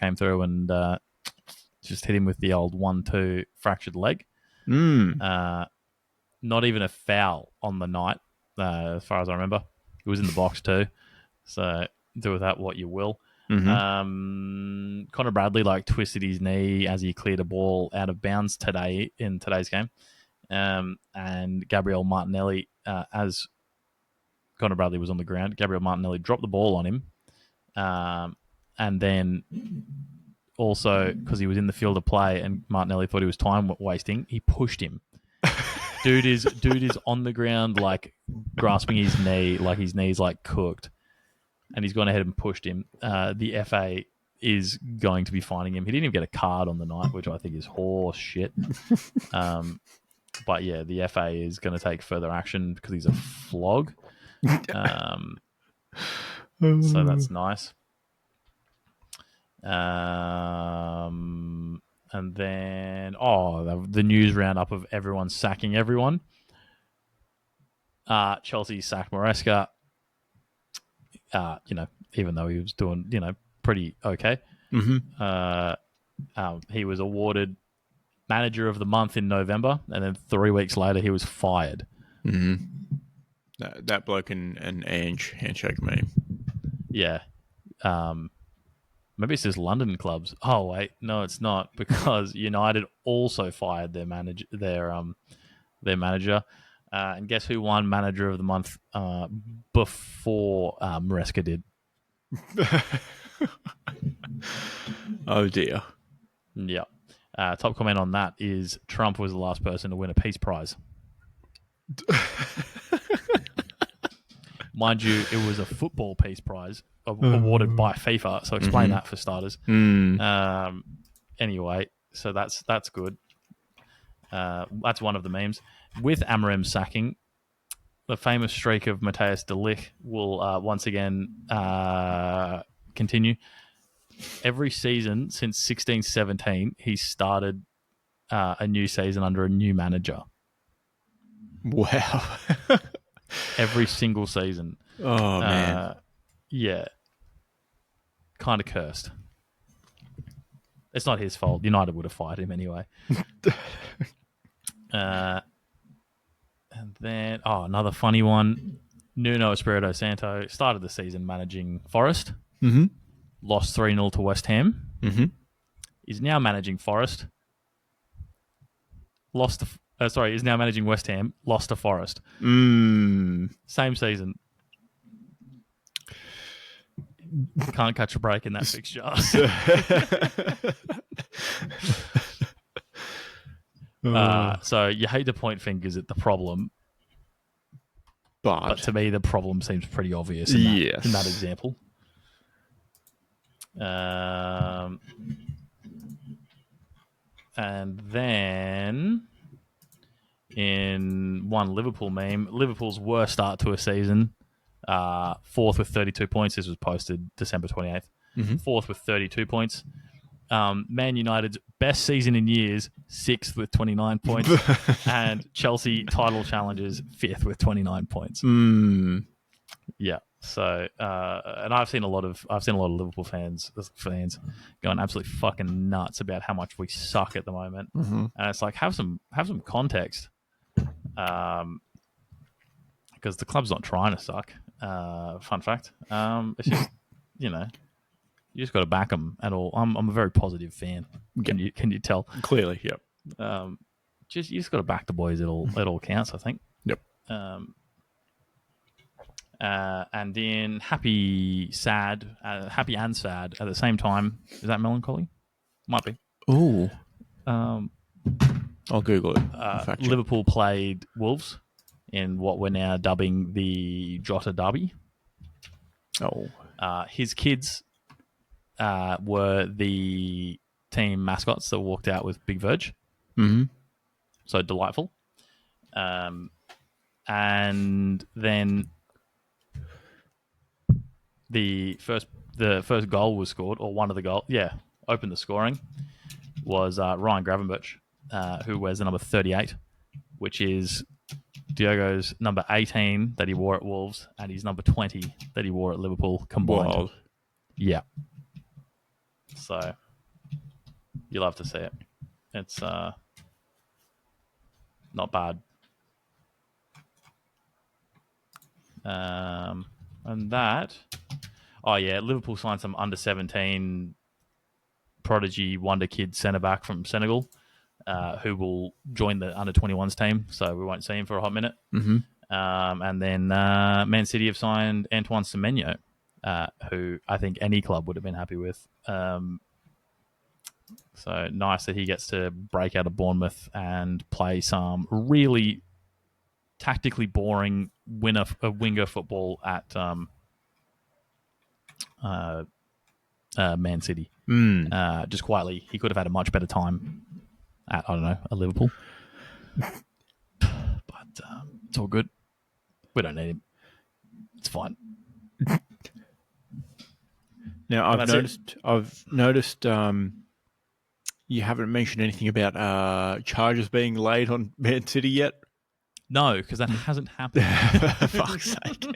came through and just hit him with the old 1-2 fractured leg. Not even a foul on the night, as far as I remember. It was in the box too. So do with that what you will. Mm-hmm. Connor Bradley twisted his knee as he cleared a ball out of bounds today in today's game. And Gabriel Martinelli, as Connor Bradley was on the ground, Gabriel Martinelli dropped the ball on him. And then also, because he was in the field of play and Martinelli thought he was time wasting, he pushed him. Dude is on the ground, grasping his knee, his knee's cooked. And he's gone ahead and pushed him. The FA is going to be fining him. He didn't even get a card on the night, which I think is horse shit. But yeah, the FA is going to take further action because he's a flog. So that's nice. And then, the news roundup of everyone sacking everyone. Chelsea sacked Maresca. Even though he was doing, pretty okay. Mm-hmm. He was awarded Manager of the Month in November, and then 3 weeks later he was fired. Mm-hmm. That bloke and Ange handshake meme. Yeah. Maybe it's just London clubs. Oh wait, no, it's not, because United also fired their manager. And guess who won Manager of the Month before Maresca did? Oh dear. Yeah. Top comment on that is Trump was the last person to win a peace prize. Mind you, it was a football peace prize awarded by FIFA. So explain that for starters. Anyway, so that's good. That's one of the memes. With Amorim sacking, the famous streak of Matthias de Ligt will once again continue. Every season since 16-17, he's started a new season under a new manager. Wow. Every single season. Oh, man. Yeah. Kind of cursed. It's not his fault. United would have fired him anyway. And then, another funny one. Nuno Espirito Santo started the season managing Forest. Mm-hmm. Lost 3-0 to West Ham. Mm-hmm. Is now managing Forest. Is now managing West Ham. Lost to Forest. Same season. Can't catch a break in that fixture. So you hate to point fingers at the problem, but to me the problem seems pretty obvious in that example. And then in one Liverpool meme, Liverpool's worst start to a season, fourth with 32 points. This was posted December 28th. Mm-hmm. Fourth with 32 points. Man United's best season in years, 6th with 29 points, and Chelsea title challengers 5th with 29 points. Yeah. So, and I've seen a lot of Liverpool fans going absolutely fucking nuts about how much we suck at the moment, and it's like have some context, because the club's not trying to suck. Fun fact. It's just you just got to back them at all. I'm a very positive fan. Can you tell? Clearly, yep. You just got to back the boys. It all counts, I think. Yep. And then happy and sad at the same time. Is that melancholy? Might be. Ooh. I'll Google it. Liverpool played Wolves in what we're now dubbing the Jota Derby. Oh. His kids were the team mascots that walked out with Big Verge. Mm-hmm. So delightful. And then the first goal was scored, or one of the goals. Yeah, opened the scoring was Ryan Gravenberch, who wears the number 38, which is Diogo's number 18 that he wore at Wolves and his number 20 that he wore at Liverpool combined. Wild. Yeah. So you love to see it. It's not bad. And that, Liverpool signed some under 17 prodigy wonder kid centre back from Senegal, who will join the under 21s team. So we won't see him for a hot minute. Mm-hmm. And then Man City have signed Antoine Semenyo, who I think any club would have been happy with. So nice that he gets to break out of Bournemouth and play some really tactically boring winger football at Man City. Just quietly, he could have had a much better time at, I don't know, a Liverpool. But it's all good. We don't need him. It's fine. Now I've noticed you haven't mentioned anything about charges being laid on Man City yet. No, because that hasn't happened. For fuck's sake.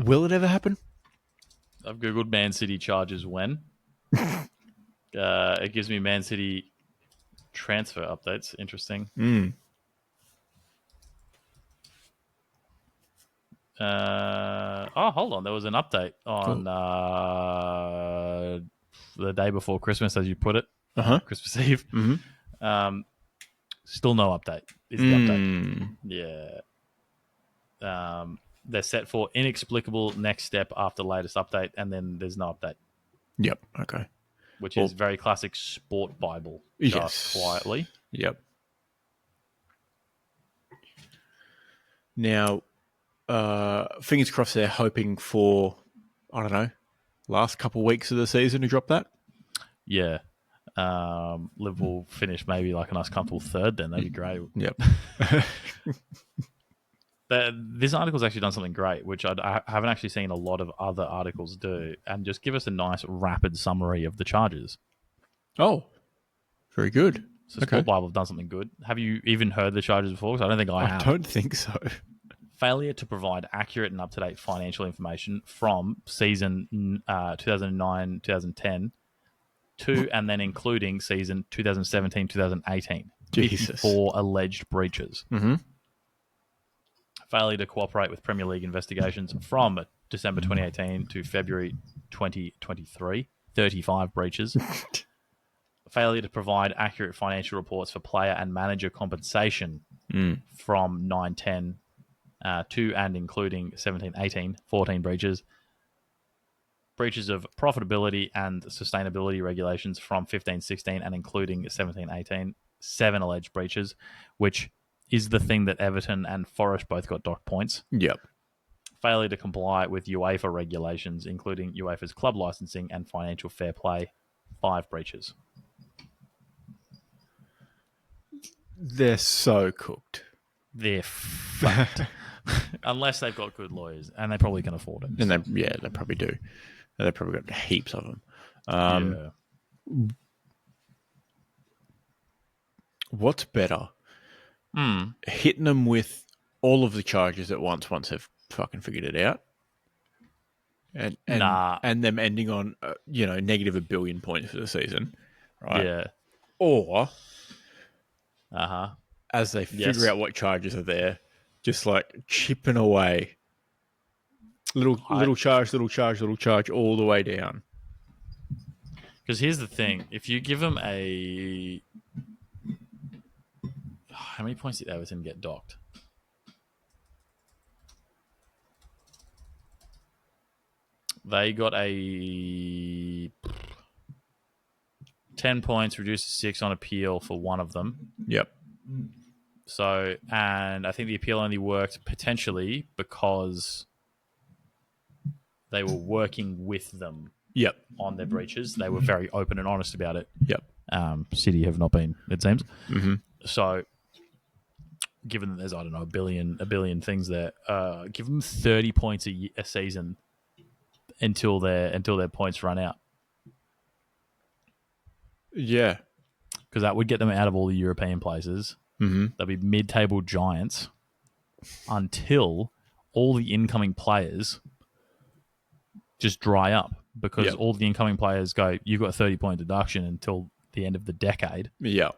Will it ever happen? I've googled Man City charges when. It gives me Man City transfer updates. Interesting. Hold on. There was an update on the day before Christmas, as you put it. Christmas Eve. Mm-hmm. Still no update. Is the update? Yeah. They're set for inexplicable next step after latest update, and then there's no update. Yep. Okay. Which is very classic sport Bible. Yes. Quietly. Yep. Now, fingers crossed they're hoping for, I don't know, last couple of weeks of the season to drop that. Yeah. Liverpool finish maybe like a nice comfortable third then. That'd be great. Yep. This article's actually done something great, which I haven't actually seen a lot of other articles do, and just give us a nice rapid summary of the charges. Oh, very good. So Sport Bible have done something good. Have you even heard the charges before? Because I don't think I have. I don't think so. Failure to provide accurate and up-to-date financial information from season 2009-2010 to and then including season 2017-2018. Jesus. 54 alleged breaches. Mm-hmm. Failure to cooperate with Premier League investigations from December 2018 to February 2023. 35 breaches. Failure to provide accurate financial reports for player and manager compensation from 9-10 to and including 17-18. 14 breaches. Breaches of profitability and sustainability regulations from 15-16 and including 17-18. 7 alleged breaches, which is the thing that Everton and Forest both got docked points. Yep. Failure to comply with UEFA regulations, including UEFA's club licensing and financial fair play. 5 breaches. They're so cooked. They're fucked. Unless they've got good lawyers, and they probably can afford it. And they probably do. They've probably got heaps of them. Yeah. What's better? Mm. Hitting them with all of the charges at once they've fucking figured it out, Nah. and them ending on negative a billion points for the season, right? Yeah. Or Uh-huh. as they figure Yes. out what charges are there, just like chipping away, little charge, all the way down. Because here's the thing. If you give them a... How many points did Everton get docked? They got a 10 points, reduced to 6 on appeal for one of them. Yep. So, and I think the appeal only worked potentially because they were working with them Yep. on their breaches. They were very open and honest about it. Yep. City have not been, it seems. Mm-hmm. So, given that there's, I don't know, a billion things there, give them 30 points a season until their points run out. Yeah. Because that would get them out of all the European places. Mm-hmm. They'll be mid-table giants until all the incoming players just dry up, because all the incoming players go, you've got a 30-point deduction until the end of the decade. Yeah.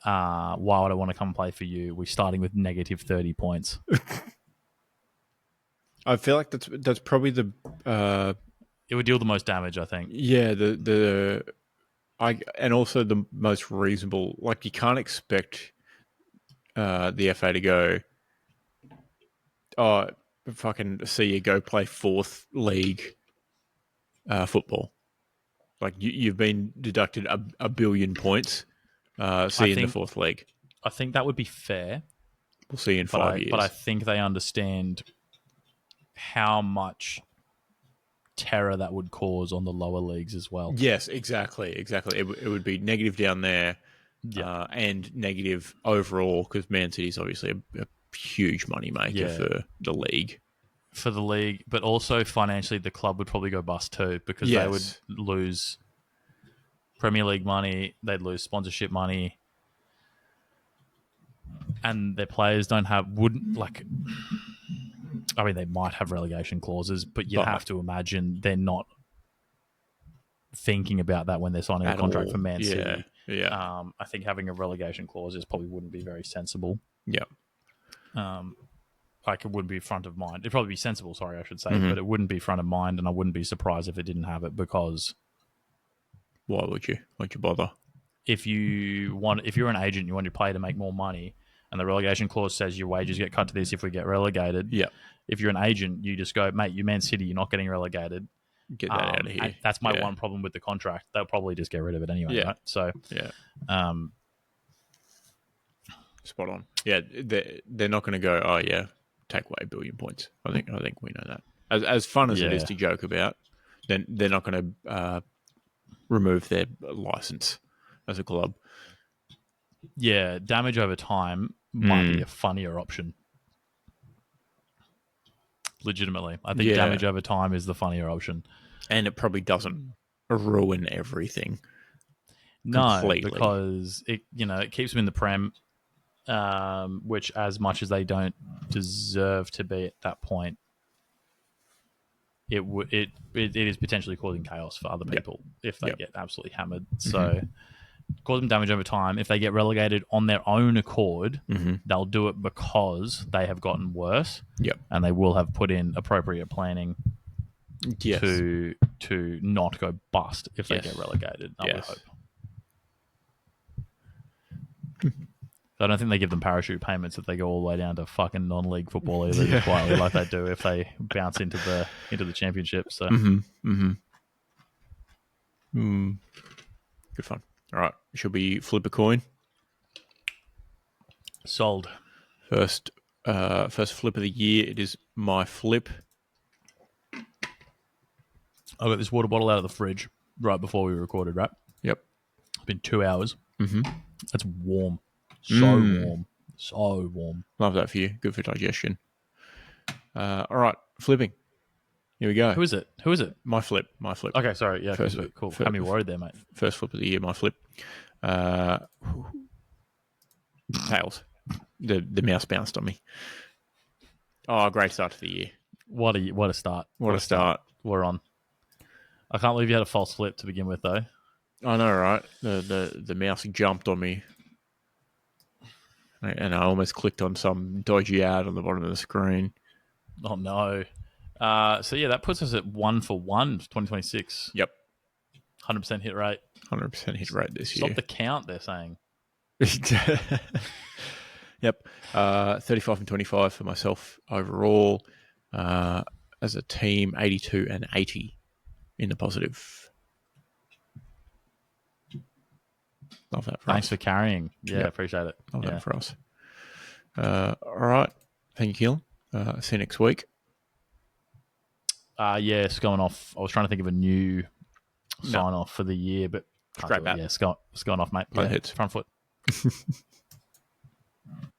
Why would I want to come play for you? We're starting with negative 30 points. I feel like that's probably the it would deal the most damage, I think. Yeah, and also the most reasonable. Like, you can't expect the FA to go, oh, fucking see you go play fourth league football. Like, you've been deducted a billion points. See you in the fourth league. I think that would be fair. We'll see you in 5 years. But I think they understand how much terror that would cause on the lower leagues as well. Yes, exactly. It would be negative down there, and negative overall, because Man City is obviously a huge money maker for the league. For the league, but also financially, the club would probably go bust too, because they would lose Premier League money, they'd lose sponsorship money, and their players wouldn't like. I mean, they might have relegation clauses, but you have to imagine they're not thinking about that when they're signing a contract for Man City. Yeah. I think having a relegation clause probably wouldn't be very sensible. Yeah. Like, it wouldn't be front of mind. It'd probably be sensible, sorry, I should say, but it wouldn't be front of mind, and I wouldn't be surprised if it didn't have it, because... Why would you? Why'd you bother? If you're an agent, you want your player to make more money, and the relegation clause says your wages get cut to this if we get relegated. Yeah. If you're an agent, you just go, mate, you Man City, you're not getting relegated. Get that out of here. That's my one problem with the contract. They'll probably just get rid of it anyway, right? So, spot on. Yeah, they're not going to go, oh yeah, take away a billion points. I think we know that. As fun as it is to joke about, then they're not going to remove their license as a club. Yeah, damage over time might be a funnier option. Legitimately, I think damage over time is the funnier option, and it probably doesn't ruin everything. No, completely. Because it keeps them in the Prem, which, as much as they don't deserve to be at that point, it is potentially causing chaos for other people if they get absolutely hammered. So, cause them damage over time. If they get relegated on their own accord, they'll do it because they have gotten worse. Yep. And they will have put in appropriate planning to not go bust if they get relegated. I would hope. I don't think they give them parachute payments if they go all the way down to fucking non-league football either, quietly like they do if they bounce into the championship. So, good fun. All right, should we flip a coin? Sold. First flip of the year. It is my flip. I got this water bottle out of the fridge right before we recorded, right? Yep. It's been 2 hours. That's warm. Warm. So warm. Love that for you. Good for digestion. All right, flipping. Here we go. Who is it? Who is it? My flip. Okay, sorry. Yeah, First, cool. Had me worried there, mate. First flip of the year, my flip. Tails. The mouse bounced on me. Oh, great start to the year. What a start. What a start. We're on. I can't believe you had a false flip to begin with, though. I know, right? The mouse jumped on me. And I almost clicked on some dodgy ad on the bottom of the screen. Oh, no. So, yeah, that puts us at 1 for 1 for 2026. Yep. 100% hit rate. 100% hit rate this year. Stop the count, they're saying. Yep. 35 and 25 for myself overall. As a team, 82 and 80 in the positive. Love that for Thanks us. for carrying. Yeah, appreciate it. Love that for us. All right. Thank you, Keelan. See you next week. Yeah, it's going off. I was trying to think of a new sign off for the year, but Scrap that. Yeah, it's going off, mate. Hits. Front foot.